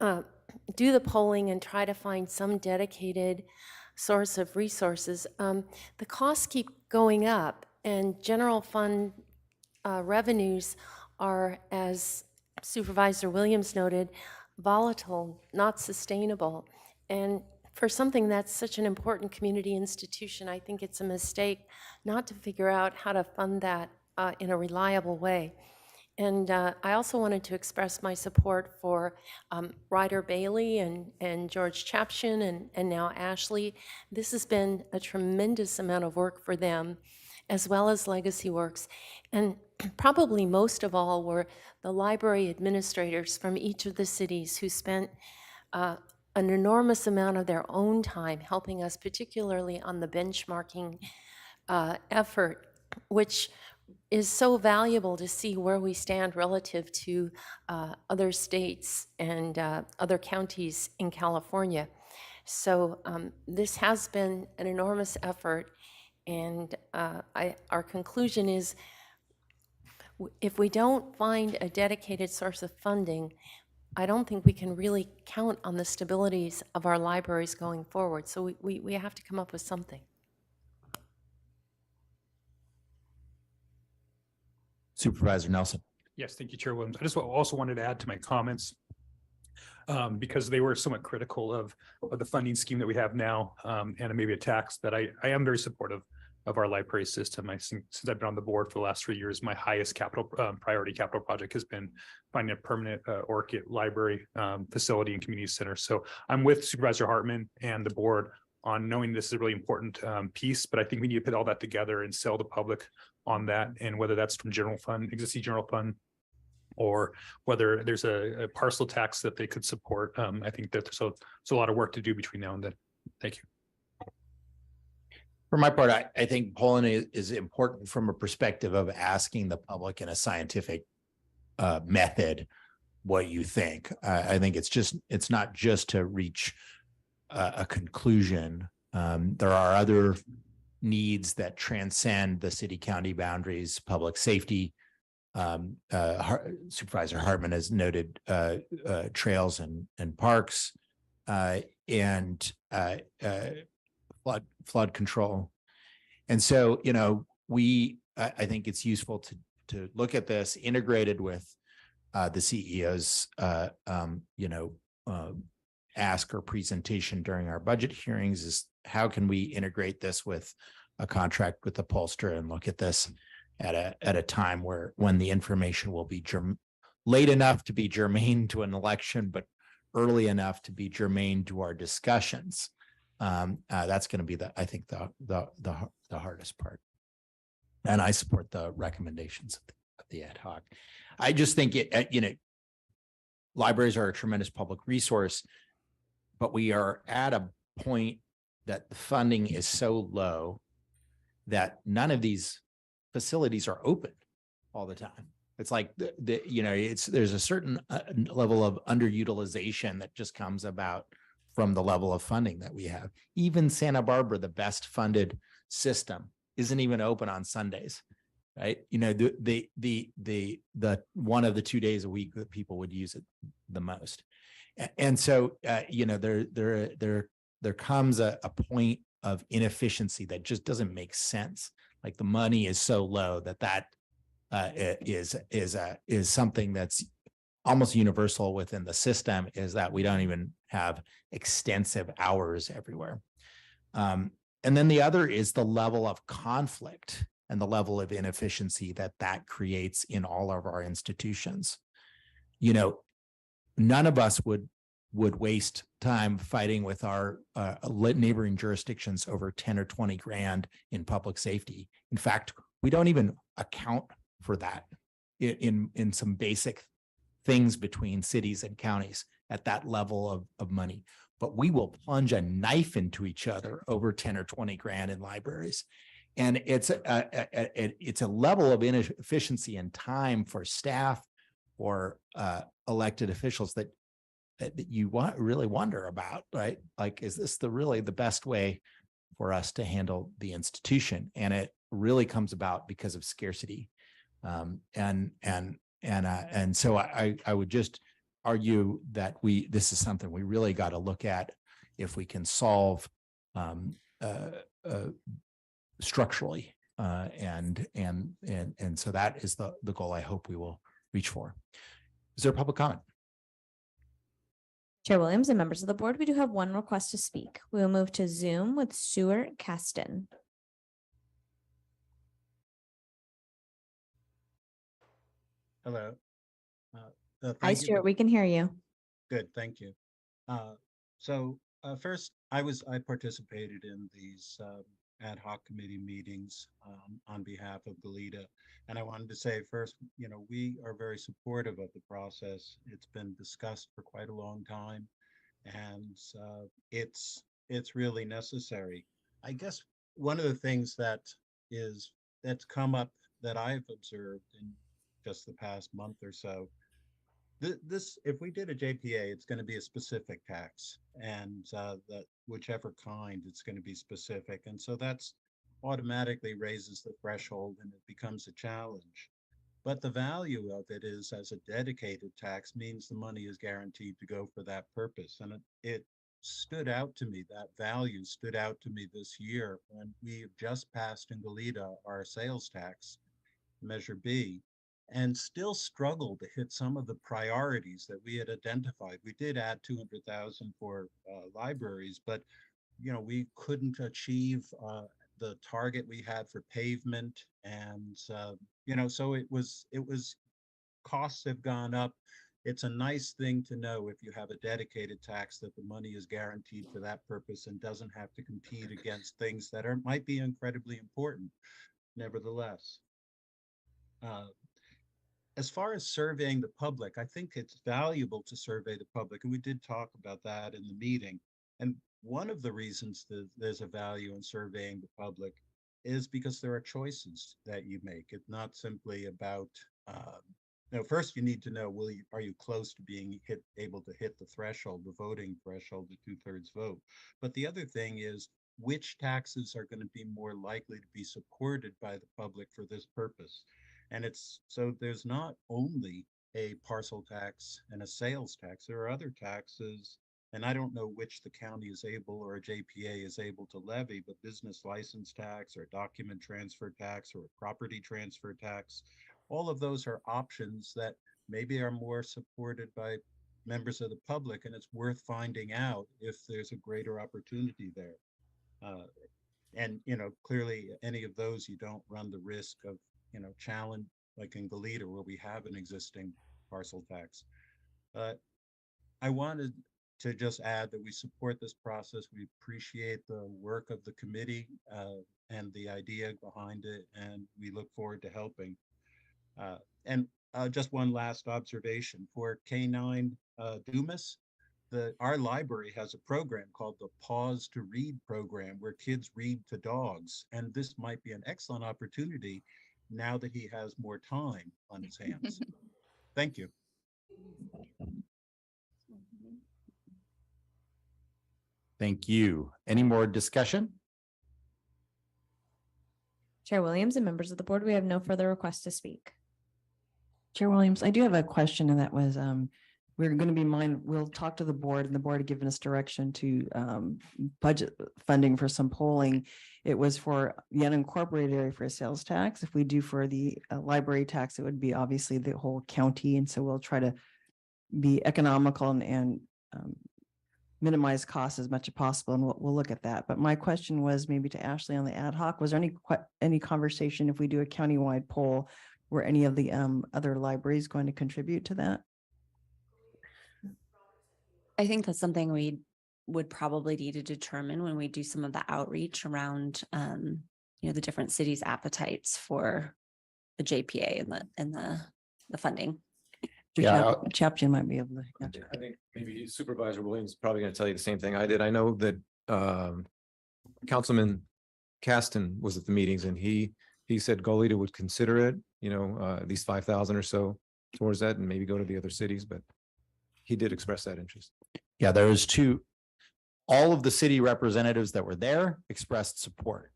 do the polling and try to find some dedicated source of resources. The costs keep going up, and general fund revenues are, as Supervisor Williams noted, volatile, not sustainable. And for something that's such an important community institution, I think it's a mistake not to figure out how to fund that in a reliable way. And I also wanted to express my support for Ryder Bailey and George Chapshin and now Ashley. This has been a tremendous amount of work for them, as well as Legacy Works. And probably most of all were the library administrators from each of the cities who spent an enormous amount of their own time helping us, particularly on the benchmarking effort, which is so valuable to see where we stand relative to other states and other counties in California. So this has been an enormous effort, and our conclusion is, if we don't find a dedicated source of funding, I don't think we can really count on the stabilities of our libraries going forward. So we have to come up with something. Supervisor Nelson. Yes, thank you, Chair Williams. I just also wanted to add to my comments because they were somewhat critical of the funding scheme that we have now, and maybe a tax that I am very supportive of our library system. I think since I've been on the board for the last 3 years, my highest priority capital project has been finding a permanent Orchid library facility and community center. So I'm with Supervisor Hartman and the board on knowing this is a really important piece, but I think we need to put all that together and sell the public on that, and whether that's from general fund, existing general fund, or whether there's a parcel tax that they could support. I think that there's a lot of work to do between now and then. Thank you. For my part, I think polling is important from a perspective of asking the public in a scientific method what you think. I think it's not just to reach a conclusion. There are other needs that transcend the city-county boundaries, public safety. Supervisor Hartman has noted trails and parks and flood control. And so, I think it's useful to look at this integrated with the CEO's, ask or presentation during our budget hearings is how can we integrate this with a contract with the pollster and look at this at a time when the information will be late enough to be germane to an election, but early enough to be germane to our discussions. That's going to be I think the hardest part. And I support the recommendations of the ad hoc. I just think libraries are a tremendous public resource, but we are at a point that the funding is so low that none of these facilities are open all the time. It's like there's a certain level of underutilization that just comes about from the level of funding that we have. Even Santa Barbara, the best funded system, isn't even open on Sundays, right? The one of the 2 days a week that people would use it the most. And so there comes a point of inefficiency that just doesn't make sense. Like the money is so low that is something that's almost universal within the system, is that we don't even have extensive hours everywhere. And then the other is the level of conflict and the level of inefficiency that creates in all of our institutions. None of us would waste time fighting with our neighboring jurisdictions over 10 or 20 grand in public safety. In fact, we don't even account for that in some basic things between cities and counties at that level of money. But we will plunge a knife into each other over 10 or 20 grand in libraries. And it's a level of inefficiency and time for staff or elected officials that you really wonder about, right? Like, is this really the best way for us to handle the institution? And it really comes about because of scarcity. And so I would just argue that this is something we really got to look at if we can solve structurally. And so that is the goal I hope we will reach for. Is there a public comment? Chair Williams and members of the board, we do have one request to speak. We will move to Zoom with Stuart Caston. Hello. Hi, Stuart, we can hear you. Good, thank you. First, I participated in these ad hoc committee meetings on behalf of Goleta. And I wanted to say first, we are very supportive of the process. It's been discussed for quite a long time, and it's really necessary. I guess one of the things that's come up that I've observed in just the past month or so, if we did a JPA, it's going to be a specific tax, and that whichever kind, it's going to be specific. And so that's automatically raises the threshold and it becomes a challenge. But the value of it is, as a dedicated tax, means the money is guaranteed to go for that purpose. And it stood out to me, that value stood out to me this year when we have just passed in Goleta our sales tax, Measure B, and still struggle to hit some of the priorities that we had identified. We did add 200,000 for libraries, but we couldn't achieve the target we had for pavement, and so it was costs have gone up. It's a nice thing to know if you have a dedicated tax that the money is guaranteed for that purpose and doesn't have to compete against things that might be incredibly important. Nevertheless, as far as surveying the public, I think it's valuable to survey the public, and we did talk about that in the meeting. And one of the reasons that there's a value in surveying the public is because there are choices that you make. It's not simply about, first you need to know, are you close to being able to hit the threshold, the voting threshold, the 2/3 vote? But the other thing is, which taxes are going to be more likely to be supported by the public for this purpose? And so there's not only a parcel tax and a sales tax, there are other taxes, and I don't know which the county is able or a JPA is able to levy, but business license tax or document transfer tax or property transfer tax, all of those are options that maybe are more supported by members of the public, and it's worth finding out if there's a greater opportunity there. And clearly any of those, you don't run the risk of challenge, like in Goleta, where we have an existing parcel tax. I wanted to just add that we support this process. We appreciate the work of the committee and the idea behind it, and we look forward to helping. And just one last observation for K9 Dumas. Our library has a program called the Pause to Read program where kids read to dogs. And this might be an excellent opportunity now that he has more time on his hands. Thank you. Thank you. Any more discussion? Chair Williams and members of the board, we have no further requests to speak. Chair Williams, I do have a question, and that was, we're going to be we'll talk to the board, and the board had given us direction to budget funding for some polling. It was for the unincorporated area for a sales tax. If we do for the library tax, it would be obviously the whole county. And so we'll try to be economical and minimize costs as much as possible, and we'll look at that. But my question was maybe to Ashley on the ad hoc, was there any conversation if we do a countywide poll, were any of the other libraries going to contribute to that? I think that's something we would probably need to determine when we do some of the outreach around, the different cities' appetites for the JPA and the funding. Yeah, Chapman might be able to answer. I think maybe Supervisor Williams is probably going to tell you the same thing I did. I know that Councilman Caston was at the meetings, and he said Goleta would consider it, at least 5,000 or so towards that, and maybe go to the other cities, but he did express that interest. Yeah, there was all of the city representatives that were there expressed support,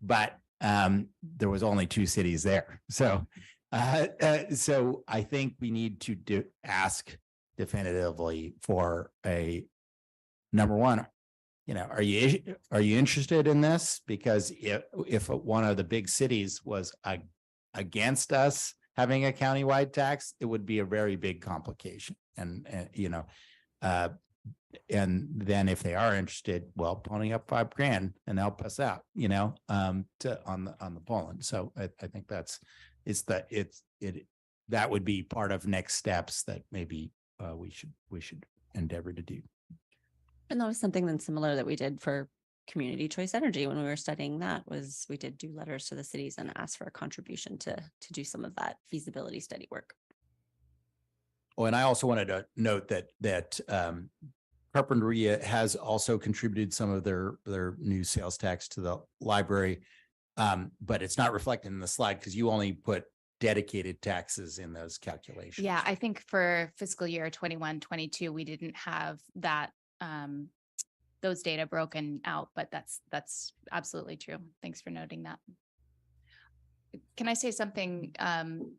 but there was only 2 cities there. So I think we need to ask definitively for a number one. Are you interested in this? Because if one of the big cities was against us having a countywide tax, it would be a very big complication. And then if they are interested, well, pony up $5,000 and help us out, on the polling. So I think that would be part of next steps that maybe we should endeavor to do. And that was something then similar that we did for community choice energy when we were studying that, was we did do letters to the cities and ask for a contribution to do some of that feasibility study work. Oh, and I also wanted to note that Carpinteria has also contributed some of their new sales tax to the library, but it's not reflected in the slide because you only put dedicated taxes in those calculations. Yeah, I think for fiscal year 21-22, we didn't have that those data broken out, but that's absolutely true. Thanks for noting that. Can I say something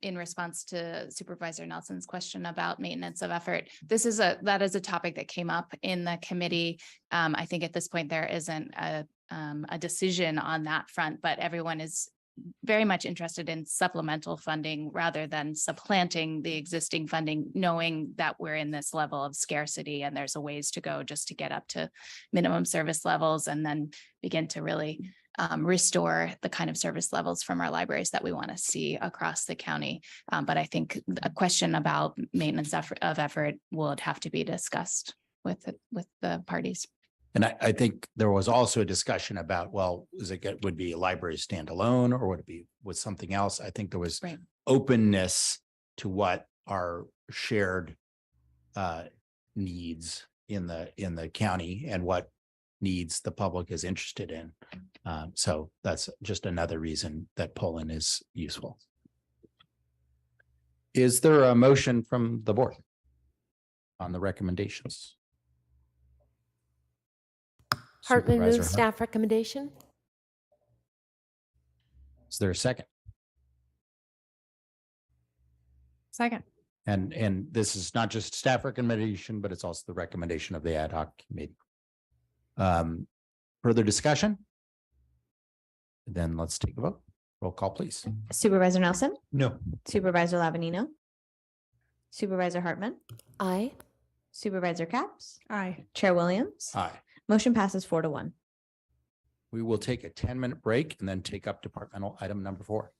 in response to Supervisor Nelson's question about maintenance of effort? That is a topic that came up in the committee. I think at this point there isn't a decision on that front, but everyone is very much interested in supplemental funding rather than supplanting the existing funding, knowing that we're in this level of scarcity and there's a ways to go just to get up to minimum service levels and then begin to really restore the kind of service levels from our libraries that we want to see across the county. But I think a question about maintenance of effort would have to be discussed with the parties. And I think there was also a discussion about, well, would be a library standalone or would it be with something else? I think there was openness to what our shared needs in the county and what needs the public is interested in. So that's just another reason that polling is useful. Is there a motion from the board on the recommendations? Hartman moves Supervisor staff recommendation. Is there a second? Second. And this is not just staff recommendation, but it's also the recommendation of the ad hoc committee. Further discussion? Then let's take a vote. Roll call, please. Supervisor Nelson? No. Supervisor Lavanino? Supervisor Hartman? Aye. Supervisor Capps? Aye. Chair Williams? Aye. Motion passes 4-1. We will take a 10-minute break and then take up departmental item number 4.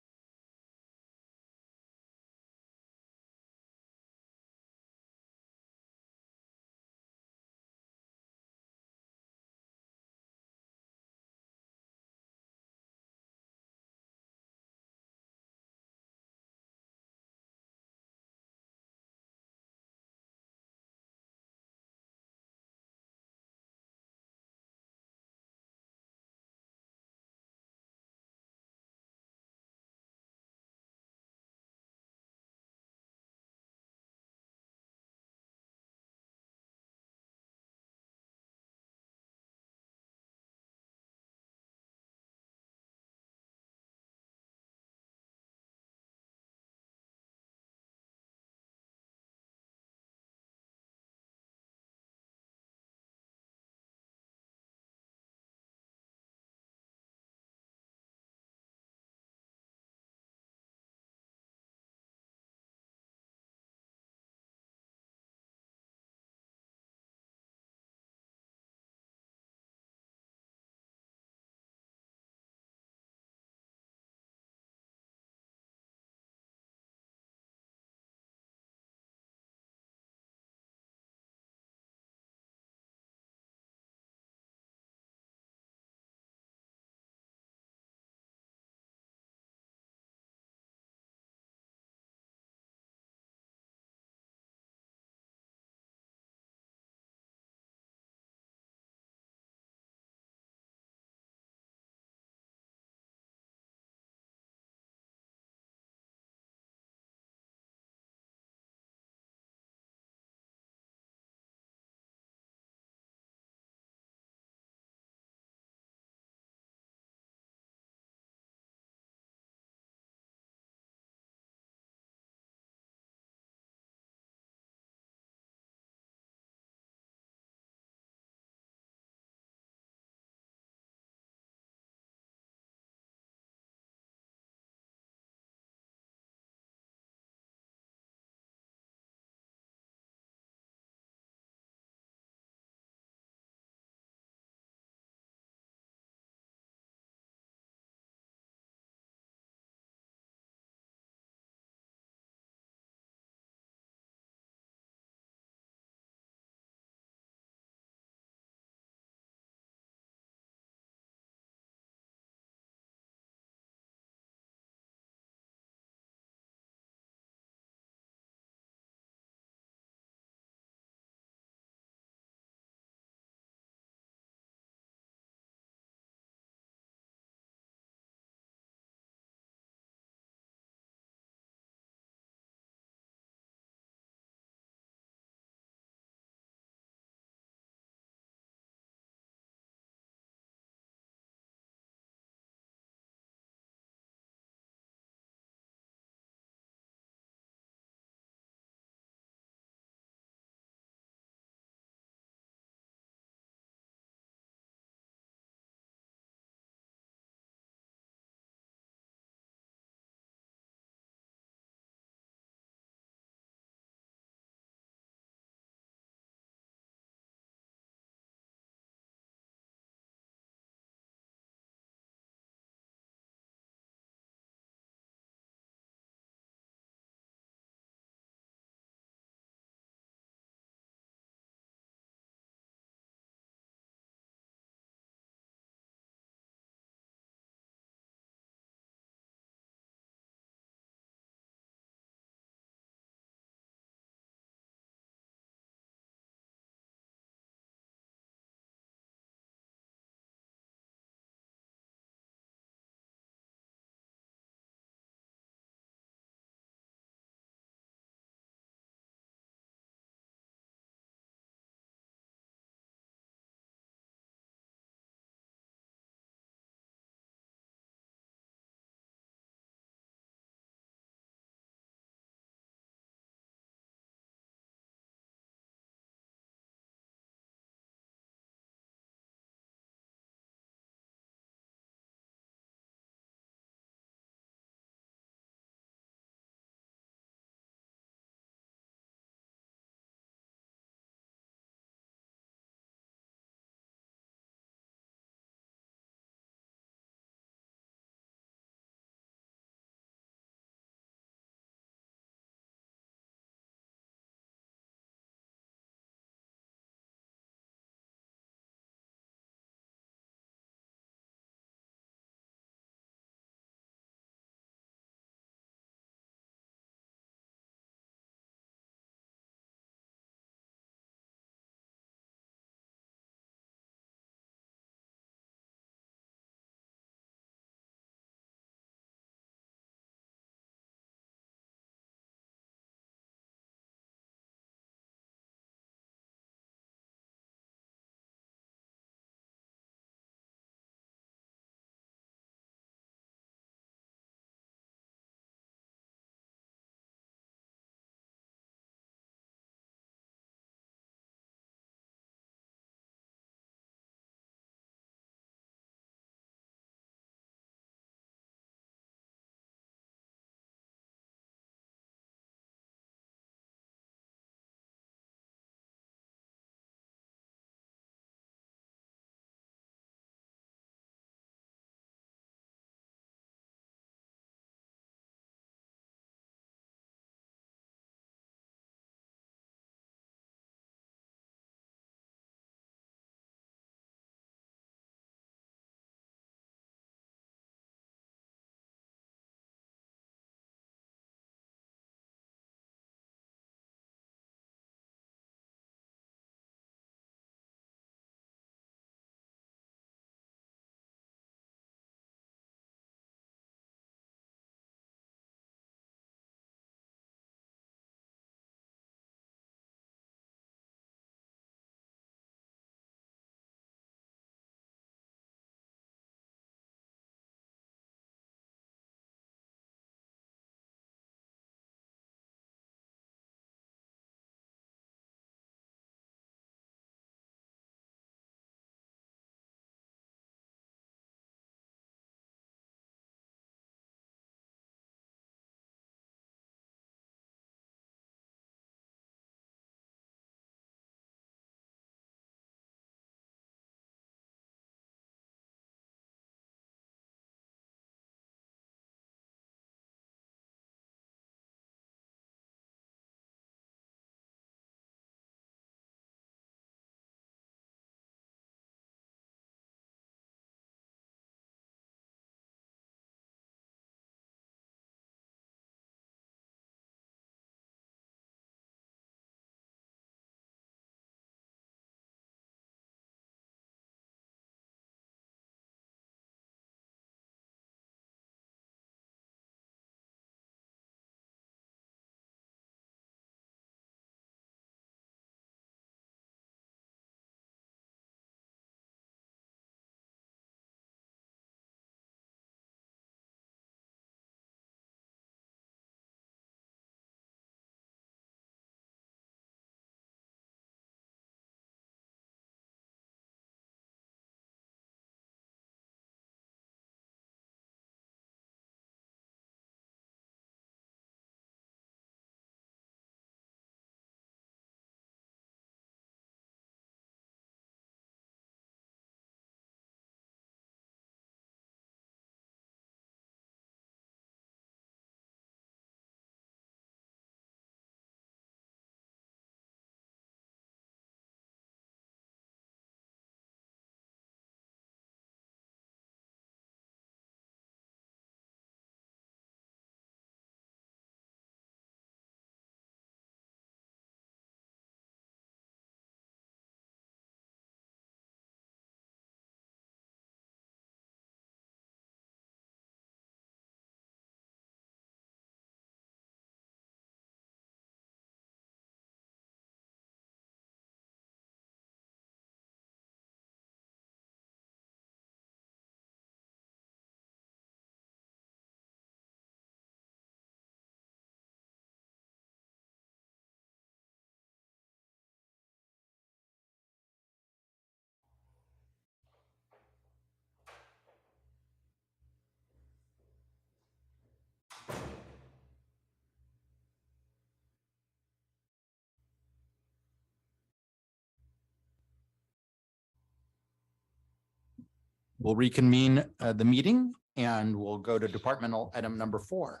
We'll reconvene the meeting and we'll go to departmental item number 4.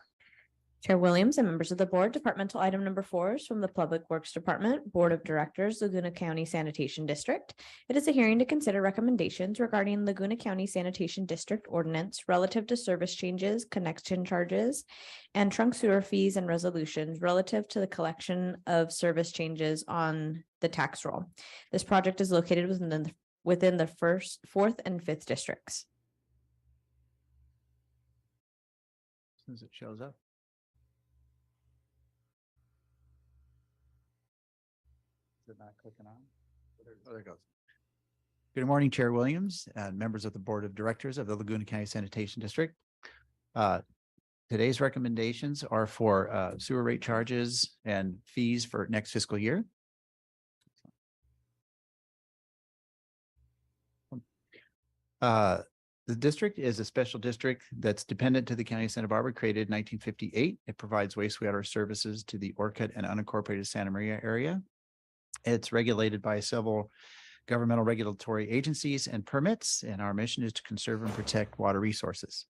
Chair Williams and members of the board, departmental item number 4 is from the Public Works Department, Board of Directors, Laguna County Sanitation District. It is a hearing to consider recommendations regarding Laguna County Sanitation District ordinance relative to service changes, connection charges, and trunk sewer fees and resolutions relative to the collection of service changes on the tax roll. This project is located within the 1st, 4th, and 5th districts. As soon as it shows up. Is it not clicking on? Oh, there it goes. Good morning, Chair Williams and members of the Board of Directors of the Laguna County Sanitation District. Today's recommendations are for sewer rate charges and fees for next fiscal year. The district is a special district that's dependent to the County of Santa Barbara, created in 1958. It provides wastewater services to the Orcutt and unincorporated Santa Maria area. It's regulated by several governmental regulatory agencies and permits, and our mission is to conserve and protect water resources.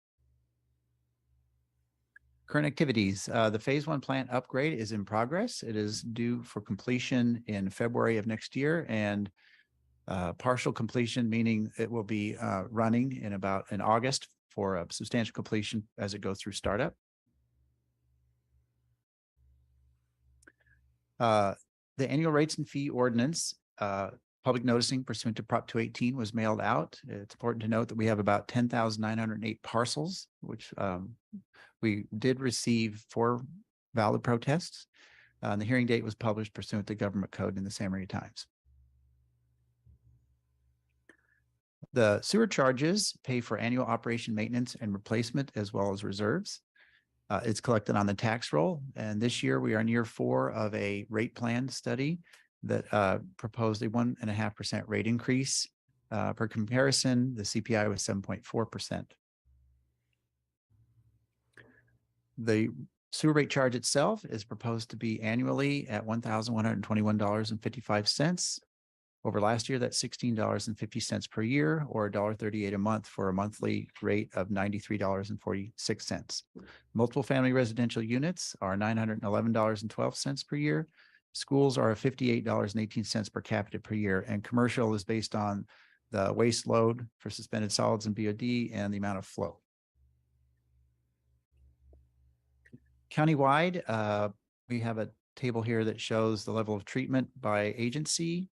Current activities, the phase 1 plant upgrade is in progress. It is due for completion in February of next year, and partial completion, meaning it will be running in August for a substantial completion as it goes through startup. The annual rates and fee ordinance, public noticing pursuant to Prop 218 was mailed out. It's important to note that we have about 10,908 parcels, which we did receive 4 valid protests. The hearing date was published pursuant to government code in the Santa Maria Times. The sewer charges pay for annual operation maintenance and replacement as well as reserves. It's collected on the tax roll. And this year we are in year 4 of a rate plan study that proposed a 1.5% rate increase. For comparison, the CPI was 7.4%. The sewer rate charge itself is proposed to be annually at $1,121.55. Over last year, that's $16.50 per year, or $1.38 a month for a monthly rate of $93.46. Multiple family residential units are $911.12 per year. Schools are $58.18 per capita per year, and commercial is based on the waste load for suspended solids and BOD and the amount of flow. Countywide, we have a table here that shows the level of treatment by agency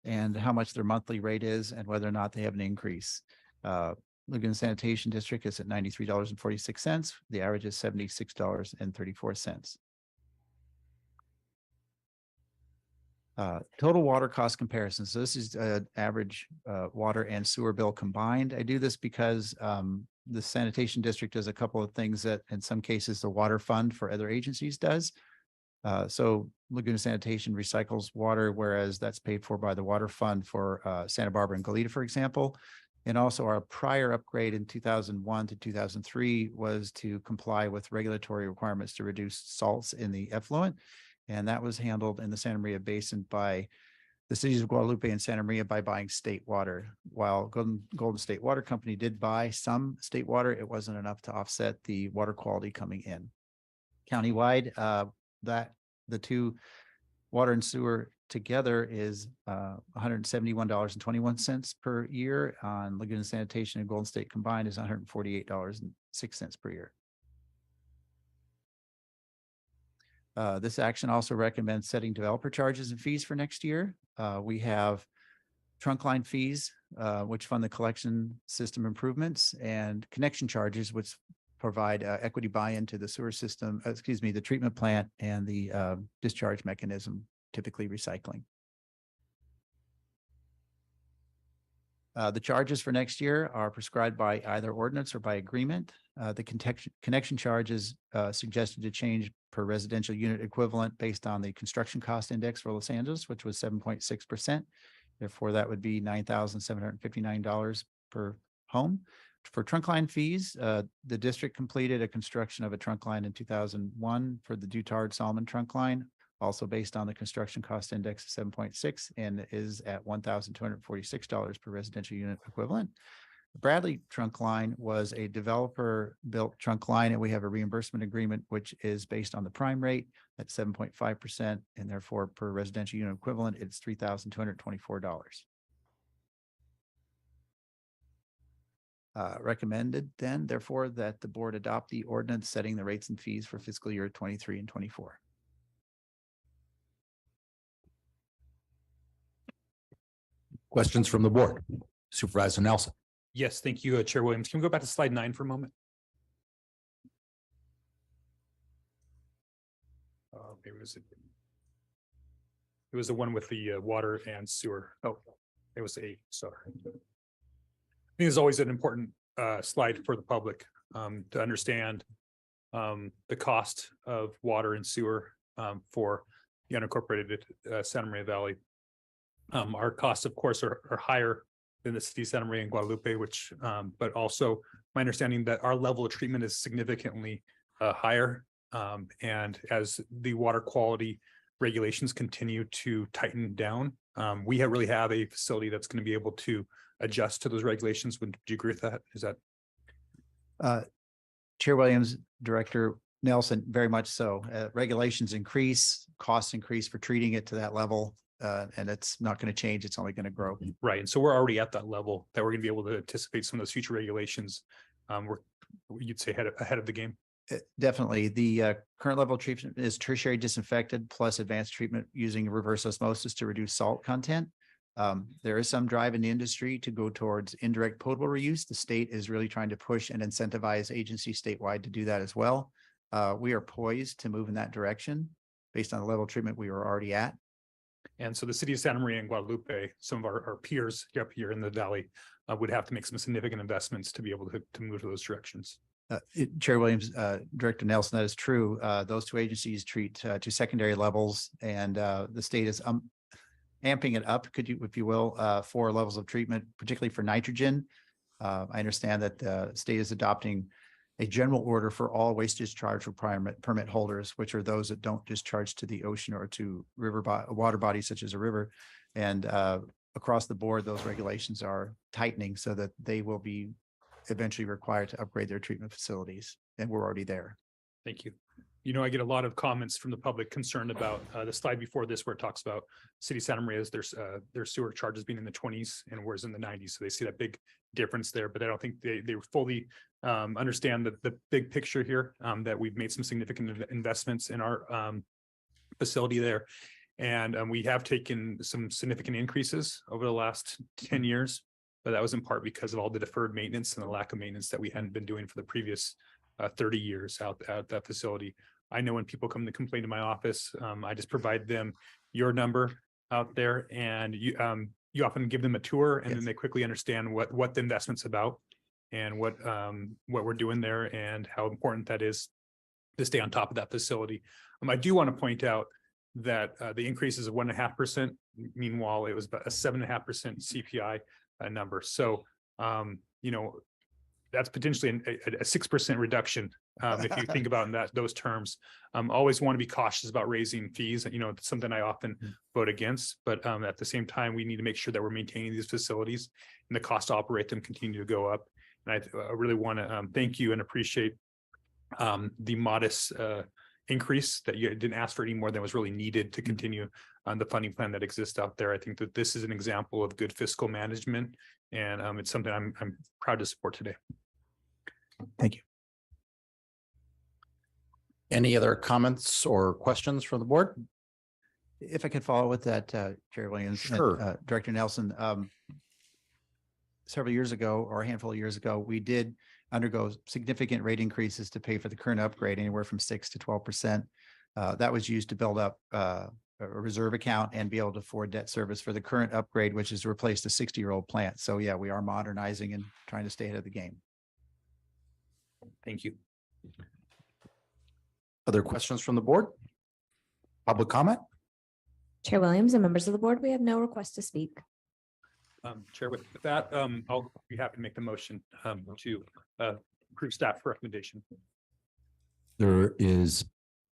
and how much their monthly rate is and whether or not they have an increase. Laguna Sanitation District is at $93.46. The average is $76.34. Total water cost comparison. So this is average water and sewer bill combined. I do this because the sanitation district does a couple of things that in some cases the water fund for other agencies does. So Laguna Sanitation recycles water, whereas that's paid for by the water fund for Santa Barbara and Goleta, for example. And also our prior upgrade in 2001 to 2003 was to comply with regulatory requirements to reduce salts in the effluent. And that was handled in the Santa Maria Basin by the cities of Guadalupe and Santa Maria by buying state water. While Golden State Water Company did buy some state water, it wasn't enough to offset the water quality coming in. Countywide, that the two water and sewer together is $171.21 per year. On Laguna Sanitation and Golden State combined is $148.06 per year. This action also recommends setting developer charges and fees for next year. We have trunk line fees, which fund the collection system improvements, and connection charges, which provide equity buy-in to the sewer system, the treatment plant and the discharge mechanism, typically recycling. The charges for next year are prescribed by either ordinance or by agreement. The connection charge is suggested to change per residential unit equivalent based on the construction cost index for Los Angeles, which was 7.6%. Therefore, that would be $9,759 per home. For trunk line fees, the district completed a construction of a trunk line in 2001 for the Dutard Solomon trunk line, also based on the construction cost index of 7.6, and is at $1,246 per residential unit equivalent. The Bradley trunk line was a developer-built trunk line, and we have a reimbursement agreement, which is based on the prime rate at 7.5%, and therefore per residential unit equivalent, it's $3,224. Recommended then, therefore, that the board adopt the ordinance setting the rates and fees for fiscal year 23 and 24. Questions from the board? Supervisor Nelson. Yes, thank you, Chair Williams. Can we go back to slide 9 for a moment? Maybe it was the one with the water and sewer. Oh, it was 8. Sorry. I think it's always an important slide for the public to understand the cost of water and sewer for the unincorporated Santa Maria Valley. Our costs, of course, are higher than the city of Santa Maria and Guadalupe, which, but also my understanding that our level of treatment is significantly higher. And as the water quality regulations continue to tighten down, we really have a facility that's going to be able to adjust to those regulations. Would you agree with that? Is that? Chair Williams, Director Nelson, very much so. Regulations increase, costs increase for treating it to that level. And it's not going to change. It's only going to grow. Right. And so we're already at that level that we're going to be able to anticipate some of those future regulations. You'd say ahead of the game. Definitely. The current level of treatment is tertiary disinfected plus advanced treatment using reverse osmosis to reduce salt content. There is some drive in the industry to go towards indirect potable reuse. The state is really trying to push and incentivize agencies statewide to do that as well. We are poised to move in that direction based on the level of treatment we were already at. And so the city of Santa Maria and Guadalupe, some of our peers up here in the valley would have to make some significant investments to be able to move to those directions. Chair Williams, Director Nelson, that is true. Those two agencies treat to secondary levels, and the state is amping it up, if you will, 4 levels of treatment, particularly for nitrogen. I understand that the state is adopting a general order for all waste discharge requirement permit holders, which are those that don't discharge to the ocean or to water bodies such as a river. And across the board, those regulations are tightening so that they will be eventually required to upgrade their treatment facilities. And we're already there. Thank you. You know, I get a lot of comments from the public concerned about the slide before this, where it talks about city of Santa Maria's their sewer charges being in the 20s and whereas in the 90s. So they see that big difference there, but I don't think they fully understand the big picture here, that we've made some significant investments in our facility there. And we have taken some significant increases over the last 10 years, but that was in part because of all the deferred maintenance and the lack of maintenance that we hadn't been doing for the previous 30 years out at that facility. I know when people come to complain to my office, I just provide them your number out there, and you often give them a tour, and then they quickly understand what the investment's about and what we're doing there and how important that is to stay on top of that facility. I do want to point out that the increase is 1.5%. Meanwhile, it was about a 7.5% CPI number. So, you know, that's potentially a 6% reduction if you think about in those terms. Always want to be cautious about raising fees. You know, it's something I often vote against, but at the same time, we need to make sure that we're maintaining these facilities and the cost to operate them continue to go up. And I really want to thank you and appreciate the modest increase that you didn't ask for any more than was really needed to continue on the funding plan that exists out there. I think that this is an example of good fiscal management, and it's something I'm proud to support today. Thank you. Any other comments or questions from the board? If I could follow with that, Chair Williams, Sure. and, Director Nelson, several years ago or a handful of years ago, we did undergo significant rate increases to pay for the current upgrade, anywhere from 6 to 12%. That was used to build up a reserve account and be able to afford debt service for the current upgrade, which is replaced a 60-year-old plant. So yeah, we are modernizing and trying to stay ahead of the game. Thank you. Other questions from the board? Public comment? Chair Williams and members of the board, we have no request to speak. Chair, with that, I'll be happy to make the motion to approve staff recommendation. There is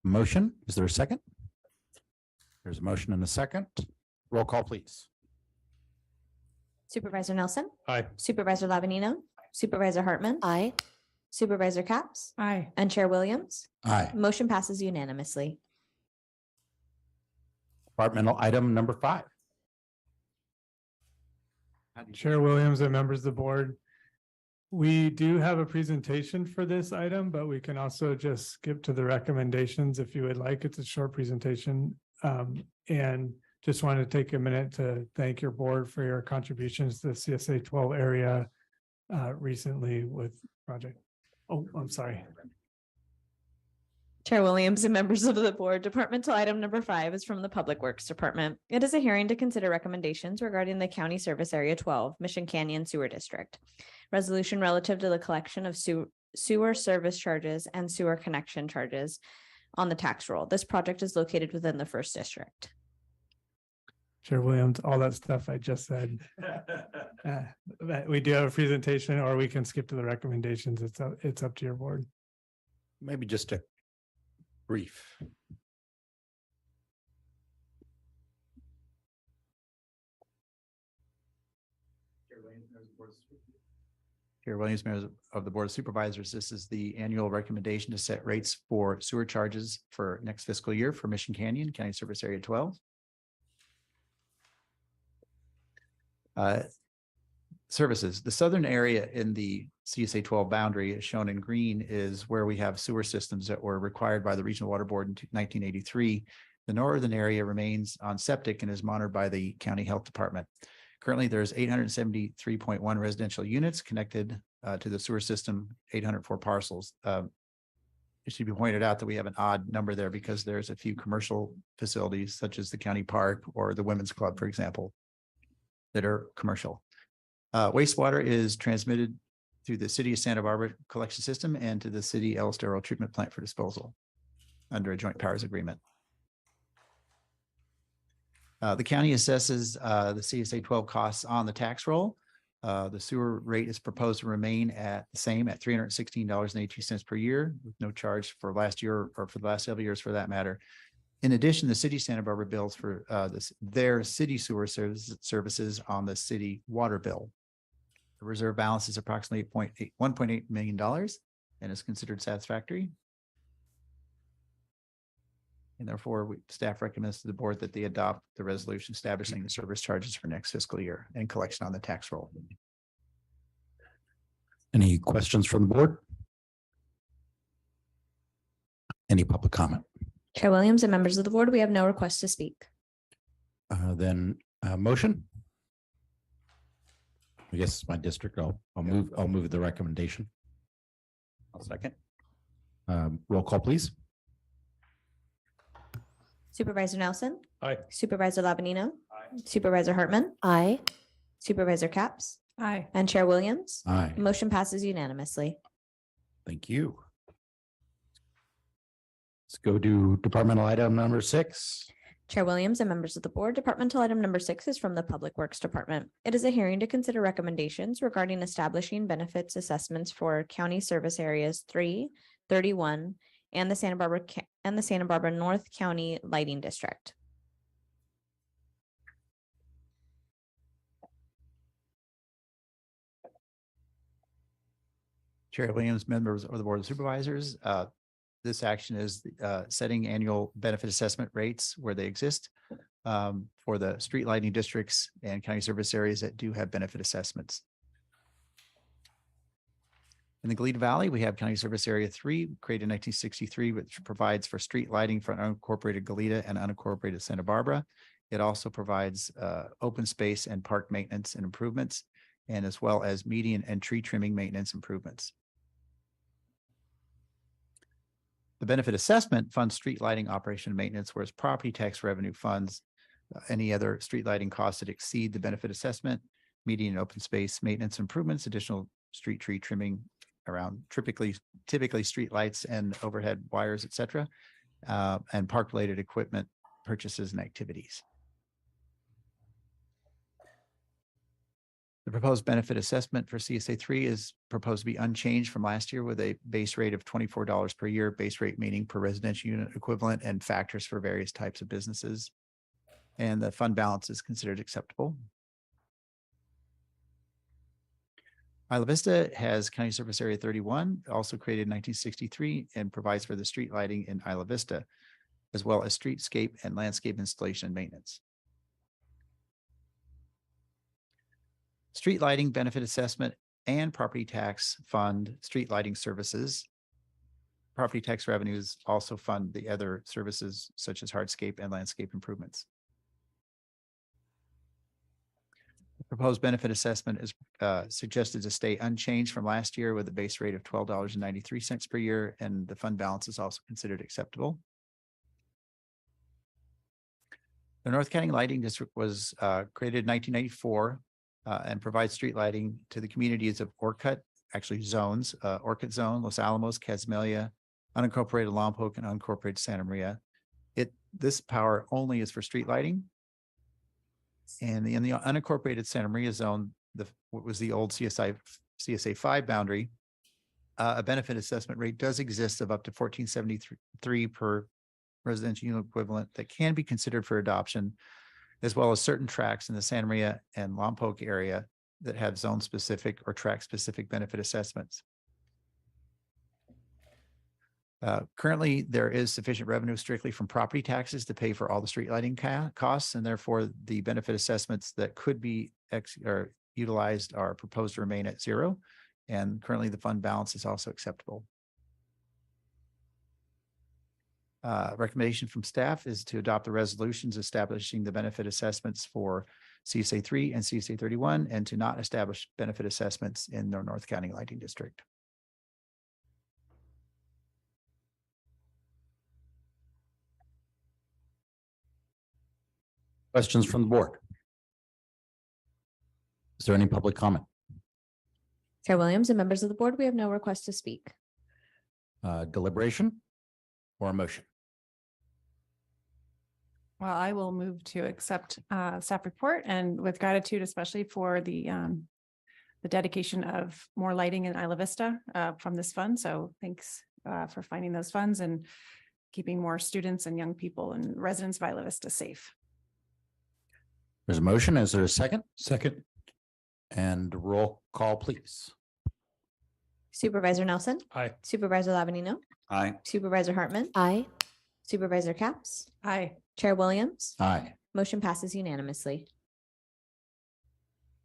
a motion. Is there a second? There's a motion and a second. Roll call, please. Supervisor Nelson, Aye. Supervisor Labanino, Supervisor Hartman. Aye. Supervisor Capps. Aye. And Chair Williams. Aye. Motion passes unanimously. Departmental item number 5. Chair Williams and members of the board. We do have a presentation for this item, but we can also just skip to the recommendations if you would like. It's a short presentation. And just wanted to take a minute to thank your board for your contributions to the CSA 12 area recently with project. Oh, I'm sorry. Chair Williams and members of the board, departmental item number 5 is from the Public Works Department. It is a hearing to consider recommendations regarding the County Service Area 12, Mission Canyon Sewer District. Resolution relative to the collection of sewer service charges and sewer connection charges on the tax roll. This project is located within the first district. Chair Williams, all that stuff I just said. We do have a presentation, or we can skip to the recommendations. It's up to your board. Maybe just a brief. Chair Williams, members of the Board of Supervisors, this is the annual recommendation to set rates for sewer charges for next fiscal year for Mission Canyon County Service Area 12. Services. The southern area in the CSA 12 boundary, as shown in green, is where we have sewer systems that were required by the Regional Water Board in 1983. The northern area remains on septic and is monitored by the County Health Department. Currently, there's 873.1 residential units connected to the sewer system, 804 parcels. It should be pointed out that we have an odd number there because there's a few commercial facilities such as the county park or the women's club, for example, that are commercial. Wastewater is transmitted through the City of Santa Barbara collection system and to the City El Estero treatment plant for disposal under a joint powers agreement. The county assesses the CSA 12 costs on the tax roll. The sewer rate is proposed to remain at the same at $316.82 per year, with no charge for last year or for the last several years for that matter. In addition, the City of Santa Barbara bills for their city sewer services on the city water bill. The reserve balance is approximately $1.8 million and is considered satisfactory. And therefore, staff recommends to the board that they adopt the resolution establishing the service charges for next fiscal year and collection on the tax roll. Any questions from the board? Any public comment? Chair Williams and members of the board, we have no requests to speak. Then motion. I guess it's my district. I'll move the recommendation. I'll second. Roll call, please. Supervisor Nelson. Aye. Supervisor Labanino. Aye. Supervisor Hartman. Aye. Supervisor Capps. Aye. And Chair Williams. Aye. Motion passes unanimously. Thank you. Let's go to departmental item number 6. Chair Williams and members of the board, departmental item number 6 is from the Public Works Department. It is a hearing to consider recommendations regarding establishing benefits assessments for county service areas 3, 31, and the Santa Barbara North County Lighting District. Chair Williams, members of the Board of Supervisors, this action is setting annual benefit assessment rates where they exist for the street lighting districts and county service areas that do have benefit assessments. In the Goleta Valley, we have County Service Area 3, created in 1963, which provides for street lighting for unincorporated Goleta and unincorporated Santa Barbara. It also provides open space and park maintenance and improvements, and as well as median and tree trimming maintenance improvements. The benefit assessment funds street lighting operation and maintenance, whereas property tax revenue funds any other street lighting costs that exceed the benefit assessment, median and open space maintenance improvements, additional street tree trimming around typically street lights and overhead wires, et cetera, and park related equipment purchases and activities. The proposed benefit assessment for CSA 3 is proposed to be unchanged from last year with a base rate of $24 per year, base rate meaning per residential unit equivalent, and factors for various types of businesses. And the fund balance is considered acceptable. Isla Vista has County Service Area 31, also created in 1963, and provides for the street lighting in Isla Vista, as well as streetscape and landscape installation and maintenance. Street lighting benefit assessment and property tax fund street lighting services. Property tax revenues also fund the other services such as hardscape and landscape improvements. The proposed benefit assessment is suggested to stay unchanged from last year with a base rate of $12.93 per year, and the fund balance is also considered acceptable. The North County Lighting District was created in 1994 and provides street lighting to the communities of Orcutt, actually zones, Orcutt Zone, Los Alamos, Casmelia, unincorporated Lompoc, and unincorporated Santa Maria. This power only is for street lighting. And in the unincorporated Santa Maria zone, what was the old CSA 5 boundary, a benefit assessment rate does exist of up to $14.73 per residential unit equivalent that can be considered for adoption, as well as certain tracts in the Santa Maria and Lompoc area that have zone specific or tract specific benefit assessments. Currently, there is sufficient revenue strictly from property taxes to pay for all the street lighting costs, and therefore the benefit assessments that could be utilized are proposed to remain at zero. And currently the fund balance is also acceptable. Recommendation from staff is to adopt the resolutions establishing the benefit assessments for CSA 3 and CSA 31, and to not establish benefit assessments in the North County Lighting District. Questions from the board? Is there any public comment? Chair Williams and members of the board, we have no request to speak. Deliberation or a motion? Well, I will move to accept staff report, and with gratitude, especially for the dedication of more lighting in Isla Vista from this fund. So thanks for finding those funds and keeping more students and young people and residents of Isla Vista safe. There's a motion. Is there a second? Second. And roll call, please. Supervisor Nelson. Aye. Supervisor Lavanino. Aye. Supervisor Hartman. Aye. Supervisor Capps. Aye. Chair Williams. Aye. Motion passes unanimously.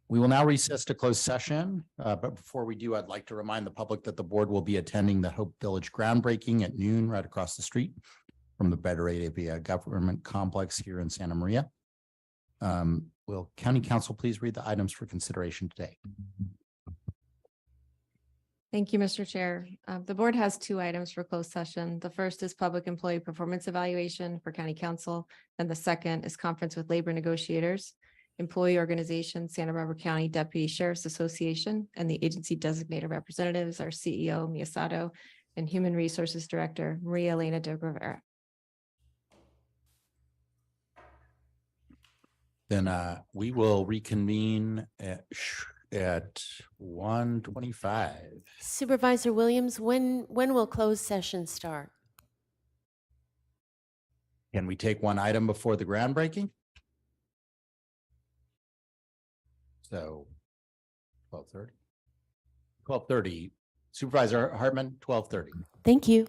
We will now recess to closed session. But before we do, I'd like to remind the public that the board will be attending the Hope Village groundbreaking at noon right across the street from the Better Area Government Complex here in Santa Maria. Will County Council please read the items for consideration today? Thank you, Mr. Chair. The board has two items for closed session. The first is public employee performance evaluation for County Council, and the second is conference with labor negotiators, employee organization, Santa Barbara County Deputy Sheriff's Association, and the agency designated representatives are CEO Miyasato and Human Resources Director Maria Elena de Rivera. Then we will reconvene at 1:25. Supervisor Williams, when will closed session start? Can we take one item before the groundbreaking? So 12:30. 12:30. Supervisor Hartman, 12:30. Thank you.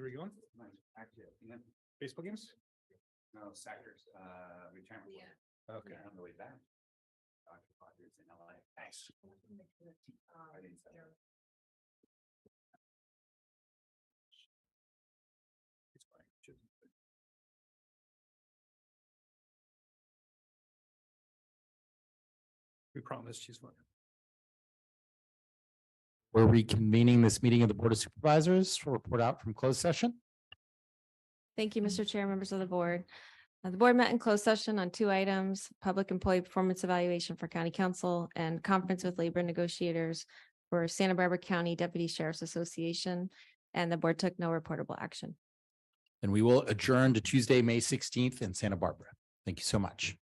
Where are we going? Actually, Baseball games? no, sectors, retirement. Okay. On the way back. Dr. Rogers in LA. Nice. I didn't say that. It's fine. Should- We promise she's fine. We're reconvening this meeting of the Board of Supervisors for report out from closed session. Thank you, Mr. Chair, members of the board. The board met in closed session on two items, public employee performance evaluation for county council and conference with labor negotiators for Santa Barbara County Deputy Sheriff's Association, and the board took no reportable action. And we will adjourn to Tuesday, May 16th in Santa Barbara. Thank you so much.